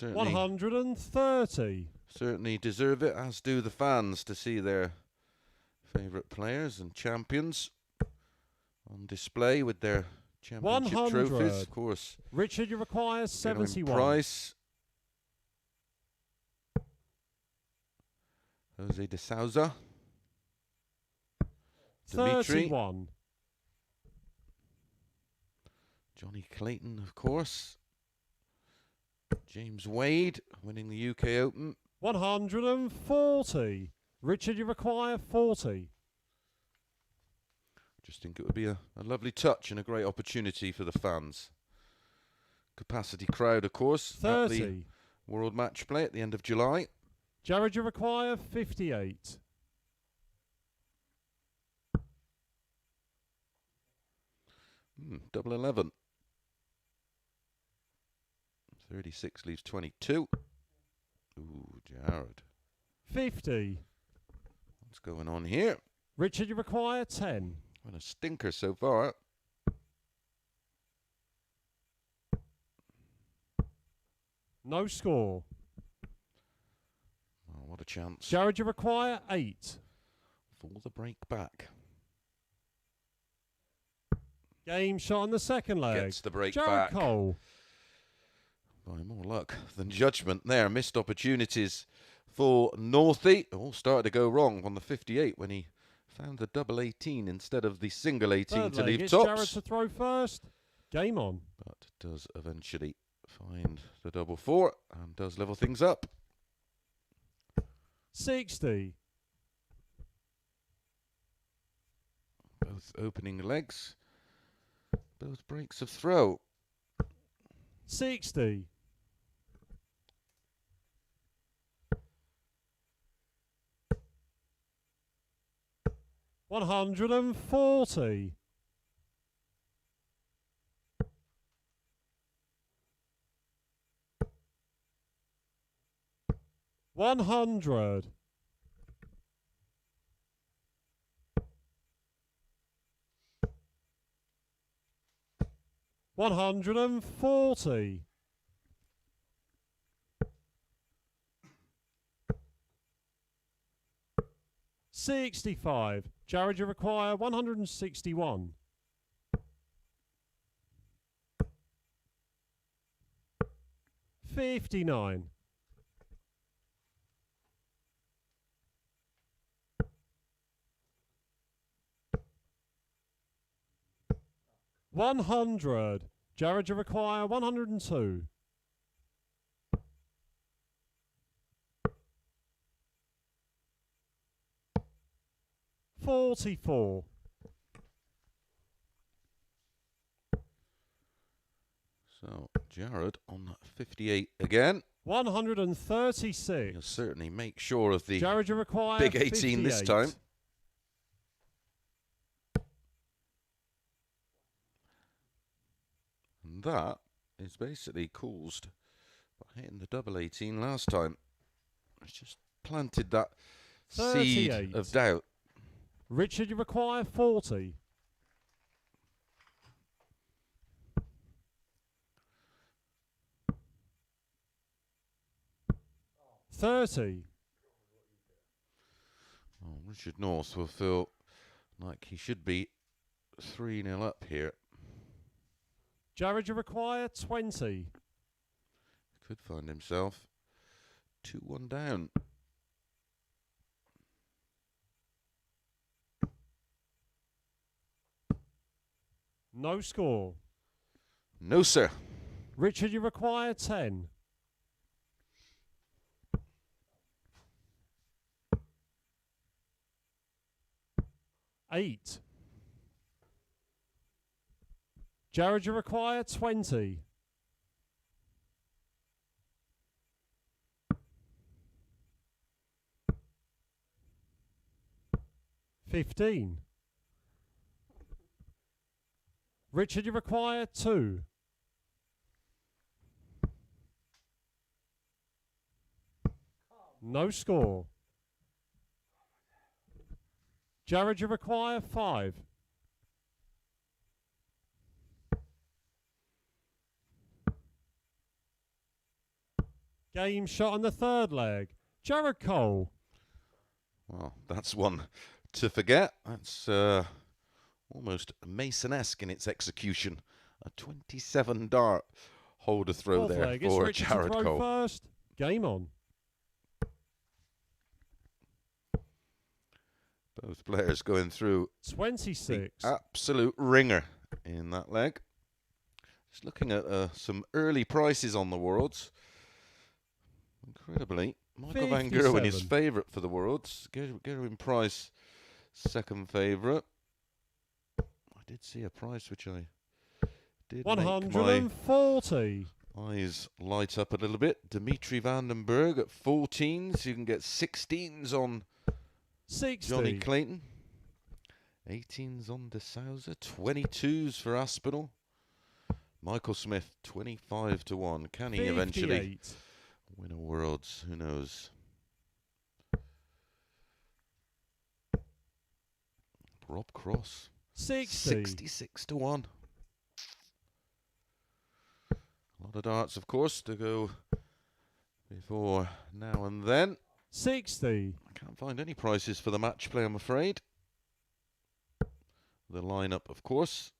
certainly deserve it, as do the fans, to see their favourite players and champions on display with their championship 100. trophies. Of course, Richard, you require 71. Price, Jose de Souza, Dimitri, 31. Johnny Clayton, of course, James Wade winning the UK Open. 140. Richard, you require 40. Just think it would be a lovely touch and a great opportunity for the fans. Capacity crowd, of course, 30. at the World Match Play at the end of July. Jared, you require 58. Double 11. 36 leaves 22. Ooh, Jared. 50. What's going on here? Richard, you require 10. What a stinker so far. No score. Oh, what a chance. Jared, you require 8. For the break back. Game shot on the second leg. Gets the break Jared back. Cole. By more luck than judgment there. Missed opportunities for Northie. All started to go wrong on the 58 when he found the double 18 instead of the single 18 Third to leg, leave it's tops. Jared to throw first. Game on. But does eventually find the double 4 and does level things up. 60. Both opening legs. Both breaks of throw. 60. 140. 100. 140. 65. Jared, you require 161. 59. 100. Jared, you require 102. 44. So, Jared on 58 again. 136. He'll certainly make sure of the Jared, you require big 18 this 58. time. And that is basically caused by hitting the double 18 last time. It's just planted that 38. seed of doubt. Richard, you require 40. 30. Oh, Richard North will feel like he should be 3-0 up here. Jared, you require 20. Could find himself 2-1 down. No score. No, sir. Richard, you require 10. 8. Jared, you require 20. 15. Richard, you require 2. 'No score. Jared, you require 5. Game shot on the third leg. Jared Cole. Well, that's one to forget. That's almost Mason-esque in its execution. A 27 dart holder throw Fourth there leg. It's for Richard Jared to throw Cole. first. Game on. Both players going through 26. the absolute ringer in that leg. Just looking at some early prices on the Worlds. Incredibly, Michael Van Gerwen is 57. favourite for the Worlds. Gerwin Price, second favourite. I did see a price which I did make my 140. eyes light up a little bit. Dimitri Vandenberg at 14s. You can get 16s on 60. Johnny Clayton. 18s on De Souza. 22s for Aspinall. Michael Smith, 25 to 1. Can he eventually 58. win a Worlds? Who knows? Rob Cross, 60. 66 to 1. A lot of darts, of course, to go before now and then. 60. I can't find any prices for the match play, I'm afraid. The lineup, of course,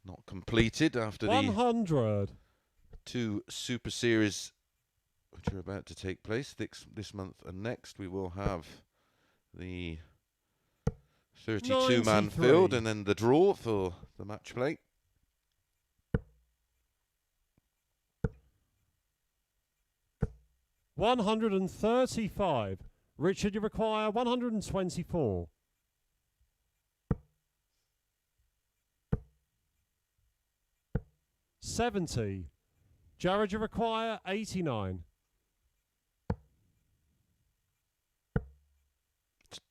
not completed after the 100. 2 Super Series which are about to take place this month and next. We will have the 32-man 93. field and then the draw for the match play. $135. Richard, you require 124. 70. Jared, you require 89.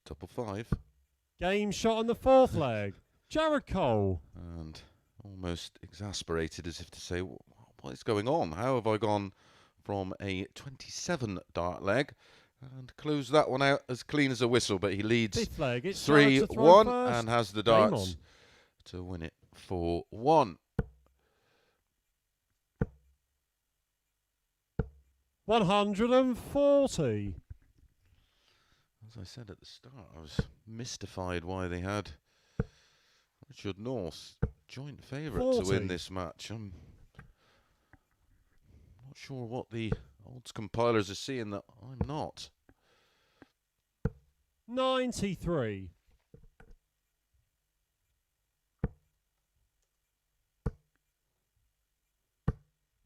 Double 5. Game shot on the fourth leg. Jared Cole. And almost exasperated, as if to say, what is going on? How have I gone from a 27 dart leg and closed that one out as clean as a whistle? But he leads Fifth leg. It's Jared to throw 3-1 first. and has the Game darts on. to win it 4-1. 140. As I said at the start, I was mystified why they had Richard North, joint favourite to 40. win this match. I'm not sure what the odds compilers are seeing that I'm not. 93.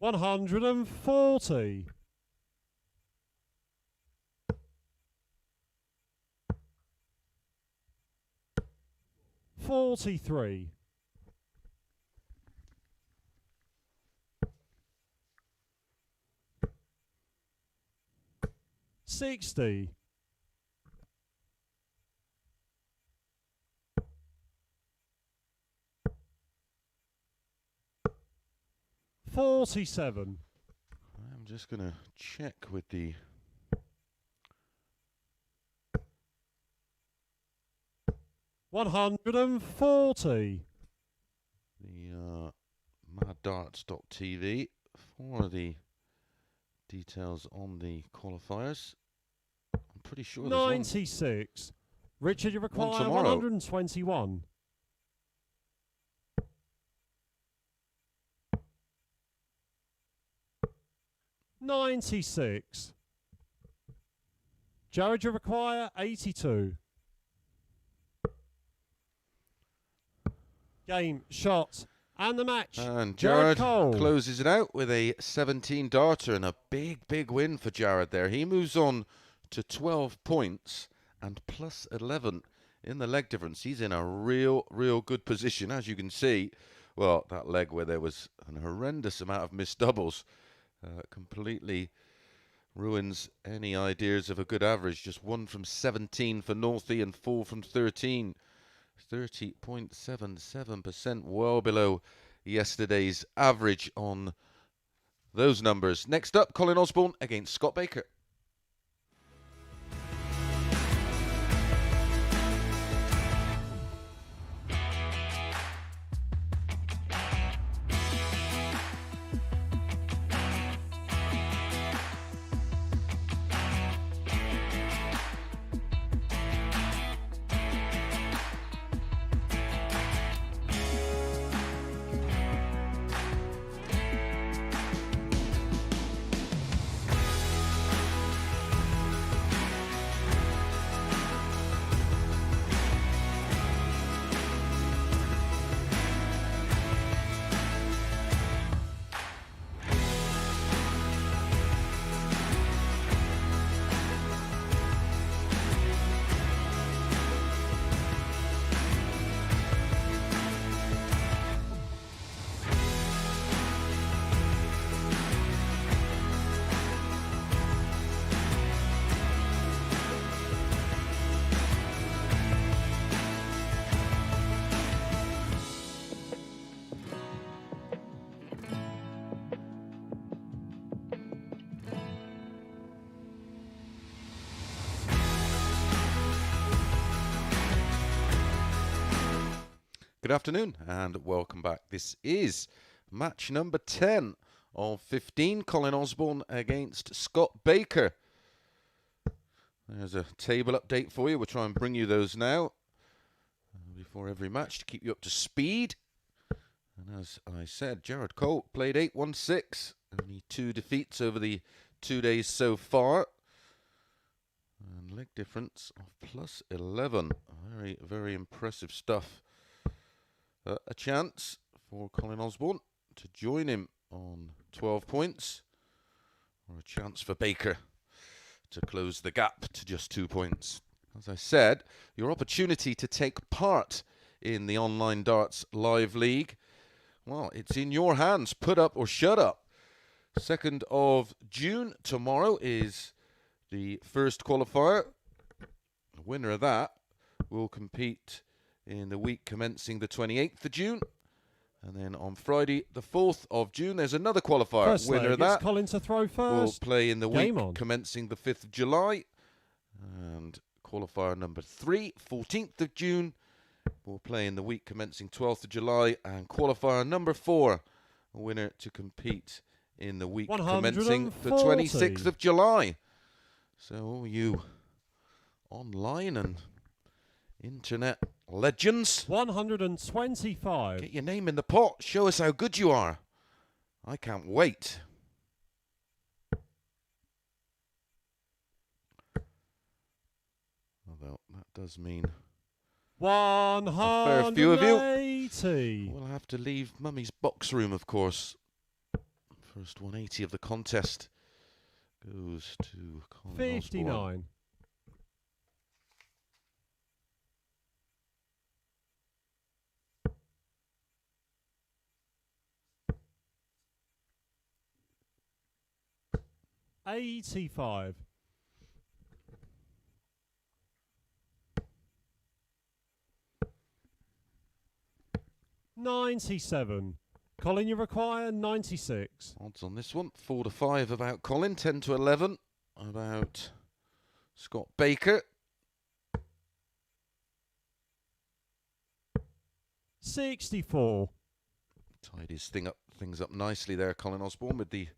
140. 43. 60. 47. I'm just going to check with the 140. maddarts.tv for the details on the qualifiers. I'm pretty sure there's 96. Richard, you require tomorrow. 121. 96. Jared, you require 82. Game, shot, and the match. And Jared Jared Cole closes it out with a 17 darter and a big win for Jared there. He moves on to 12 points and plus 11 in the leg difference. He's in a real good position, as you can see. Well, that leg where there was an horrendous amount of missed doubles completely ruins any ideas of a good average. Just 1 from 17 for Northie and 4 from 13. 30.77%, well below yesterday's average on those numbers. Next up, Colin Osborne against Scott Baker. Good afternoon and welcome back. This is match number 10 of 15. Colin Osborne against Scott Baker. There's a table update for you. We'll try and bring you those now before every match to keep you up to speed. And as I said, Jared Cole played 8-1-6. Only 2 defeats over the 2 days so far. And leg difference of plus 11. Very impressive stuff. A chance for Colin Osborne to join him on 12 points, or a chance for Baker to close the gap to just 2 points. As I said, your opportunity to take part in the Online Darts Live League, well, it's in your hands. Put up or shut up. 2nd of June, tomorrow, is the first qualifier. The winner of that will compete in the week commencing the 28th of June. And then on Friday, the 4th of June, there's another qualifier. First Winner leg, of that it's Colin to throw first. will play in the Game week on. commencing the 5th of July. And qualifier number 3, 14th of June, will play in the week commencing 12th of July. And qualifier number 4, a winner to compete in the week commencing the 26th of July. So all you online and internet legends, 125. get your name in the pot. Show us how good you are. I can't wait. Although that does mean 180. fair few of you will have to leave Mummy's box room, of course, First 180 of the contest goes to Colin 59. Osborne. 85. 97. Colin, you require 96. Odds on this one, 4 to 5 about Colin, 10 to 11 about Scott Baker. 64. Tied his things up nicely there, Colin Osborne, with the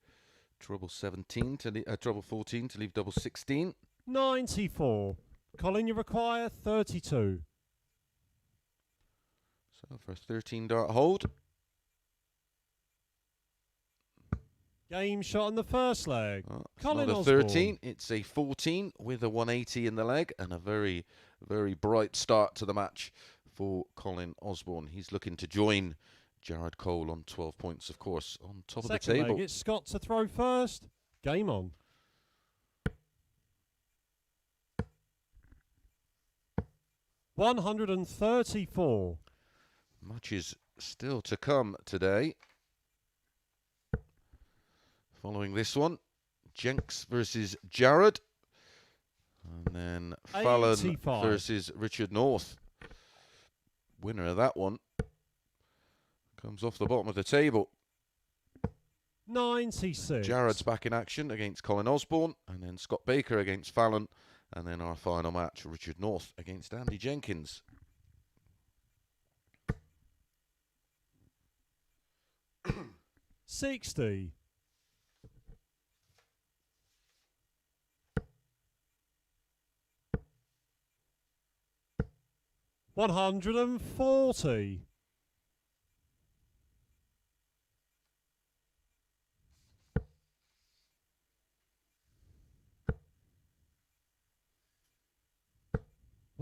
treble 17 to treble 14 to leave double 16. 94. Colin, you require 32. So for a 13 dart hold. Game shot on the first leg. It's Colin not a Osborne. 13, it's a 14 with a 180 in the leg and a very, very bright start to the match for Colin Osborne. He's looking to join Jared Cole on 12 points, of course, on top Second of the table. leg, it's Scott to throw first. Game on. $134. Much is still to come today. Following this one, Jenkins versus Jared. And then Fallon 85. versus Richard North. Winner of that one comes off the bottom of the table. 96. Jared's back in action against Colin Osborne, and then Scott Baker against Fallon, and then our final match, Richard North against Andy Jenkins. $60. 140.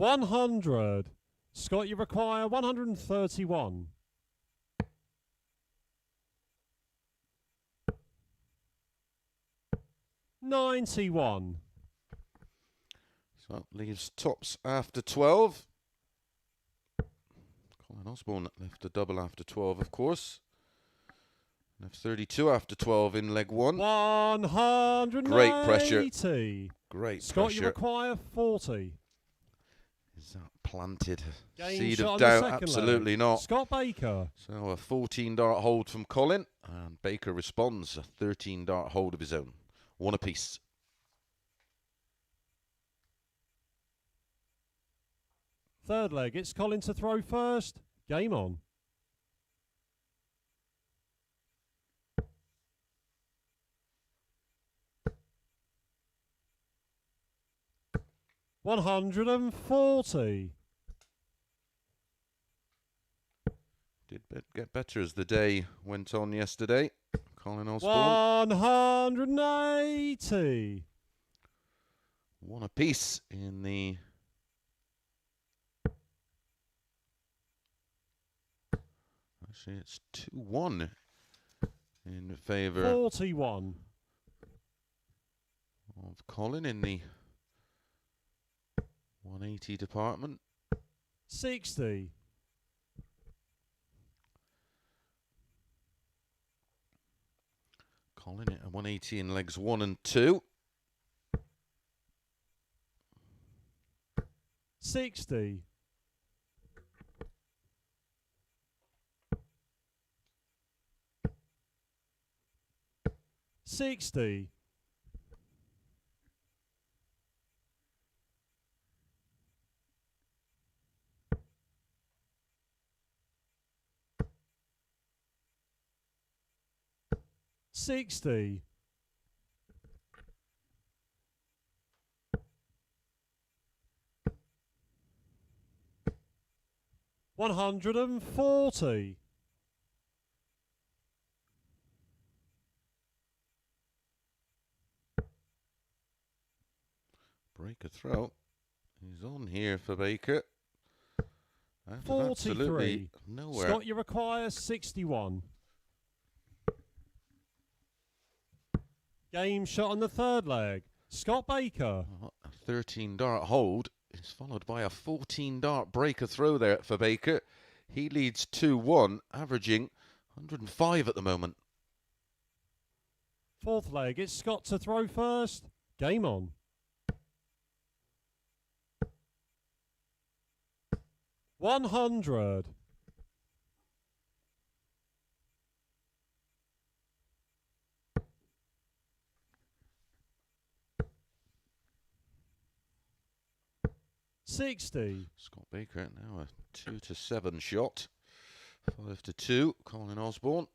100. Scott, you require 131. $91. So that leaves tops after 12. Colin Osborne left a double after 12, of course. Left 32 after 12 in leg one. 180. Great pressure. Great Scott, pressure. you require 40. Is that planted? Game Seed shot of on the doubt? second Absolutely leg. not. Scott Baker. So a 14 dart hold from Colin, and Baker responds, a 13 dart hold of his own. One apiece. Third leg, it's Colin to throw first. Game on. $140. Did get better as the day went on yesterday. Colin Osborne. 180. One apiece in the... Actually, it's 2-1 in favour 41. of Colin in the 180 department. 60. Colin at 180 in legs 1 and 2. 60. 60. 60. 140. Break a throw. He's on here for Baker. Out of 43. absolutely nowhere. Scott, you require 61. Game shot on the third leg. Scott Baker. A 13 dart hold is followed by a 14 dart breaker throw there for Baker. He leads 2-1, averaging 105 at the moment. Fourth leg, it's Scott to throw first. Game on. $100. $60. Scott Baker now a 2-7 shot. 5-2. Colin Osborne.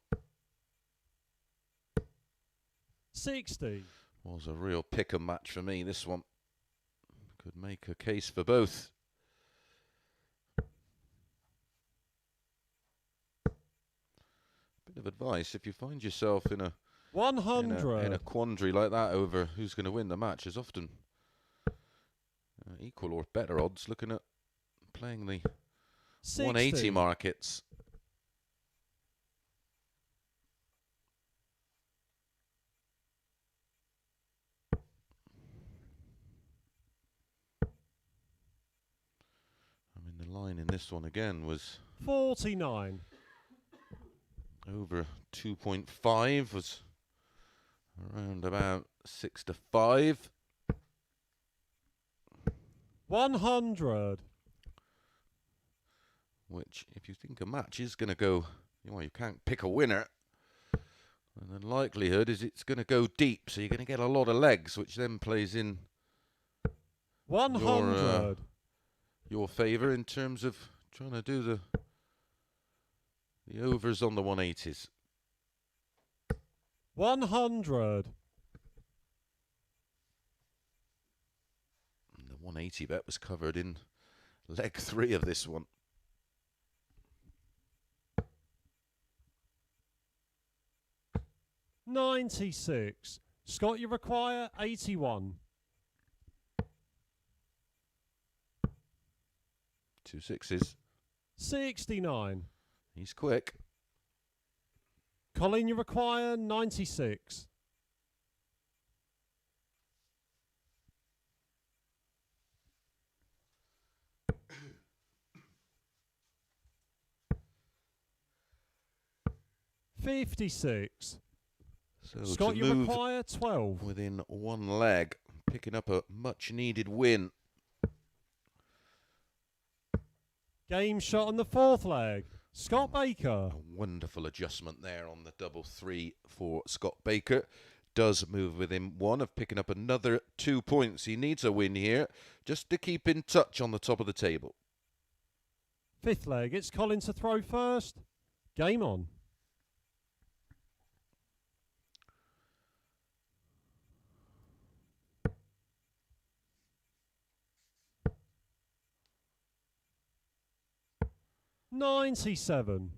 $60. Was a real pick and match for me, this one. Could make a case for both. Bit of advice, if you find yourself in a 100. in a quandary like that over who's going to win the match, is often equal or better odds looking at playing the 60. 180 markets. I mean, the line in this one again was 49. over 2.5, was around about 6-5. 100. Which, if you think a match is going to go, well, you can't pick a winner. And the likelihood is it's going to go deep, so you're going to get a lot of legs, which then plays in 100. your favour in terms of trying to do the overs on the 180s. 100. And the 180 bet was covered in leg 3 of this one. $96. Scott, you require 81. 2 6s. 69. He's quick. Colin, you require 96. $56. So Scott, to you move require 12. within one leg, picking up a much-needed win. Game shot on the fourth leg. Scott Baker. A wonderful adjustment there on the double 3 for Scott Baker. Does move within one of picking up another 2 points. He needs a win here just to keep in touch on the top of the table. Fifth leg, it's Colin to throw first. Game on. $97.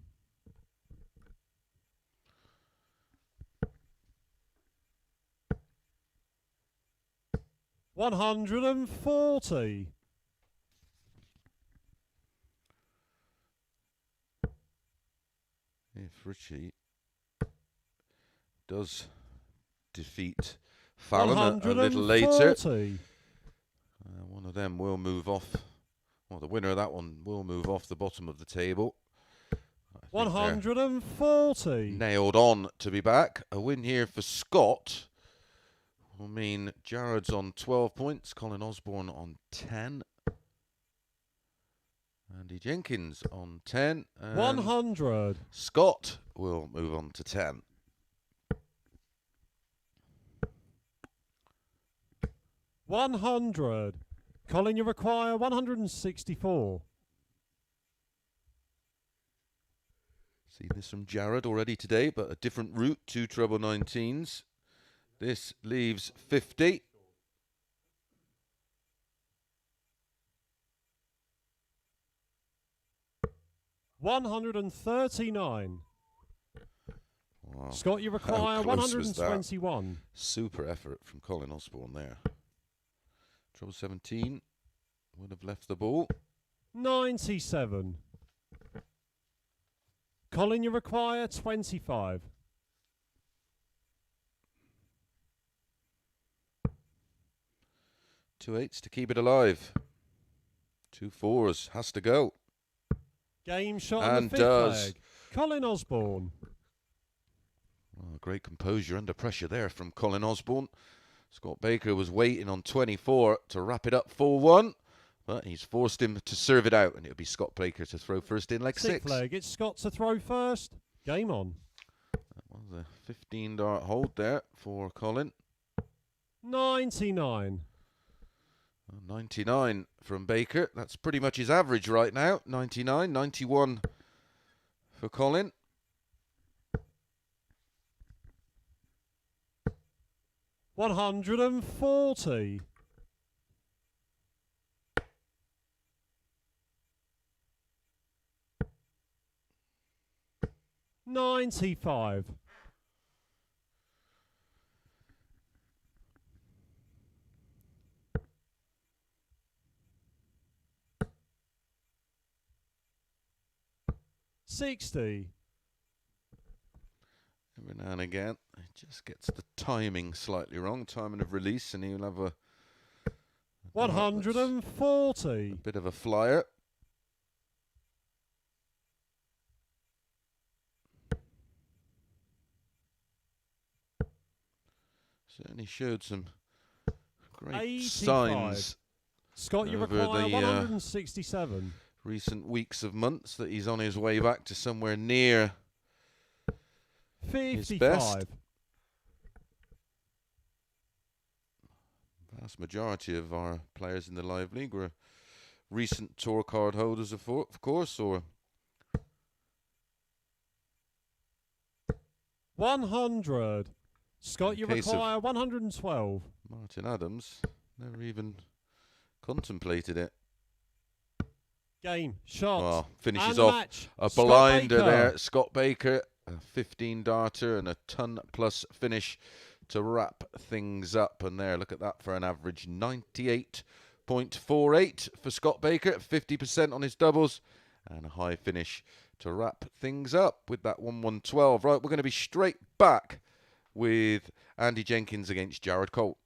$140. If Richie does defeat Fallon a little later, one of them will move off. Well, the winner of that one will move off the bottom of the table. 140. Nailed on to be back. A win here for Scott will mean Jared's on 12 points, Colin Osborne on 10, Andy Jenkins on 10, and 100. Scott will move on to 10. $100. Colin, you require 164. Seen this from Jared already today, but a different route, 2 treble 19s. This leaves 50. $139. Wow. Scott, you require How close was that? 121. Super effort from Colin Osborne there. Treble 17 would have left the ball. 97. Colin, you require 25. 2 8s to keep it alive. 2 4s has to go. Game shot on And the fifth does. leg. Colin Osborne. Oh, great composure under pressure there from Colin Osborne. Scott Baker was waiting on 24 to wrap it up 4-1, but he's forced him to serve it out, and it'll be Scott Baker to throw first in leg Sixth 6. leg. It's Scott to throw first. Game on. That was a 15-dart hold there for Colin. 99. 99 from Baker. That's pretty much his average right now. 99, 91 for Colin. 140. 95. 60. Every now and again, it just gets the timing slightly wrong, timing of release, and he'll have a 140. bit of a flyer. Certainly showed some great 85. signs Scott, you over require the, 167. recent weeks of months that he's on his way back to somewhere near 55. his best. Vast majority of our players in the live league were recent tour card holders, of course, or 100. Scott, In you case of- require 112. Martin Adams never even contemplated it. Game, shot, Well, finishes and off match. a Scott blinder Baker. there. Scott Baker, a 15-darter and a ton-plus finish to wrap things up. And there, look at that for an average 98.48 for Scott Baker, 50% on his doubles, and a high finish to wrap things up with that 1-1-12. Right, we're going to be straight back with Andy Jenkins against Jared Cole.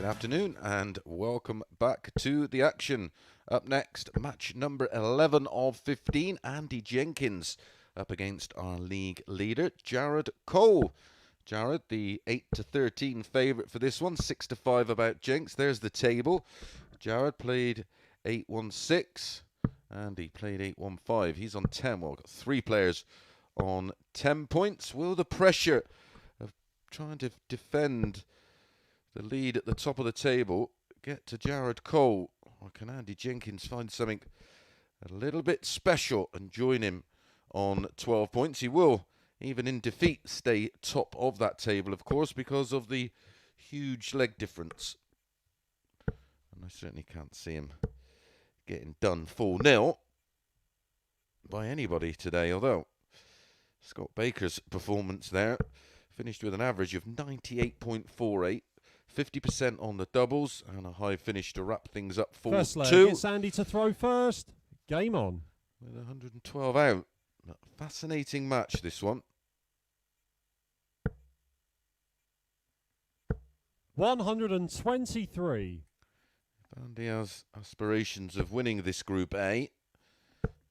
Afternoon and welcome back to the action. Up next, match number 11 of 15, Andy Jenkins up against our league leader, Jared Cole. Jared, the 8-13 favourite for this one, 6-5 about Jenks. There's the table. Jared played 8-1-6, Andy played 8-1-5. He's on 10. Well, got 3 players on 10 points. Will the pressure of trying to defend the lead at the top of the table get to Jared Cole, or can Andy Jenkins find something a little bit special and join him on 12 points? He will, even in defeat, stay top of that table, of course, because of the huge leg difference. And I certainly can't see him getting done 4-0 by anybody today, although Scott Baker's performance there finished with an average of 98.48, 50% on the doubles, and a high finish to wrap things up 4-2. First leg, it's Andy to throw first. Game on. With 112 out. A fascinating match, this one. 123. Andy has aspirations of winning this Group A.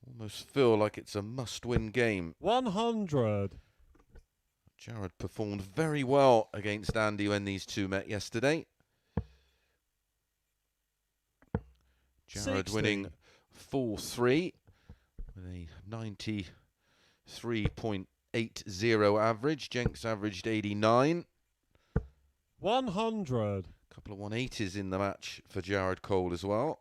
Almost feel like it's a must-win game. 100. Jared performed very well against Andy when these two met yesterday. Jared 60. winning 4-3 with a 93.80 average. Jenks averaged 89. 100. Couple of 180s in the match for Jared Cole as well.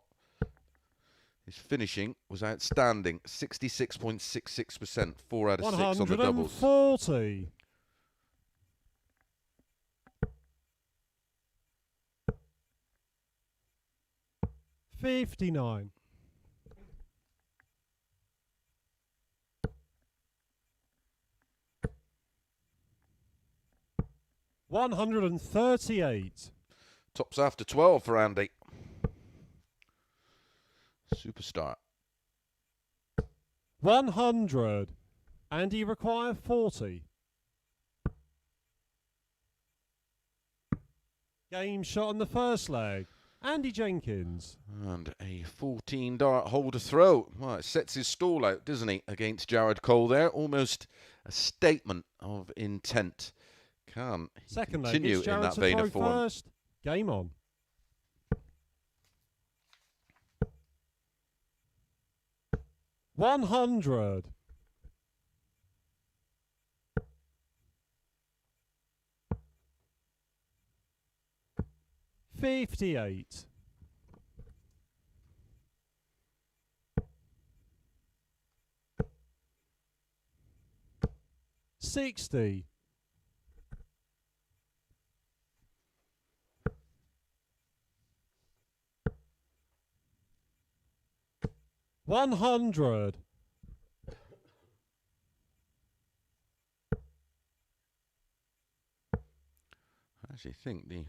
His finishing was outstanding, 66.66%, 4 out of 6 on the doubles. 140. 59. 138. Tops after 12 for Andy. Superstar. 100. Andy require 40. Game shot on the first leg. Andy Jenkins. And a 14 dart hole to throw. Well, it sets his stall out, doesn't he, against Jared Cole there. Almost a statement of intent. Can he Second leg, continue it's in Jared that to vein throw of form? first. Game on. 100. 58. 60. 100. I actually think the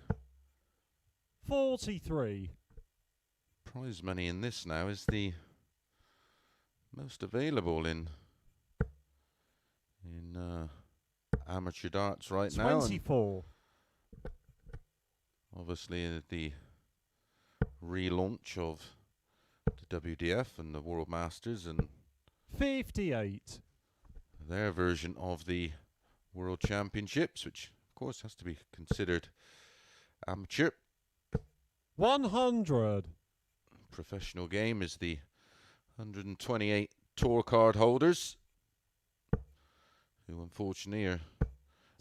43. prize money in this now is the most available in amateur darts right now. 24. Obviously, the relaunch of the WDF and the World Masters and 58. their version of the World Championships, which of course has to be considered amateur. 100. Professional game is the 128 tour card holders, who unfortunately are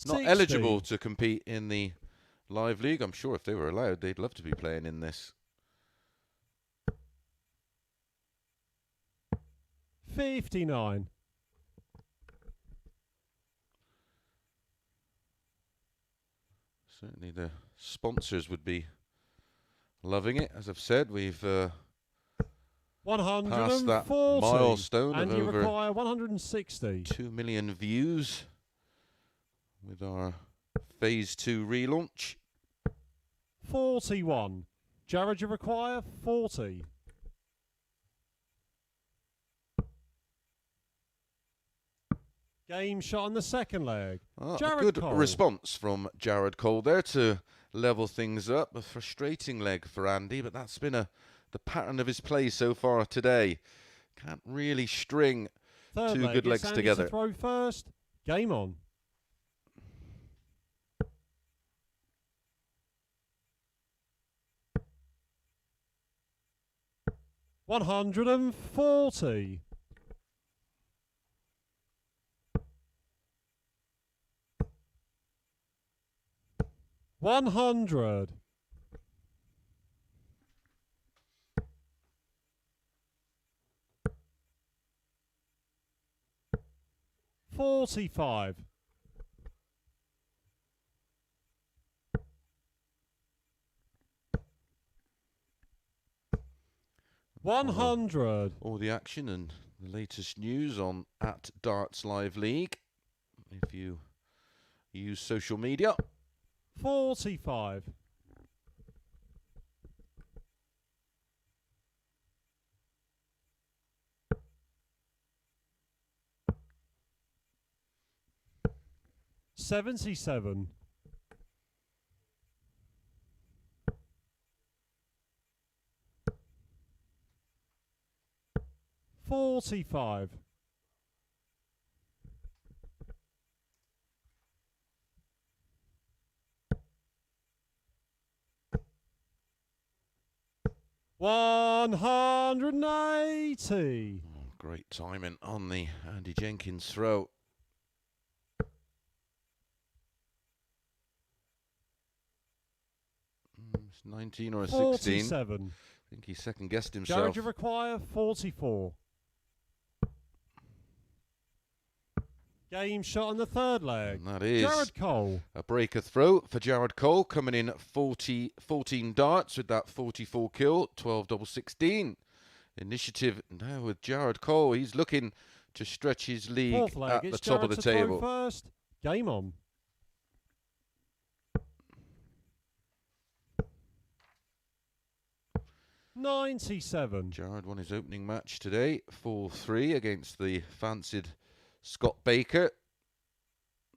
not 60. eligible to compete in the live league. I'm sure if they were allowed, they'd love to be playing in this. 59. Certainly the sponsors would be loving it. As I've said, we've passed 140. that milestone And of you over require 160. 2 million views with our Phase 2 relaunch. 41. Jared, you require 40. Game shot on the second leg. A Jared good Cole. response from Jared Cole there to level things up. A frustrating leg for Andy, but that's been the pattern of his play so far today. Can't really string Third two leg, good it's legs Andy together. To throw first. Game on. 140. 100. 45. 100. All the action and the latest news on @DartsLiveLeague. If you use social media. 45. 77. 45. 180. Oh, great timing on the Andy Jenkins throw. It's 19 or a 16. 47. I think he second guessed himself. Jared, you require 44. Game shot on the third leg. And that is Jared Cole. a breaker throw for Jared Cole, coming in at 14 darts with that 44 kill, 12 double 16. Initiative now with Jared Cole. He's looking to stretch his league Fourth leg. at the It's top of Jared the to throw table. first. Game on. $97. Jared won his opening match today, 4-3 against the fancied Scott Baker.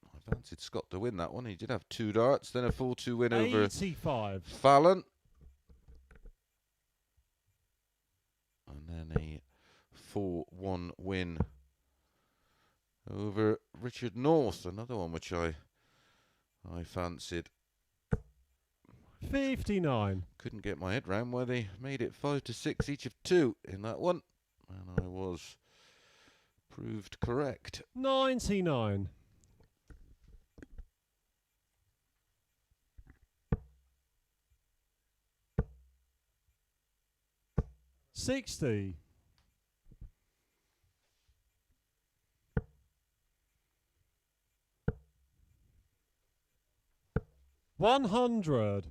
I fancied Scott to win that one. He did have 2 darts, then a 4-2 win over 85. Fallon. And then a 4-1 win over Richard North, another one which I fancied. 59. Couldn't get my head round where they made it 5-6 each of 2 in that one. And I was proved correct. 99. 60. 100.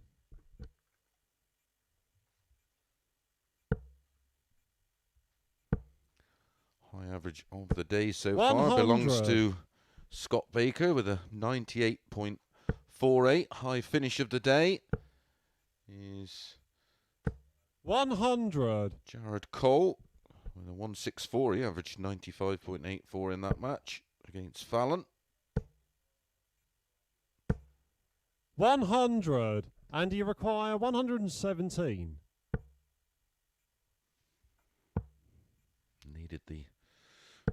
High average of the day so far belongs to Scott Baker with a 98.48. High finish of the day is 100. Jared Cole with a 164. He averaged 95.84 in that match against Fallon. 100. And you require 117. Needed the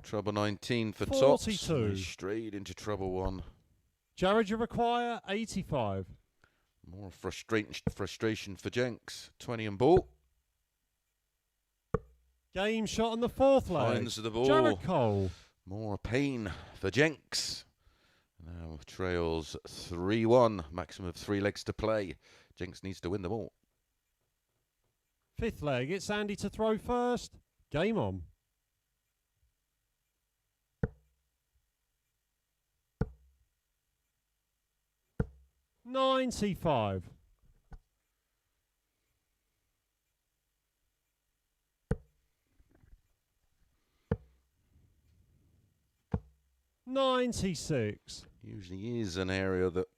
trouble 19 for 42. tops. Straight into trouble 1. Jared, you require 85. More frustration for Jenks. 20 and ball. Game shot on the fourth leg. Finds the ball. Jared Cole. More pain for Jenks. Now trails 3-1. Maximum of 3 legs to play. Jenks needs to win them all. Fifth leg. It's Andy to throw first. Game on. $95. 96. Usually is an area that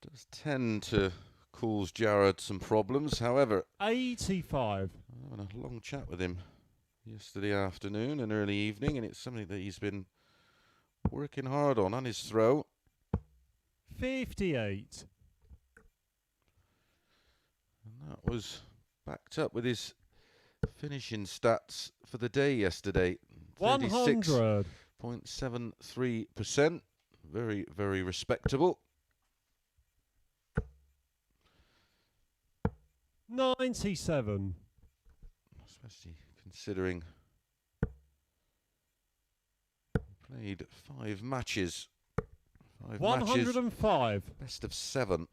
does tend to cause Jared some problems. However, 85. I had a long chat with him yesterday afternoon and early evening, and it's something that he's been working hard on his throw. 58. And that was backed up with his finishing stats for the day yesterday. 100. 36.73%. Very, very respectable. 97. Especially considering he played 5 matches. 5 matches. 105. Best of 7.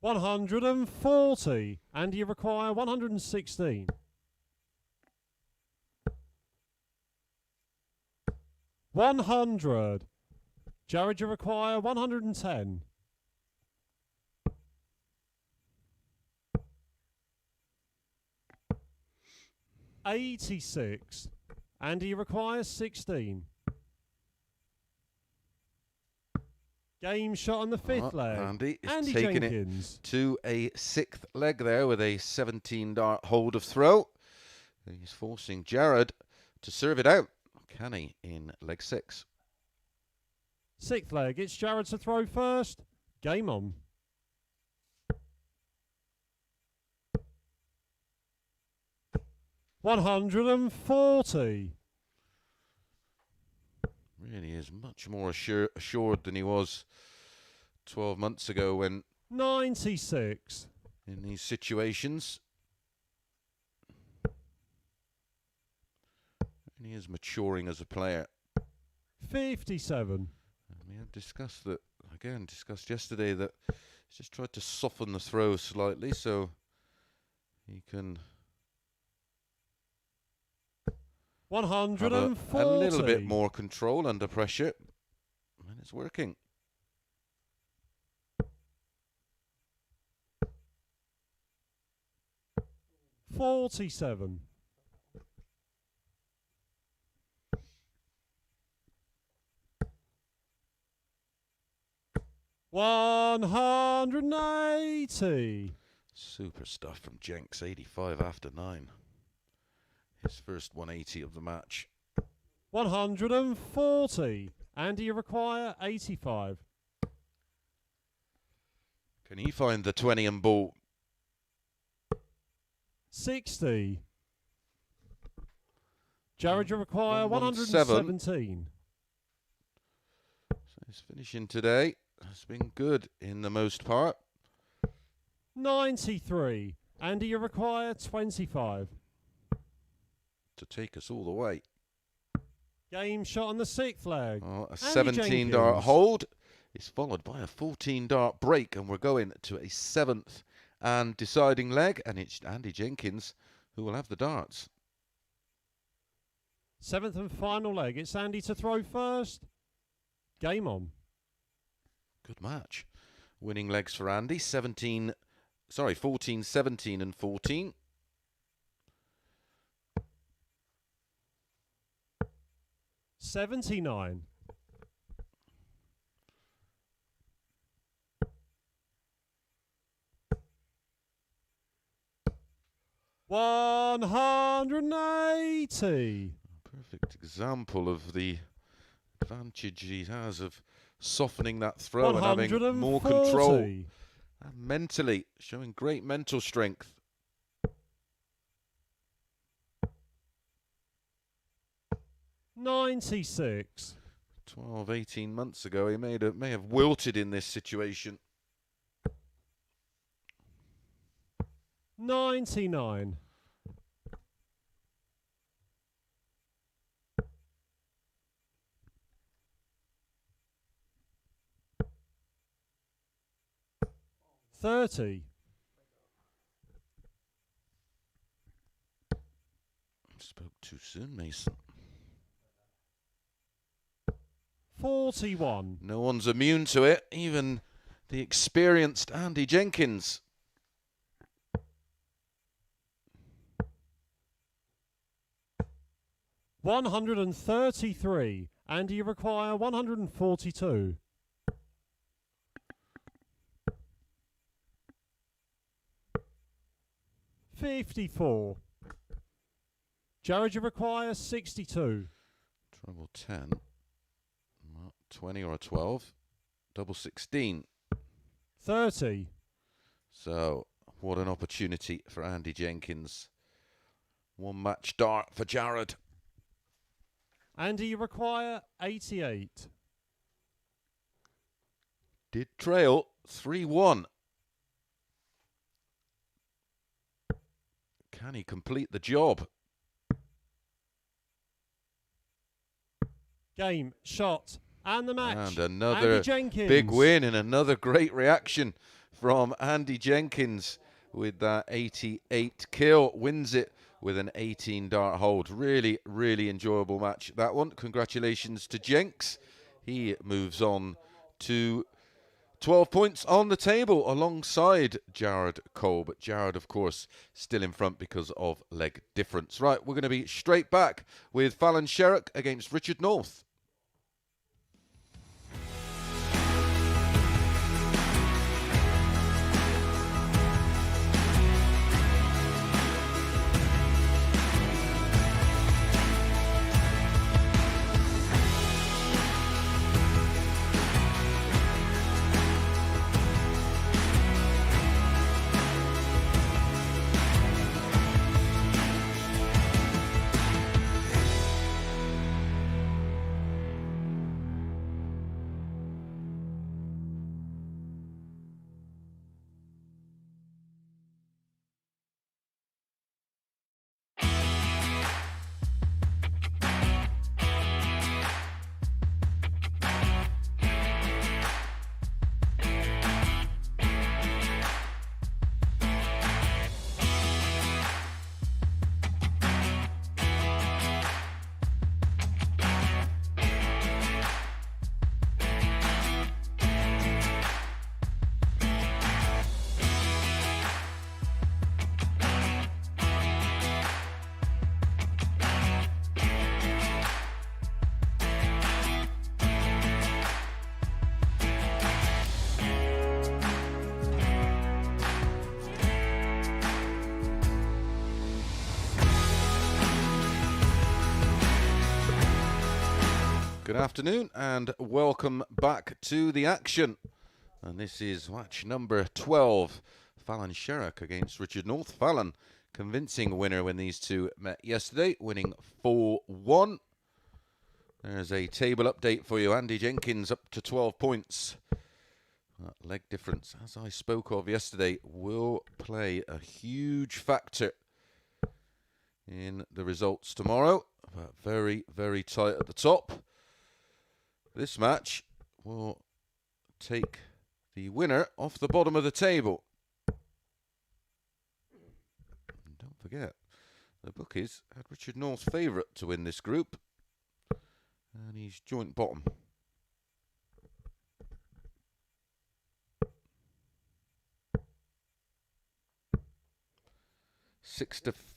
$140. And you require 116. 100. Jared, you require 110. $86. Andy, you require 16. Game shot on the fifth leg. Andy is Andy taking Jenkins. it to a sixth leg there with a 17-dart hold of throw. He's forcing Jared to serve it out. Can he in leg 6? Sixth leg. It's Jared to throw first. Game on. $140. Really is much more assured than he was 12 months ago when 96. in these situations. And he is maturing as a player. 57. And we have discussed yesterday that he's just tried to soften the throw slightly so he can 140. have a little bit more control under pressure. And it's working. $47. $180. Super stuff from Jenks, 85 after 9. His first 180 of the match. 140. Andy, you require 85. Can he find the 20 and ball? 60. Jared, you require 117. 117. So his finishing today has been good in the most part. 93. Andy, you require 25. To take us all the way. Game shot on the sixth leg. Oh, a Andy 17-dart Jenkins. hold is followed by a 14-dart break, and we're going to a 7th and deciding leg, and it's Andy Jenkins who will have the darts. Seventh and final leg. It's Andy to throw first. Game on. Good match. Winning legs for Andy, 14, 17 and 14. $79. $180. Perfect example of the advantage he has of softening that throw and having more control. And mentally, showing great mental strength. $96. 12, 18 months ago, he may have wilted in this situation. 99. $30. Spoke too soon, Mason. 41. No one's immune to it, even the experienced Andy Jenkins. $133. Andy, you require 142. $54. Jared, you require 62. Treble 10. Well, 20 or a 12. Double 16. 30. So, what an opportunity for Andy Jenkins. One match dart for Jared. Andy, you require 88. Did trail 3-1. Can he complete the job? Game, shot, and the match. And another Andy Jenkins. big win and another great reaction from Andy Jenkins. with that 88 kill. Wins it with an 18 dart hold. Really, really enjoyable match, that one. Congratulations to Jenkins. He moves on to 12 points on the table alongside Jared Cole. But Jared, of course, still in front because of leg difference. Right, we're going to be straight back with Fallon Sherrock against Richard North. Good afternoon and welcome back to the action. And this is match number 12. Fallon Sherrock against Richard North. Fallon, convincing winner when these two met yesterday, winning 4-1. There's a table update for you. Andy Jenkins up to 12 points. That leg difference, as I spoke of yesterday, will play a huge factor in the results tomorrow. But very, very tight at the top. This match will take the winner off the bottom of the table. And don't forget, the bookies had Richard North's favourite to win this group. And he's joint bottom.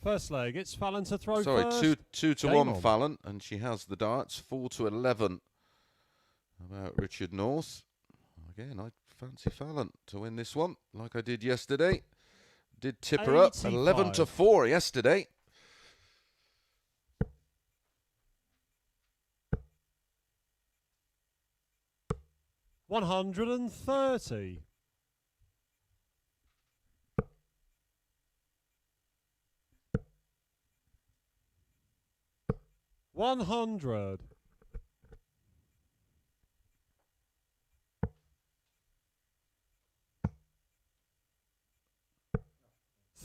First leg, it's Fallon to throw Sorry, first. 2 to Game 1 on. Fallon, and she has the darts. 4 to 11 about Richard North. Again, I fancy Fallon to win this one, like I did yesterday. Did tip her up 11 to 4 yesterday. $130. $100.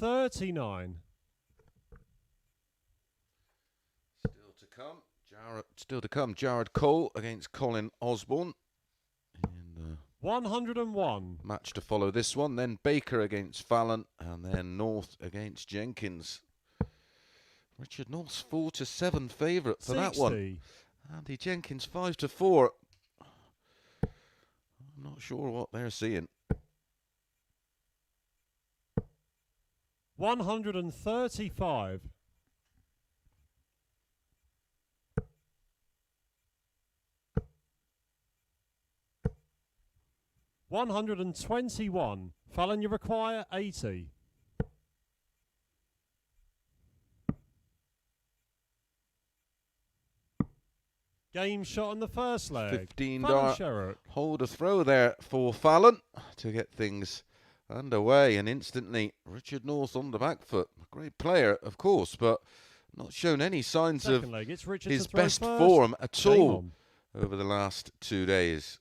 $39. Still to come. Jared Cole against Colin Osborne. In 101. match to follow this one. Then Baker against Fallon, and then North against Jenkins. Richard North's 4 to 7 favourite for 60. that one. Andy Jenkins 5 to 4. I'm not sure what they're seeing. 135. $121. Fallon, you require 80. Game shot on the first leg. 15 Fallon dart Sherrock. hold a throw there for Fallon to get things underway, and instantly Richard North on the back foot. A great player, of course, but not shown any signs Second of leg, it's Richard his to throw best first. form at Game all on. over the last 2 days.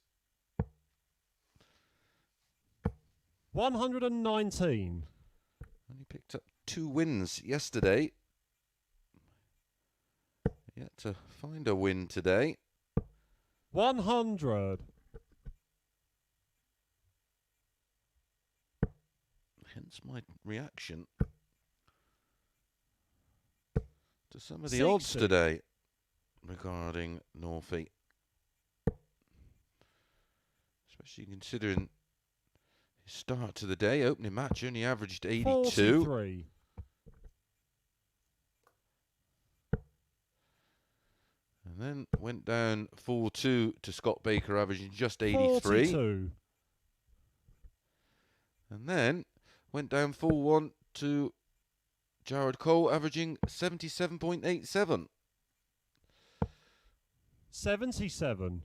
119. Only picked up 2 wins yesterday. Yet to find a win today. 100. hence my reaction to some of the odds 60. today regarding Northey. Especially considering his start to the day, opening match only averaged 82. 43. And then went down 4-2 to Scott Baker, averaging just 83. 42. And then went down 4-1 to Jared Cole, averaging 77.87. 77.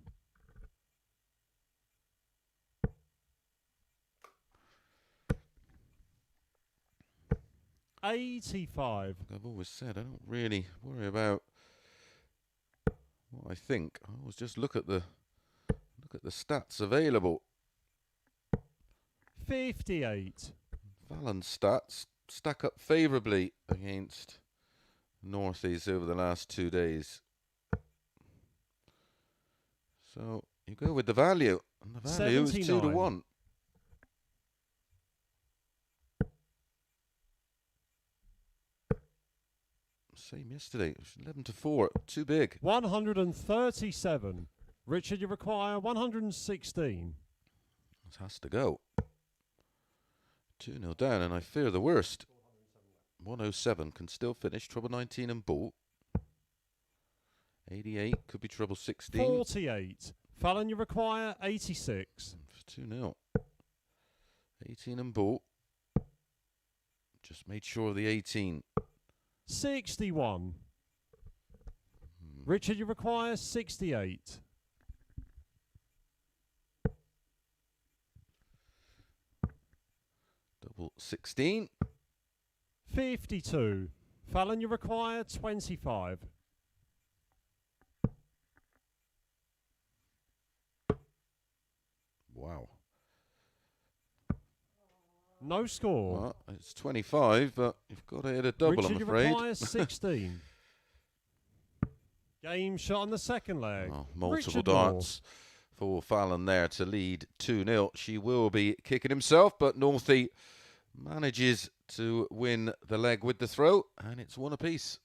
85. I've always said I don't really worry about what I think. I always just look at the stats available. 58. Fallon's stats stack up favourably against Northies over the last 2 days. So you go with the value, and the value is 2-1. Same yesterday, it was 11-4, too big. 137. Richard, you require 116. It has to go. 2-0 down, and I fear the worst. 107 can still finish trouble 19 and Bull. 88 could be trouble 16. 48. Fallon, you require 86. 2-0. 18 and Bull. Just made sure of the 18. 61. Richard, you require 68. Double 16. 52. Fallon, you require 25. Wow. No score. Well, it's 25, but you've got to hit a double, Richard, I'm you afraid. require 16. Game shot on the second leg. Oh, multiple Richard darts for Fallon there to lead 2-0. She will be kicking himself, but Northey manages to win the leg with the throw, and it's one apiece.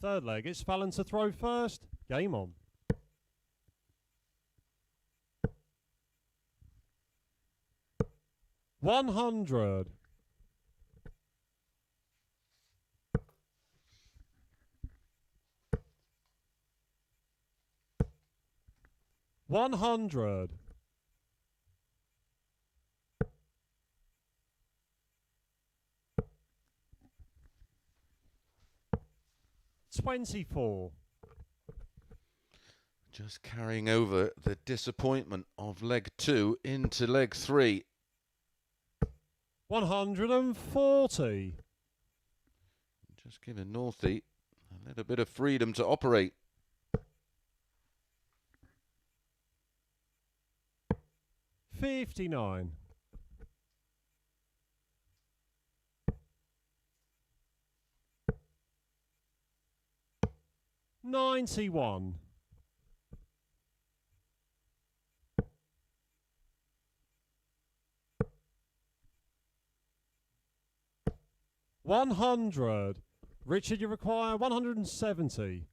Third leg, it's Fallon to throw first. Game on. $100. 100. 24. Just carrying over the disappointment of leg 2 into leg 3. 140. Just giving Northey a little bit of freedom to operate. 59. 91. 100. Richard, you require 170.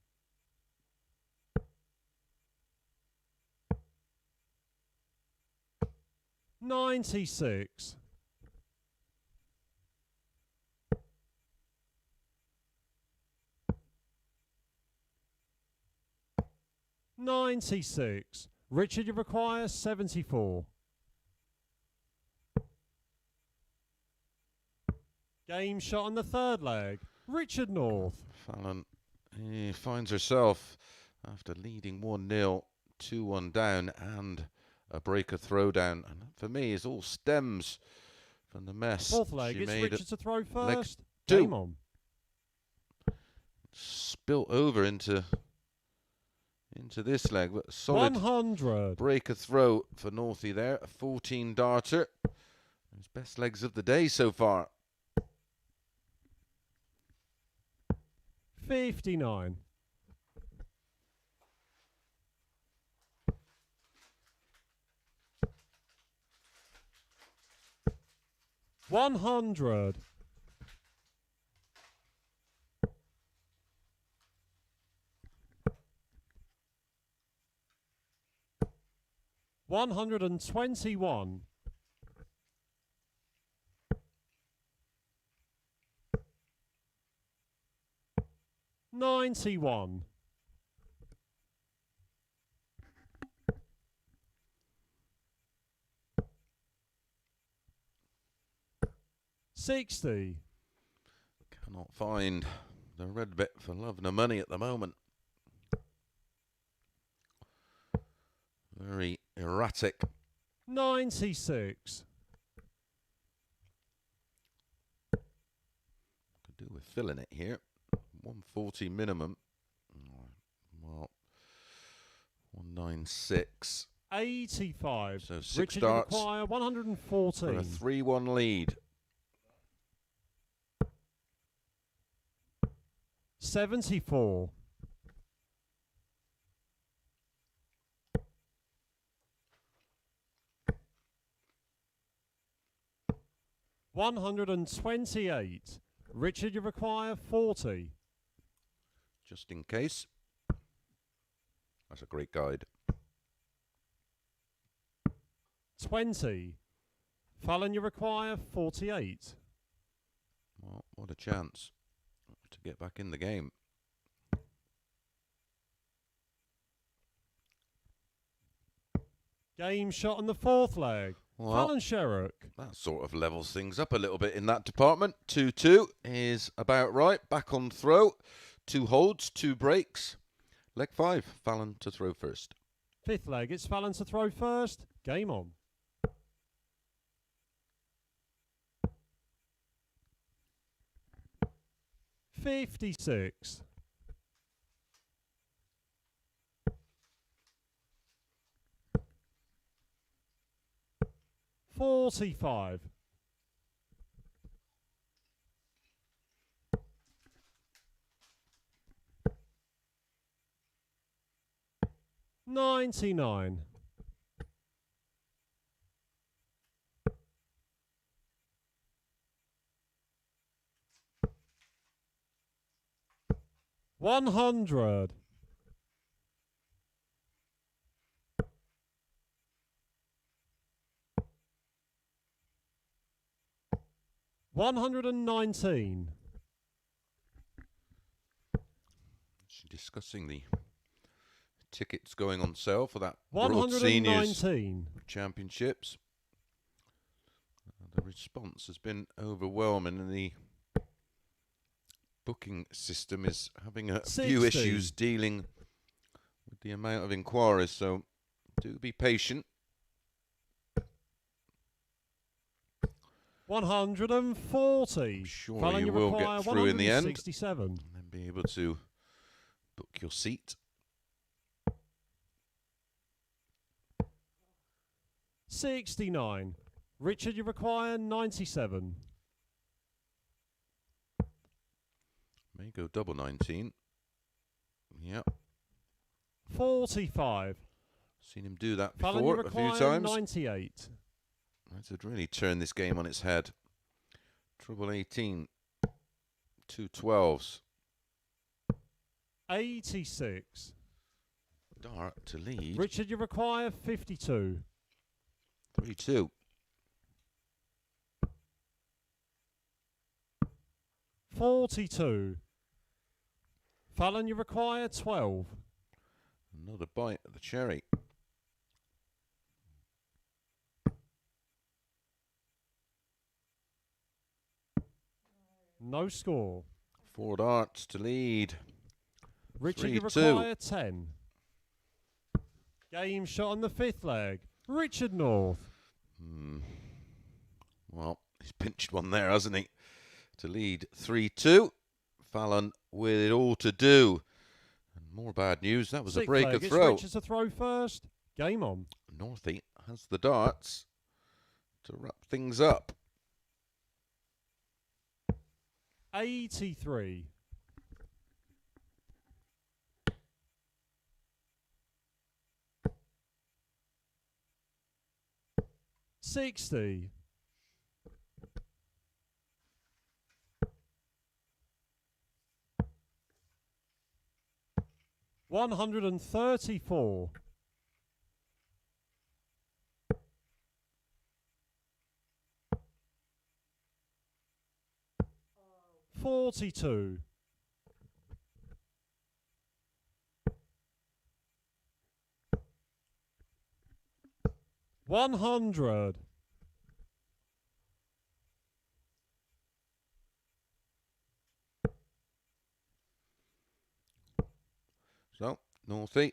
96. 96. Richard, you require 74. Game shot on the third leg. Richard North. Fallon finds herself, after leading 1-0, 2-1 down, and a breaker throwdown. And for me, it all stems from the mess. Fourth leg, she it's made Richard to throw first. two. Game on. Spilt over into this leg, but solid 100. breaker throw for Northey there. A 14 darter. His best legs of the day so far. 59. 100. 121. 91. 60. Cannot find the red bit for love nor money at the moment. Very erratic. 96. Could do with filling it here. 140 minimum. Well, 196. 85. So 6 Richard, you darts require for 114. a 3-1 lead. 74. 128. Richard, you require 40. Just in case. That's a great guide. 20. Fallon, you require 48. Well, what a chance to get back in the game. Game shot on the fourth leg. Well, Fallon Sherrock. that sort of levels things up a little bit in that department. 2-2 is about right. Back on throw. 2 holds, 2 breaks. Leg 5, Fallon to throw first. Fifth leg, it's Fallon to throw first. Game on. $56. 45. 99. 100. 119. Discussing the tickets going on sale for that World Seniors 119. Championships. The response has been overwhelming, and the booking system is having a few 60. issues dealing with the amount of inquiries, so do be patient. 140. I'm sure Fallon, you will require get through in the end 167. and then be able to book your seat. 69. Richard, you require 97. May go double 19. Yep, 45. seen him do that Fallon, you before a few require times. 98. That'd really turn this game on its head. Treble 18. 2 12s. 86. Dart to lead. Richard, you require 52. 3-2. 42. Fallon, you require 12. Another bite of the cherry. No score. 4 darts to lead. Richard, you 3-2. require 10. Game shot on the fifth leg. Richard North. Well, he's pinched one there, hasn't he? To lead 3-2. Fallon with it all to do. And more bad news. That was a Sixth break leg, of it's throw. Richard to throw first. Game on. Northie has the darts to wrap things up. 83. 60. 134. 42. 100. 'Northie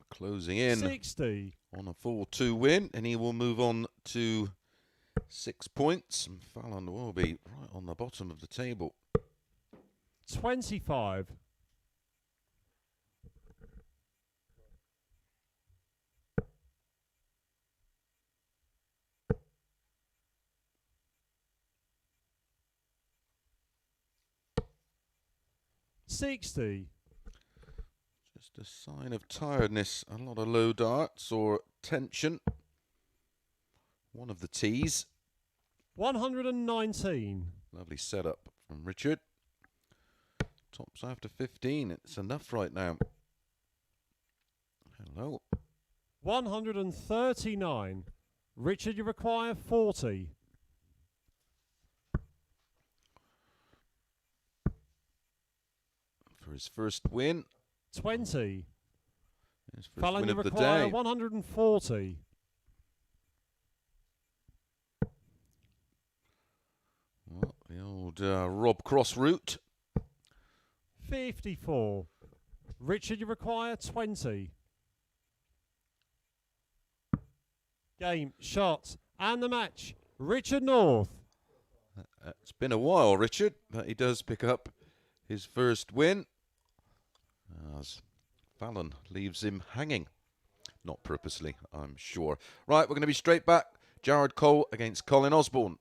closing in 60. on a 4-2 win, and he will move on to 6 points. And Fallon will be right on the bottom of the table. 25. 60. Just a sign of tiredness, a lot of low darts or tension. One of the tees. 119. Lovely setup from Richard. Tops after 15. It's enough right now. Hello. 139. Richard, you require 40. For his first win. 20. His first Fallon, win you of the require day. 140. Well, the old Rob Cross route. 54. Richard, you require 20. Game, shot, and the match. Richard North. It's been a while, Richard, but he does pick up his first win. As Fallon leaves him hanging. Not purposely, I'm sure. Right, we're going to be straight back. Jared Cole against Colin Osborne.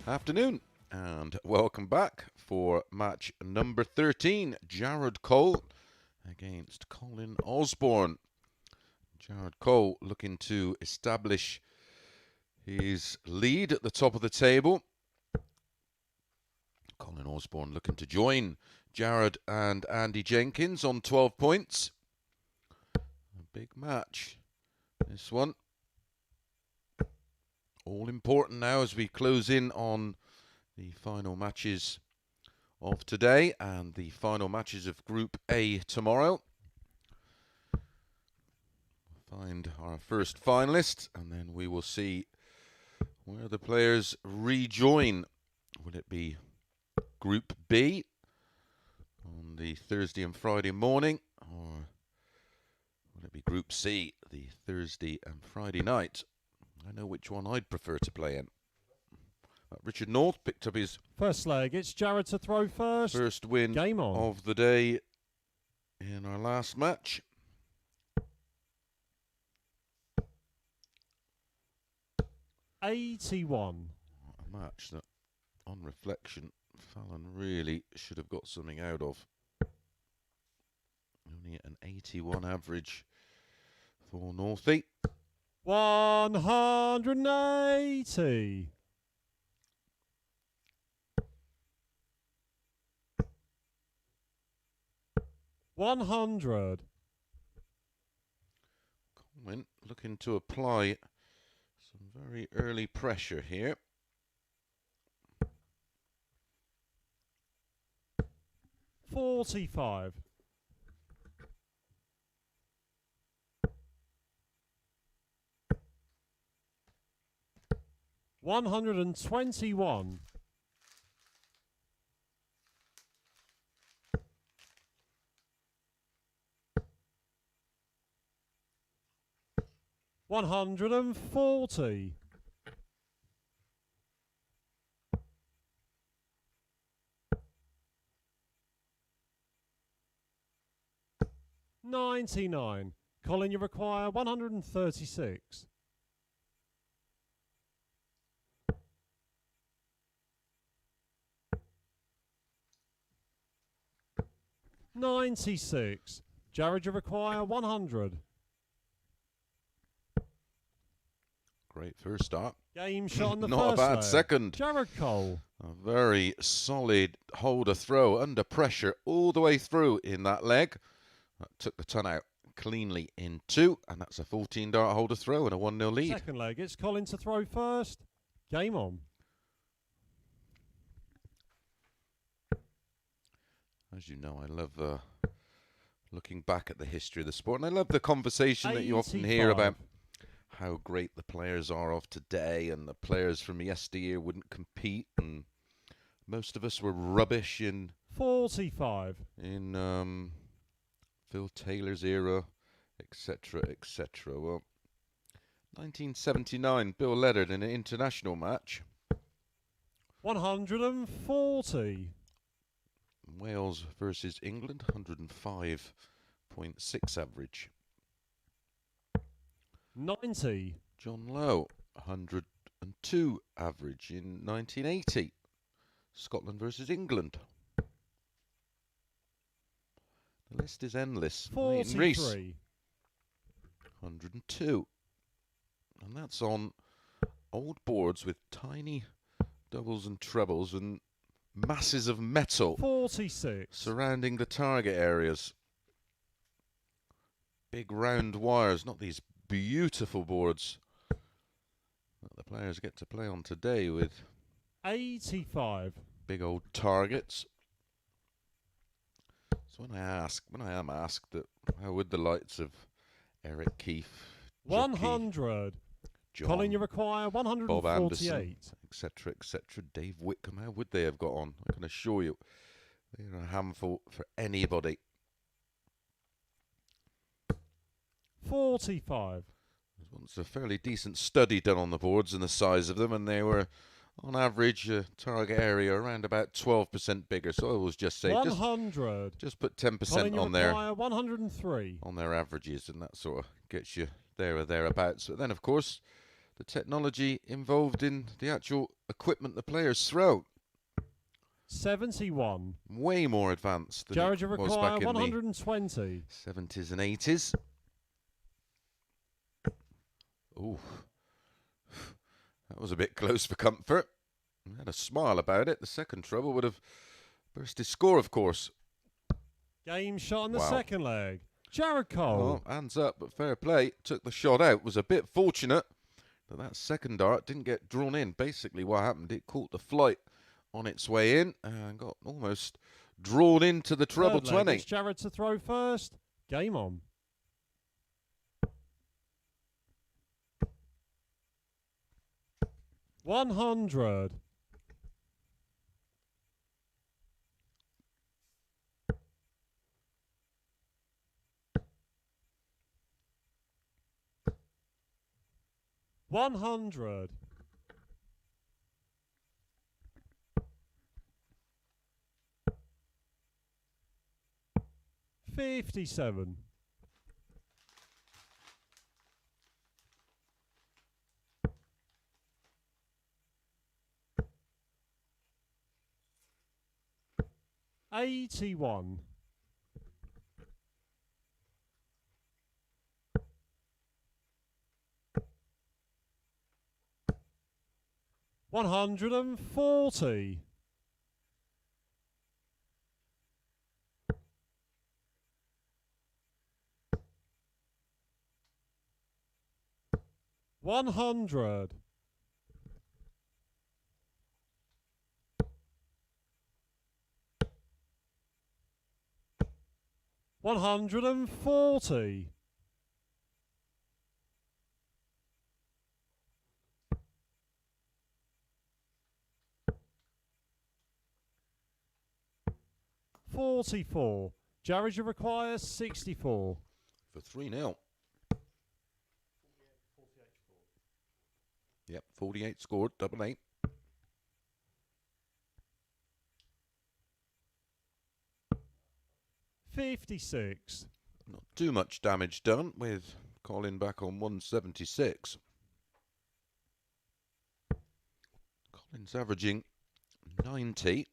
Afternoon and welcome back for match number 13. Jared Cole against Colin Osborne. Jared Cole looking to establish his lead at the top of the table. Colin Osborne looking to join Jared and Andy Jenkins on 12 points. A big match, this one. All important now as we close in on the final matches of today and the final matches of Group A tomorrow. Find our first finalist, and then we will see where the players rejoin. Will it be Group B on the Thursday and Friday morning, or will it be Group C the Thursday and Friday night? I know which one I'd prefer to play in. Richard North picked up his first leg. It's Jared to throw first. First win Game on. of the day in our last match. $81. A match that, on reflection, Fallon really should have got something out of. Only an 81 average for Northie. 180. 100. Colin looking to apply some very early pressure here. 45. 121. 140. 99. Colin, you require 136. 96. Jared, you require 100. Great first start. Game shot on the Not a first bad leg. second. Jared Cole. A very solid holder throw under pressure all the way through in that leg. That took the ton out cleanly in two, and that's a 14-dart holder throw and a 1-0 lead. Second leg, it's Colin to throw first. Game on. As you know, I love looking back at the history of the sport, and I love the conversation that you often hear 85. about how great the players are of today, and the players from yesteryear wouldn't compete, and most of us were rubbish in 45. Phil Taylor's era, etc., etc. Well, 1979, Bill Leonard in an international match. 140. Wales versus England, 105.6 average. 90. John Lowe, 102 average in 1980. Scotland versus England. The list is endless. Leighton Rees, 43. 102. And that's on old boards with tiny doubles and trebles and masses of metal 46. surrounding the target areas. Big round wires, not these beautiful boards that the players get to play on today with 85. big old targets. So when I am asked that how would the likes of Eric Keefe, 100. John, Colin, you require Bob Anderson, 148. etc., etc., Dave Whitcomb, how would they have got on? I can assure you, they're a handful for anybody. 45. There was once a fairly decent study done on the boards and the size of them, and they were, on average, target area around about 12% bigger. So I always just say, 100. just put 10% Colin, you on there. require 103. On their averages, and that sort of gets you there or thereabouts. But then, of course, the technology involved in the actual equipment the players throw. 71. Way more advanced than Jared, you it was require back in 120. the 70s and 80s. Ooh. That was a bit close for comfort. He had a smile about it. The second trouble would have burst his score, of course. Game shot on the Wow. second leg. Jared Cole. Oh, hands up, but fair play. Took the shot out. Was a bit fortunate that that second dart didn't get drawn in. Basically what happened, it caught the flight on its way in and got almost drawn into the treble Third leg, 20. it's Jared to throw first. Game on. $100. $100. $57. $81. $140. $100. $140. $44. Jared, you require 64. For 3-0. Yep, 48 scored, double 8. $56. Not too much damage done with Colin back on 176. Colin's averaging 90.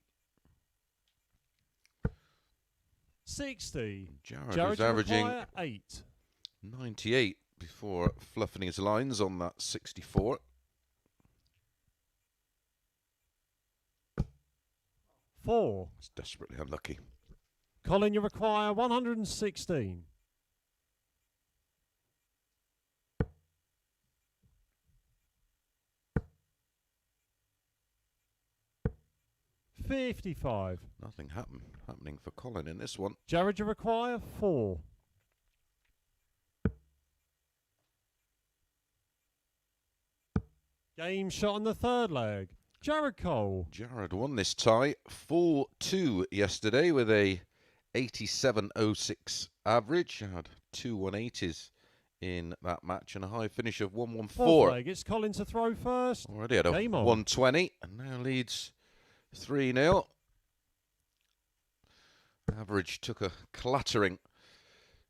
60. Jared was you averaging require 8. 98 before fluffing his lines on that 64. 4. It's desperately unlucky. Colin, you require 116. $55. Nothing happening for Colin in this one. Jared, you require 4. Game shot on the third leg. Jared Cole. Jared won this tie 4-2 yesterday with a 87.06 average. Had 2 180s in that match and a high finish of 114. Fourth leg, it's Colin to throw first. Already had a Game on. 120 and now leads 3-0. Average took a clattering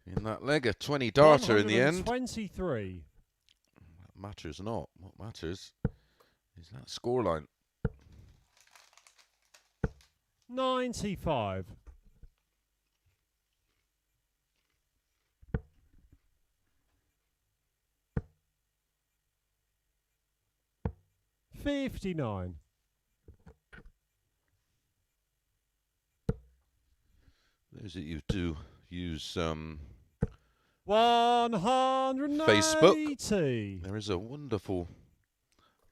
in that leg, a 20 darter in the end. 123. That matters not. What matters is that scoreline. 95. $59. Those that you do use 180. Facebook, there is a wonderful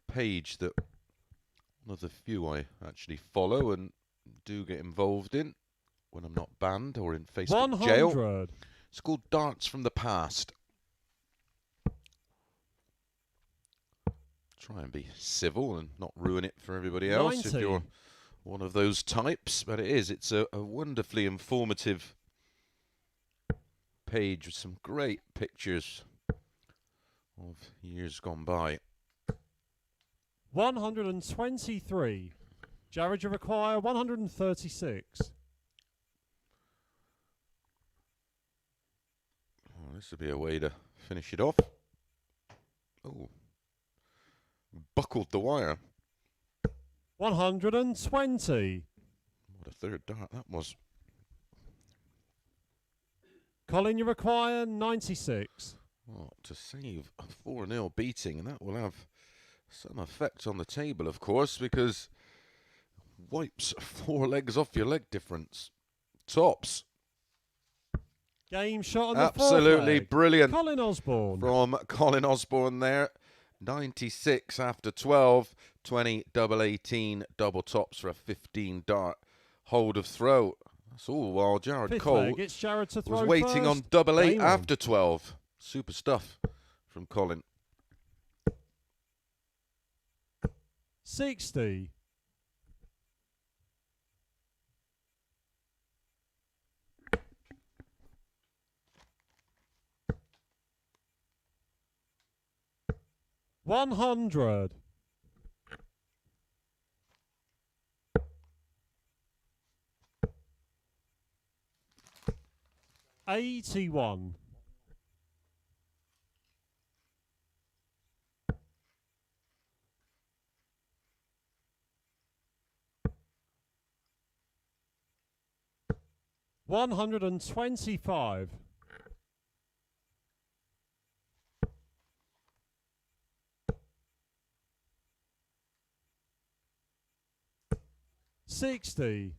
page that one of the few I actually follow and do get involved in when I'm not banned or in Facebook 100. jail. It's called Darts from the Past. Try and be civil and not ruin it for everybody else 90. if you're one of those types, but it's a wonderfully informative page with some great pictures of years gone by. 123. Jared, you require 136. Oh, this would be a way to finish it off. Oh, buckled the wire. 120. What a third dart that was. Colin, you require 96. Well, to save a 4-0 beating, and that will have some effect on the table, of course, because wipes 4 legs off your leg difference. Tops. Game shot on the Absolutely fourth leg. brilliant Colin Osborne. from Colin Osborne there. 96 after 12. 20 double 18 double tops for a 15 dart hold of throw. That's all while Jared Fifth Cole leg, it's Jared to throw was waiting first. on double 8 Game on. after 12. Super stuff from Colin. 60. $100. 81. 125. 60.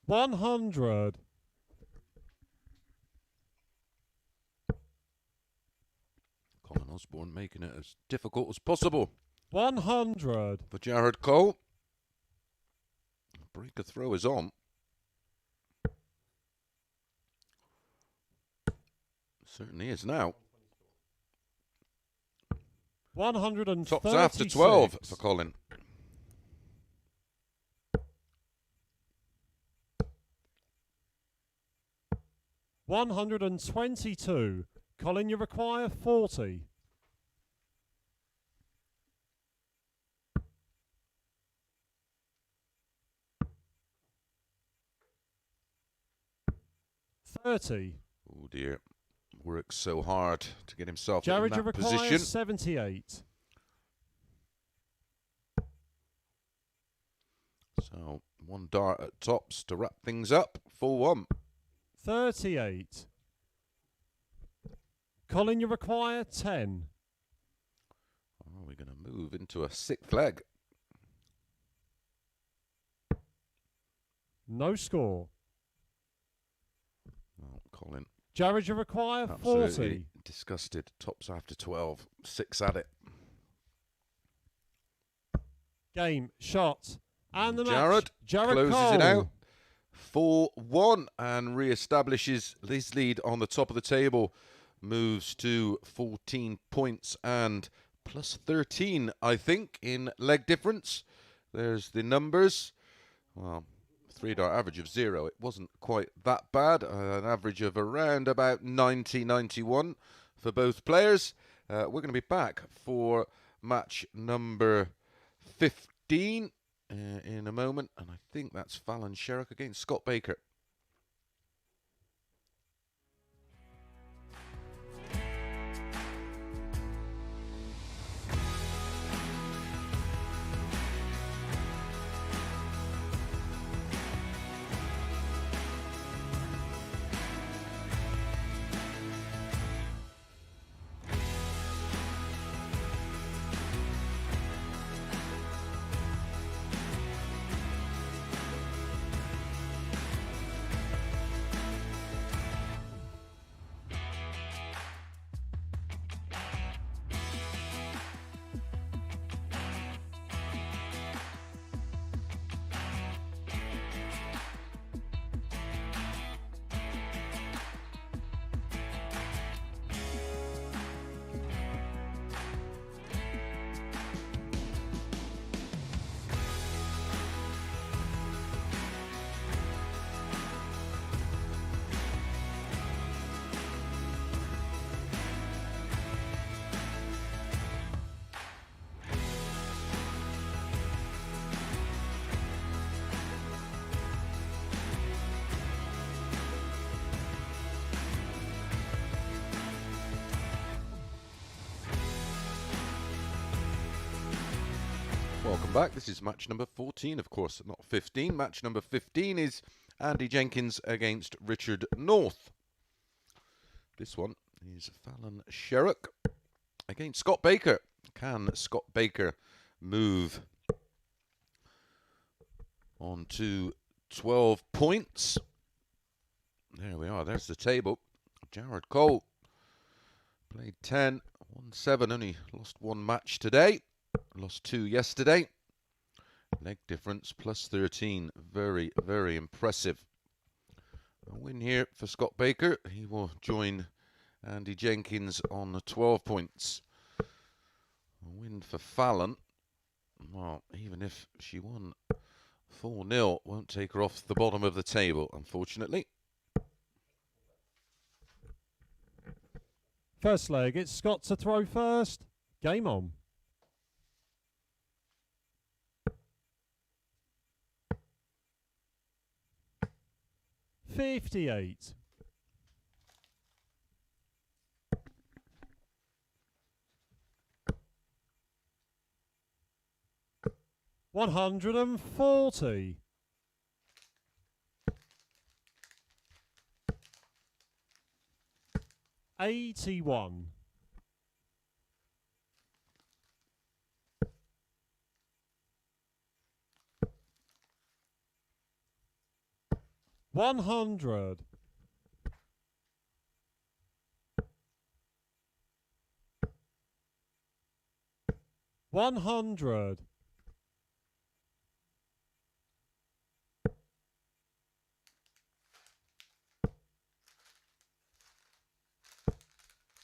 100. Colin Osborne making it as difficult as possible 100. for Jared Cole. Breaker throw is on. Certainly is now. 136. Tops after 12 for Colin. 122. Colin, you require 40. 30. Oh dear. Works so hard to get himself Jared, in you that require position. 78. So 1 dart at tops to wrap things up. Full 1. 38. Colin, you require 10. Oh, we're going to move into a 6th leg. No score. Oh, Colin Jared, you require absolutely 40. disgusted. Tops after 12. 6 at it. Game, shot, and the Jared match. Jared closes Cole. it out. 4-1 and re-establishes his lead on the top of the table. Moves to 14 points and plus 13, I think, in leg difference. There's the numbers. Well, 3-dart average of 0. It wasn't quite that bad. An average of around about 90, 91 for both players. We're going to be back for match number 15 in a moment. And I think that's Fallon Sherrock against Scott Baker. Welcome back. This is match number 14, of course, not 15. Match number 15 is Andy Jenkins against Richard North. This one is Fallon Sherrock against Scott Baker. Can Scott Baker move on to 12 points? There we are. There's the table. Jared Cole played 10, won 7, only lost 1 match today. Lost 2 yesterday. Leg difference plus 13. Very, very impressive. A win here for Scott Baker. He will join Andy Jenkins on 12 points. A win for Fallon. Well, even if she won 4-0, won't take her off the bottom of the table, unfortunately. First leg, it's Scott to throw first. Game on. $58. $140. $81. $100. $100.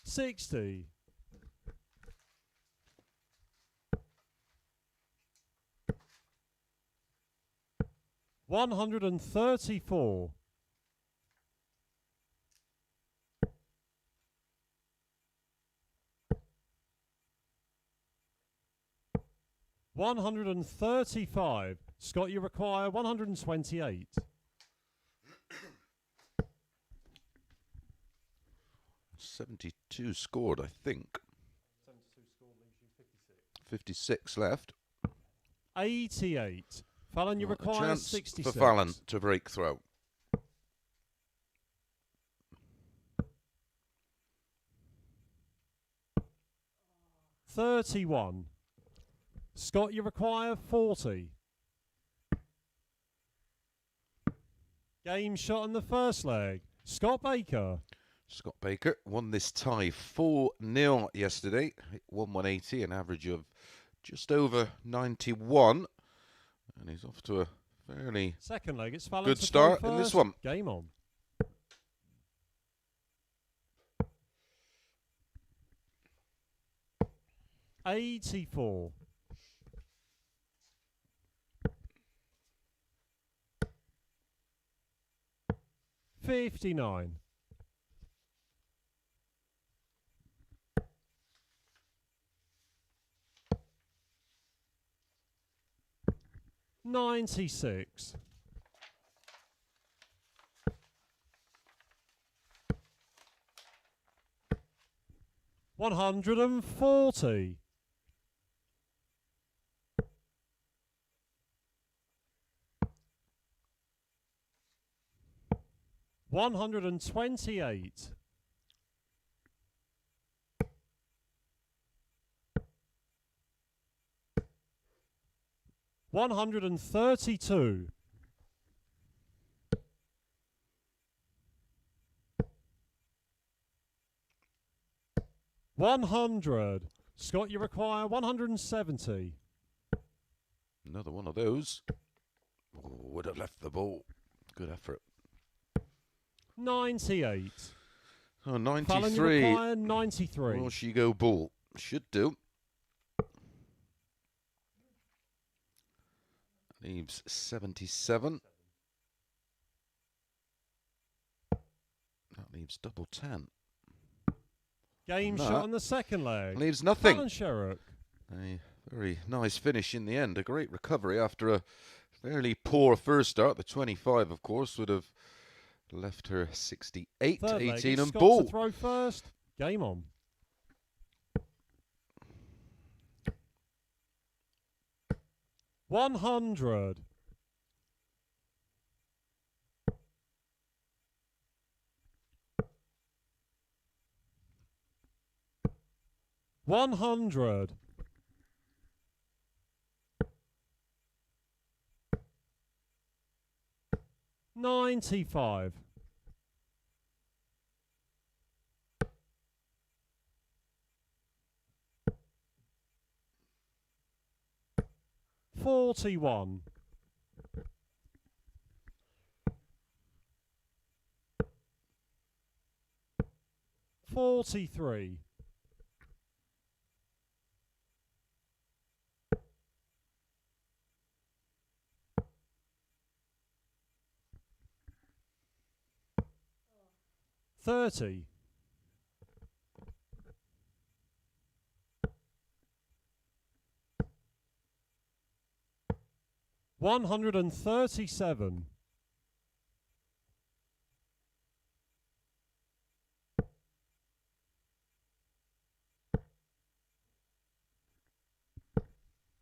$60. $134. $135. Scott, you require 128. 72 scored, I think. 72 scored leaves you 56. 56 left. 88. Fallon, you A require chance 66. for Fallon to break through. $31. Scott, you require 40. Game shot in the first leg. Scott Baker. Scott Baker won this tie 4-0 yesterday. Hit 180, an average of just over 91. And he's off to a fairly Second leg, it's Fallon good to start throw in this first. one. Game on. $84. $59. $96. $140. $128. $132. $100. Scott, you require 170. Another one of those. Oh, would have left the ball. Good effort. 98. Oh, Fallon, you 93. require 93. Will she go ball? Should do. Leaves 77. That leaves double 10. Game No. shot on the second leg. Leaves nothing. Fallon Sherrock. A very nice finish in the end. A great recovery after a fairly poor first start. The 25, of course, would have left her 68, Third leg, 18 it's and Scott ball. to throw first. Game on. 100. $100. 95. 41. 43. 30. 137.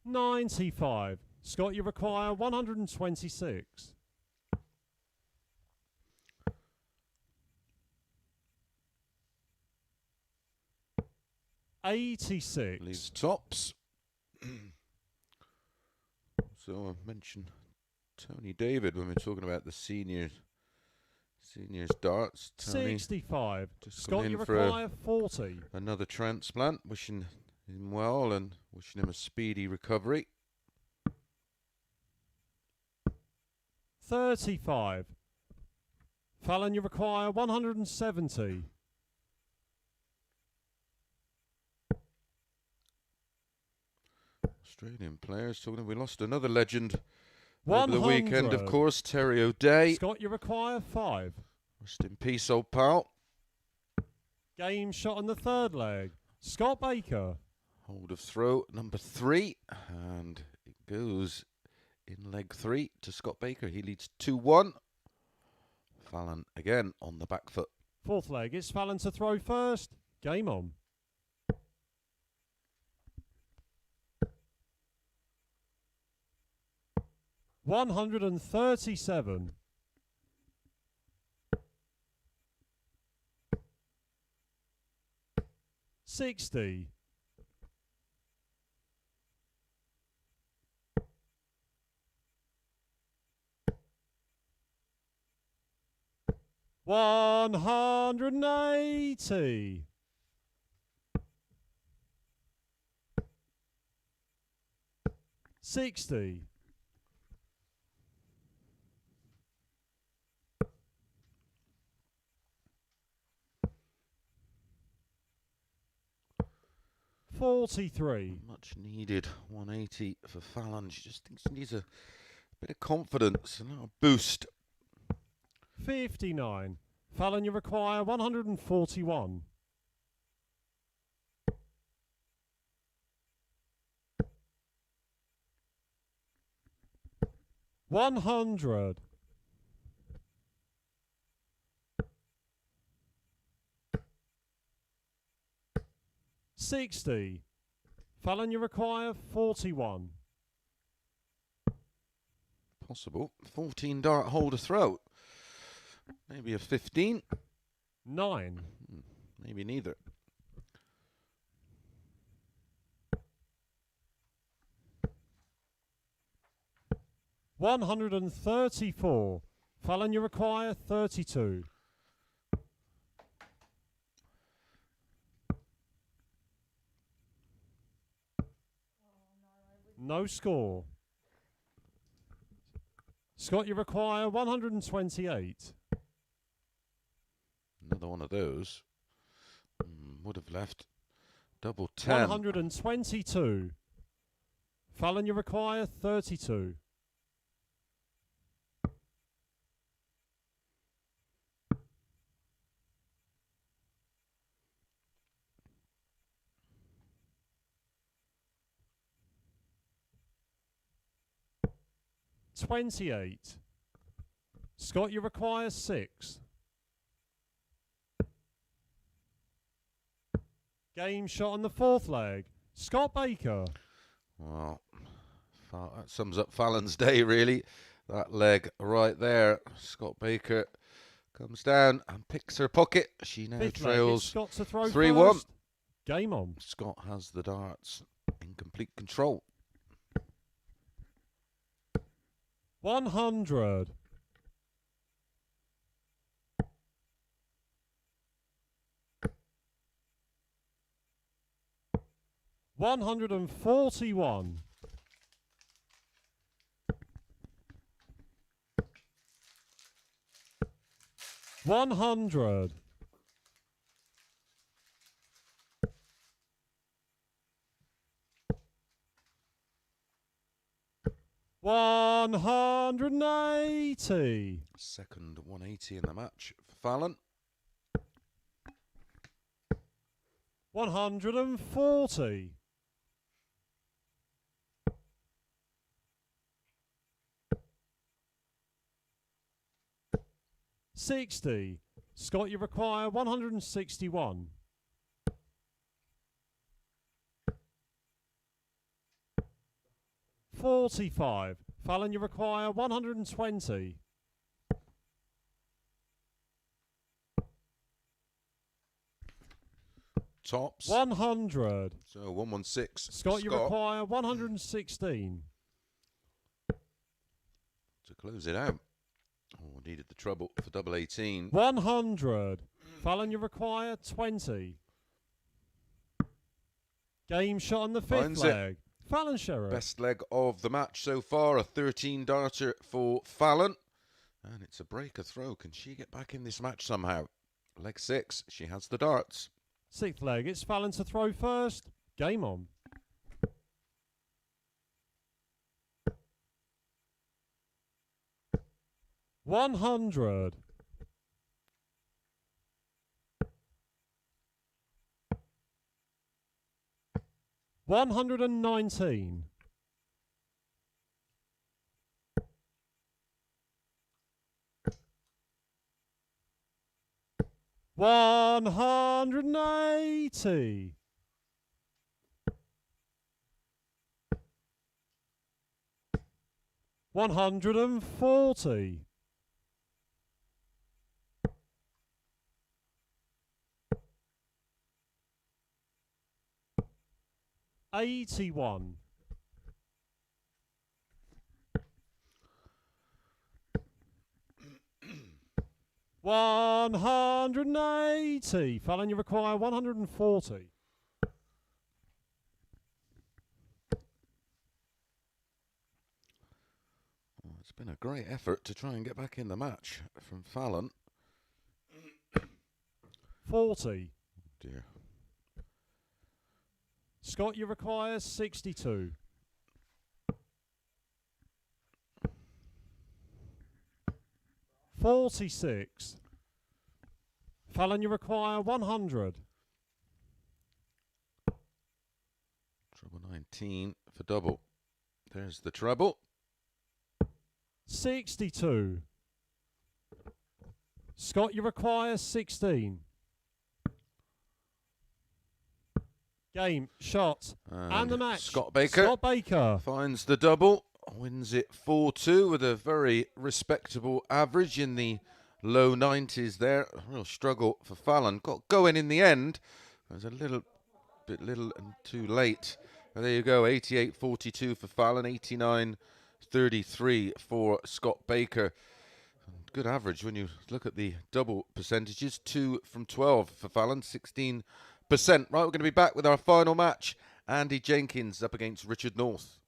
95. Scott, you require 126. 86. Leaves tops. So I mentioned Tony David when we're talking about the seniors darts. Tony 65. just Scott, come you in for require 40. another transplant. Wishing him well and wishing him a speedy recovery. 35. Fallon, you require 170. Australian players talking. We lost another legend 100. over the weekend, of course. Terry O'Day. Scott, you require 5. Rest in peace, old pal. Game shot on the third leg. Scott Baker. Hold of throw number 3, and it goes in leg 3 to Scott Baker. He leads 2-1. Fallon again on the back foot. Fourth leg. It's Fallon to throw first. Game on. $137. 60. 180. 60. 43. Much needed 180 for Fallon. She just thinks she needs a bit of confidence, a little boost. 59. Fallon, you require 141. 100. 60. Fallon, you require 41. Possible. 14 dart holder throw. Maybe a 15. 9. Maybe neither. $134. Fallon, you require 32. No score. Scott, you require 128. Another one of those. Would have left double 10. 122. Fallon, you require 32. $28. Scott, you require 6. Game shot on the fourth leg. Scott Baker. Well, That sums up Fallon's day, really. That leg right there. Scott Baker comes down and picks her pocket. She now trails Scott to throw 3-1. first. Game on. Scott has the darts in complete control. 100. 141. 100. 180. Second 180 in the match for Fallon. 140. 60. Scott, you require 161. 45. Fallon, you require 120. 100. So 116. Scott, you require 116. To close it out. Oh, needed the treble for double 18. 100. Fallon, you require 20. Game shot on the fifth leg. Fallon Sherrock. Best leg of the match so far. A 13 darter for Fallon. And it's a breaker throw. Can she get back in this match somehow? Leg 6. She has the darts. Sixth leg. It's Fallon to throw first. Game on. 100. 119. 180. 140. 81. 180. Fallon, you require 140. Well, it's been a great effort to try and get back in the match from Fallon. 40. Dear. Scott, you require 62. 46. Fallon, you require 100. Treble 19 for double. There's the treble. 62. Scott, you require 16. Game, shot, and the match. Scott Baker finds the double, wins it 4-2 with a very respectable average in the low 90s there. A real struggle for Fallon. Got going in the end. It was a little and too late. And there you go, 88-42 for Fallon, 89-33 for Scott Baker. Good average when you look at the double percentages. 2 from 12 for Fallon, 16%. Right, we're going to be back with our final match. Andy Jenkins up against Richard North.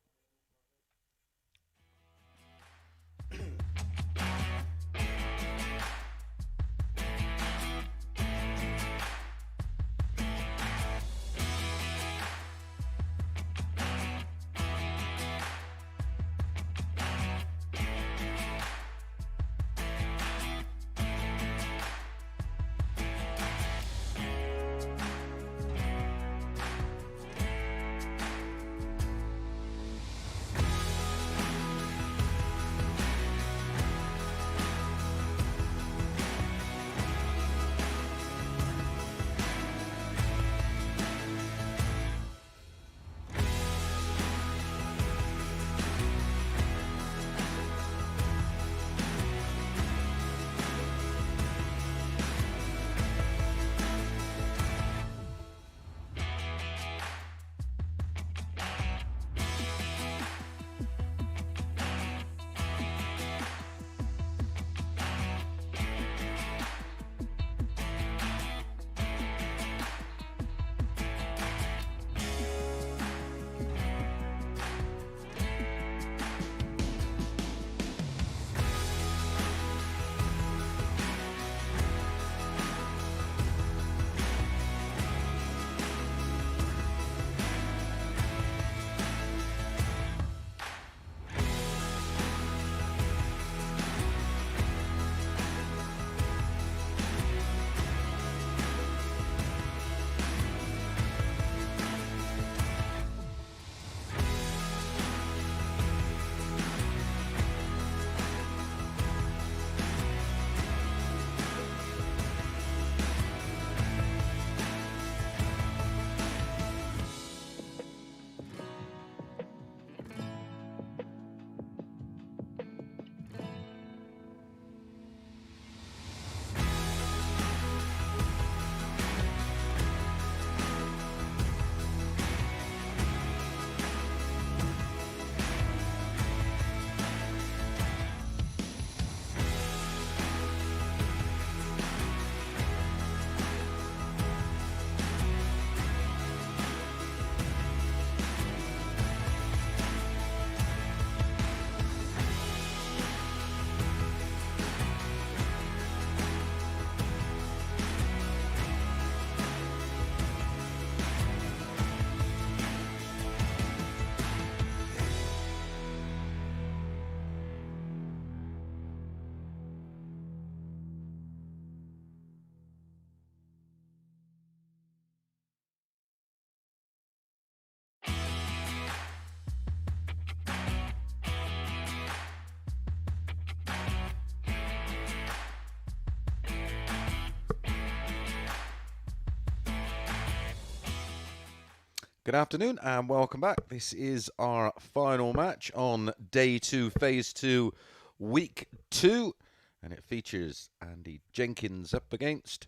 Good afternoon and welcome back. This is our final match on day 2, phase 2, week 2. And it features Andy Jenkins up against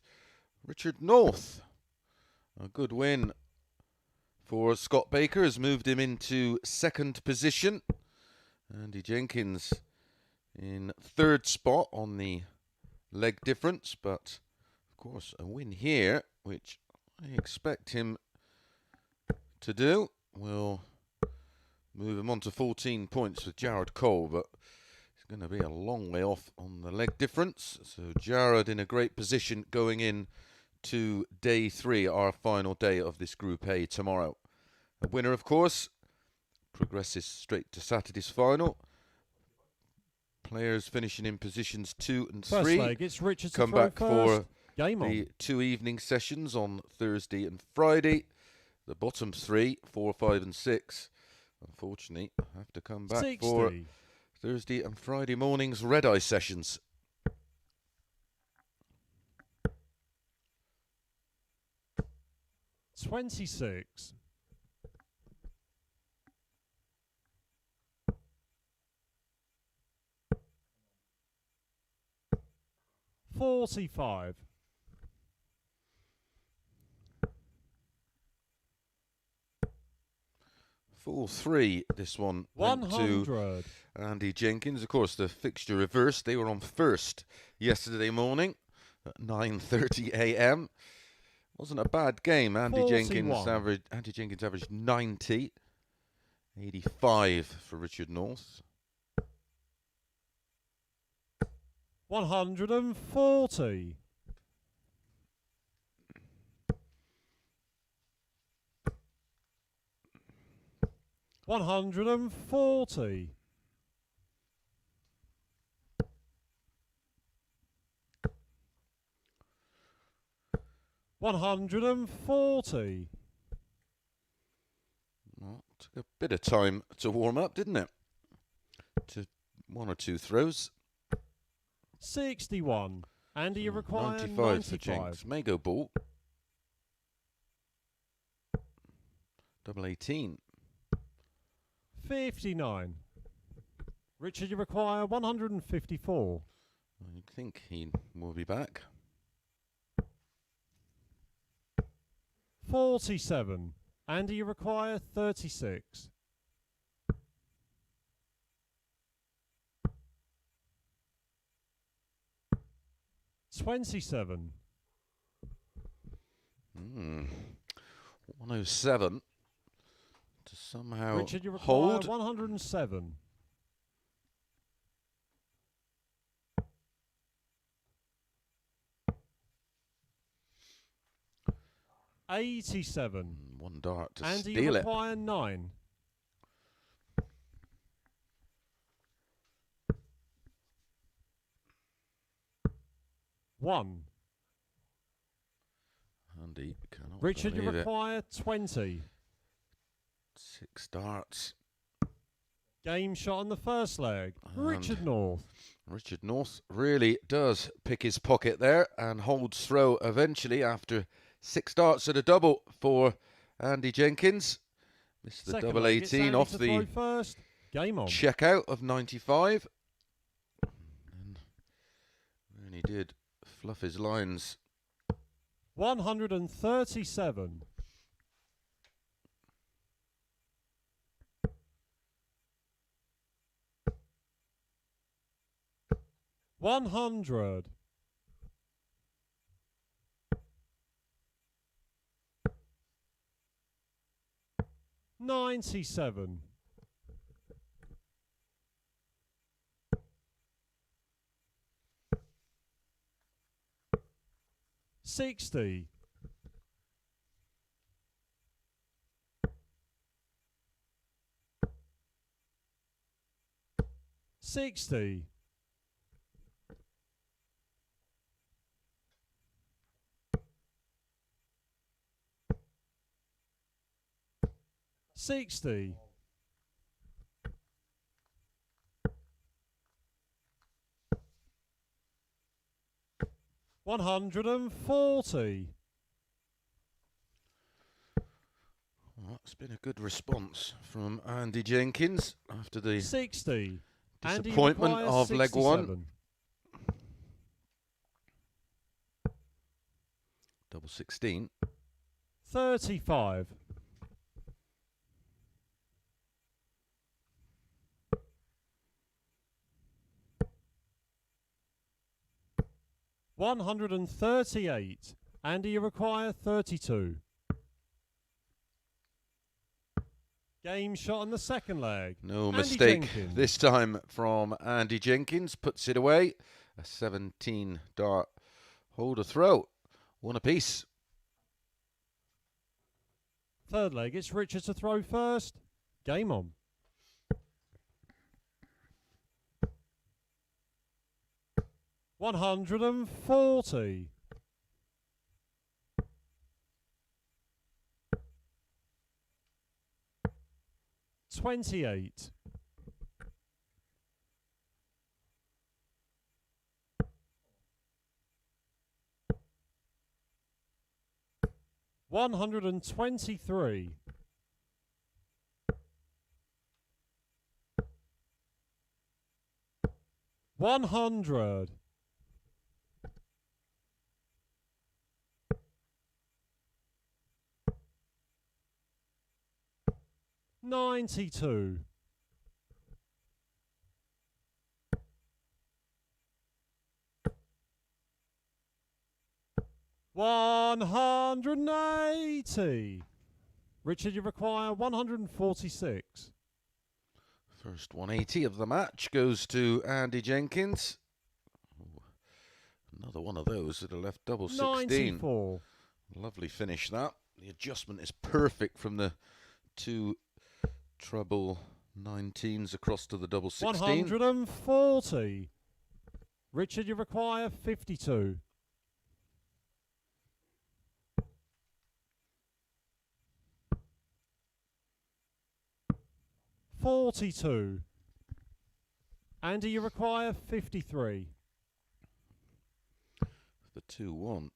Richard North. A good win for Scott Baker has moved him into 2nd position. Andy Jenkins in 3rd spot on the leg difference. But, of course, a win here, which I expect him to do, will move him on to 14 points with Jared Cole, but he's going to be a long way off on the leg difference. So Jared in a great position going in to day 3, our final day of this Group A tomorrow. A winner, of course, progresses straight to Saturday's final. Players finishing in positions 2 and 3 First leg, it's Richard come back for Game on. the 2 evening sessions on Thursday and Friday. The bottom 3, 4, 5 and 6, unfortunately, have to come back 60. for Thursday and Friday morning's red-eye sessions. $26. 45. 4-3, this one went 100. to Andy Jenkins. Of course, the fixture reversed. They were on first yesterday morning at 9:30 a.m. Wasn't a bad game. Andy Jenkins averaged 90. 85 for Richard North. 140. 140. 140. Well, took a bit of time to warm up, didn't it? To 1 or 2 throws. 61. Andy, you require 95 for Jenkins. May go ball. Double 18. 59. Richard, you require 154. I think he will be back. 47. Andy, you require 36. 27. 107 to somehow Richard, you require hold. 107. 87. One dart to Andy, steal you it. require 9. 1. Andy cannot Richard, you believe it. require 20. 6 darts. Game shot on the first leg. Richard North. Richard North really does pick his pocket there and holds throw eventually after 6 darts at a double for Andy Jenkins. Missed the Second double leg, it's 18 Andy off to the throw first. Game on. checkout of 95. And really did fluff his lines. 137. 100. 97. 60. 60. 60. 140. Well, It's been a good response from Andy Jenkins after the 60. disappointment Andy of leg 67. one. Double 16. 35. 138. Andy, you require 32. Game shot on the second leg. No Andy mistake Jenkins. this time from Andy Jenkins. Puts it away. A 17 dart holder throw. One apiece. Third leg, it's Richard to throw first. Game on. $140. 28. 123. 100. 92. 180. Richard, you require 146. First 180 of the match goes to Andy Jenkins. Ooh, another one of those that have left double 16. 94. Lovely finish that. The adjustment is perfect from the two treble 19s across to the double 16. 140. Richard, you require 52. 42. Andy, you require 53. The 2-1.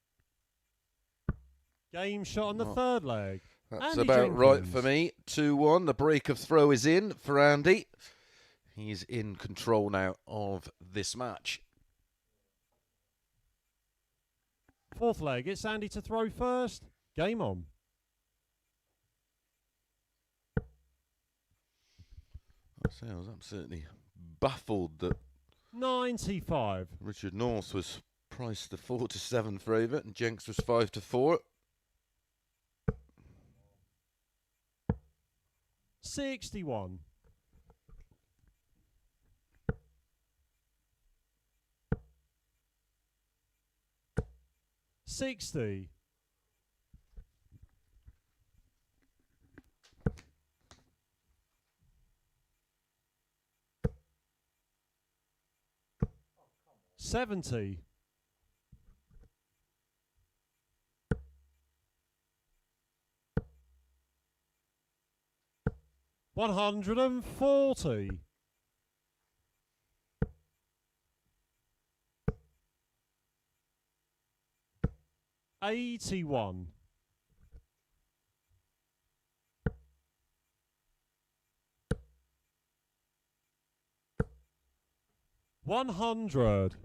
Game shot on the third leg. That's Andy about Jenkins. right for me. 2-1. The break of throw is in for Andy. He's in control now of this match. Fourth leg, it's Andy to throw first. Game on. I was absolutely baffled that 95. Richard North was priced the 4-7 favourite and Jenks was 5-4. 61. 60. 70. 140. 81. 100.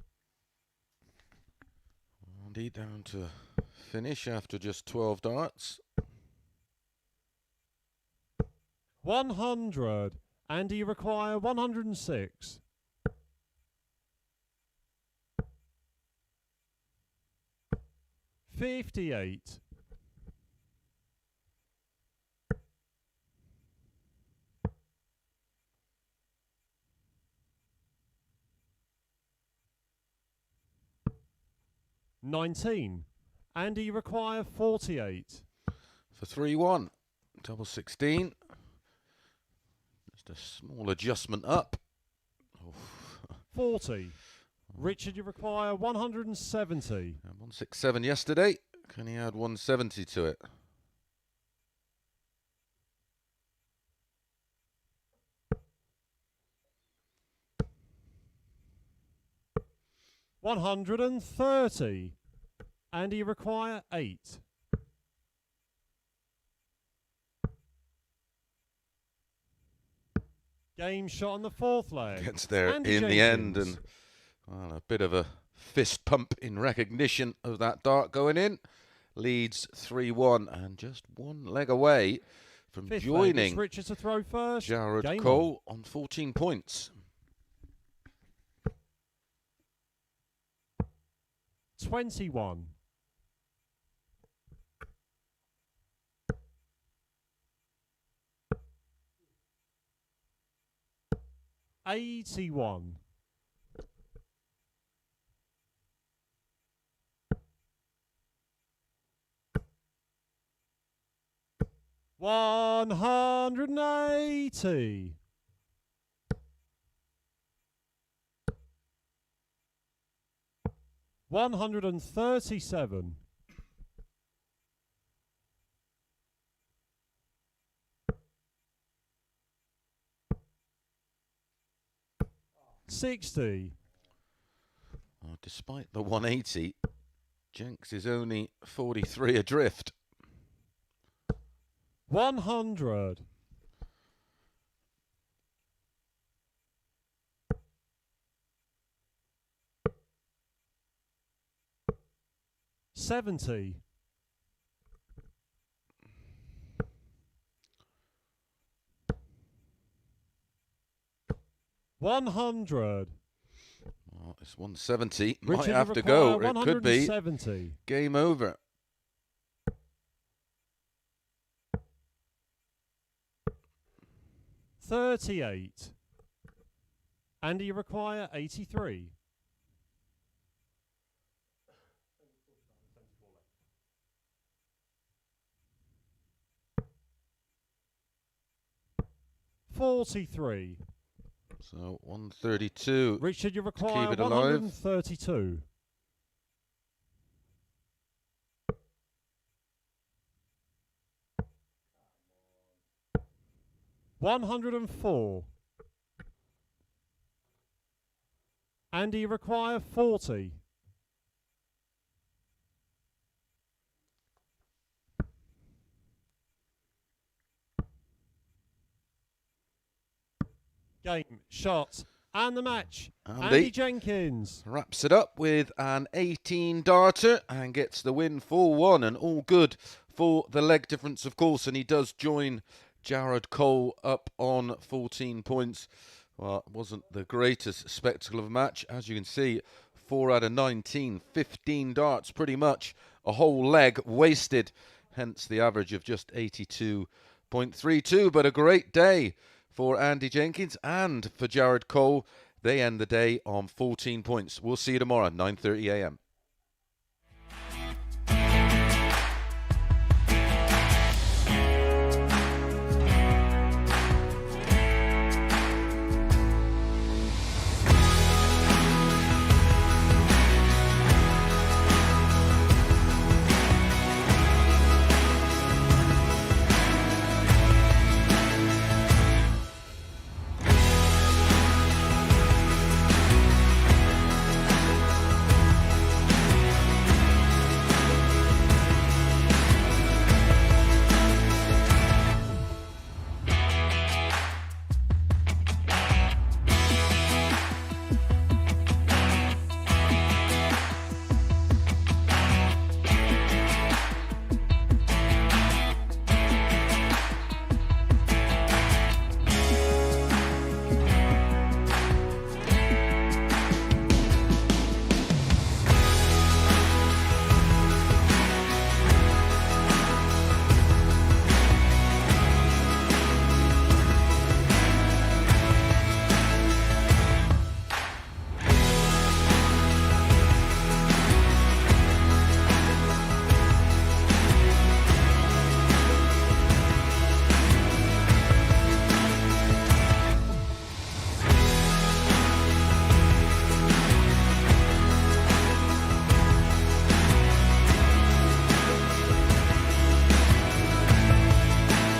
Andy down to finish after just 12 darts. 100. Andy, you require 106. 58. 19. Andy, you require 48. For 3-1. Double 16. Just a small adjustment up. 40. Richard, you require 170. 167 yesterday. Can he add 170 to it? $130. Andy, you require 8. Game shot on the fourth leg. Gets there Andy in the end, Jenkins. and well, a bit of a fist pump in recognition of that dart going in. Leads 3-1 and just one leg away from Fifth joining leg, it's Richard to throw first. Jared Game Cole on 14 points. 21. 81. 180. 137. 60. Despite the 180, Jenks is only 43 adrift. 100. 70. 100. Well, it's 170. Richard, Might you have to require go. It could be 170. game over. 38. And you require 83. $43. So 132. Richard, you require keep it alive. 132. $104. And you require 40. Game, shot, and the match. Andy Jenkins wraps it up with an 18 darter and gets the win 4-1, and all good for the leg difference, of course, and he does join Jared Cole up on 14 points. Well, it wasn't the greatest spectacle of a match. As you can see, 4 out of 19, 15 darts, pretty much a whole leg wasted, hence the average of just 82.32. But a great day for Andy Jenkins and for Jared Cole. They end the day on 14 points. We'll see you tomorrow, 9:30 a.m.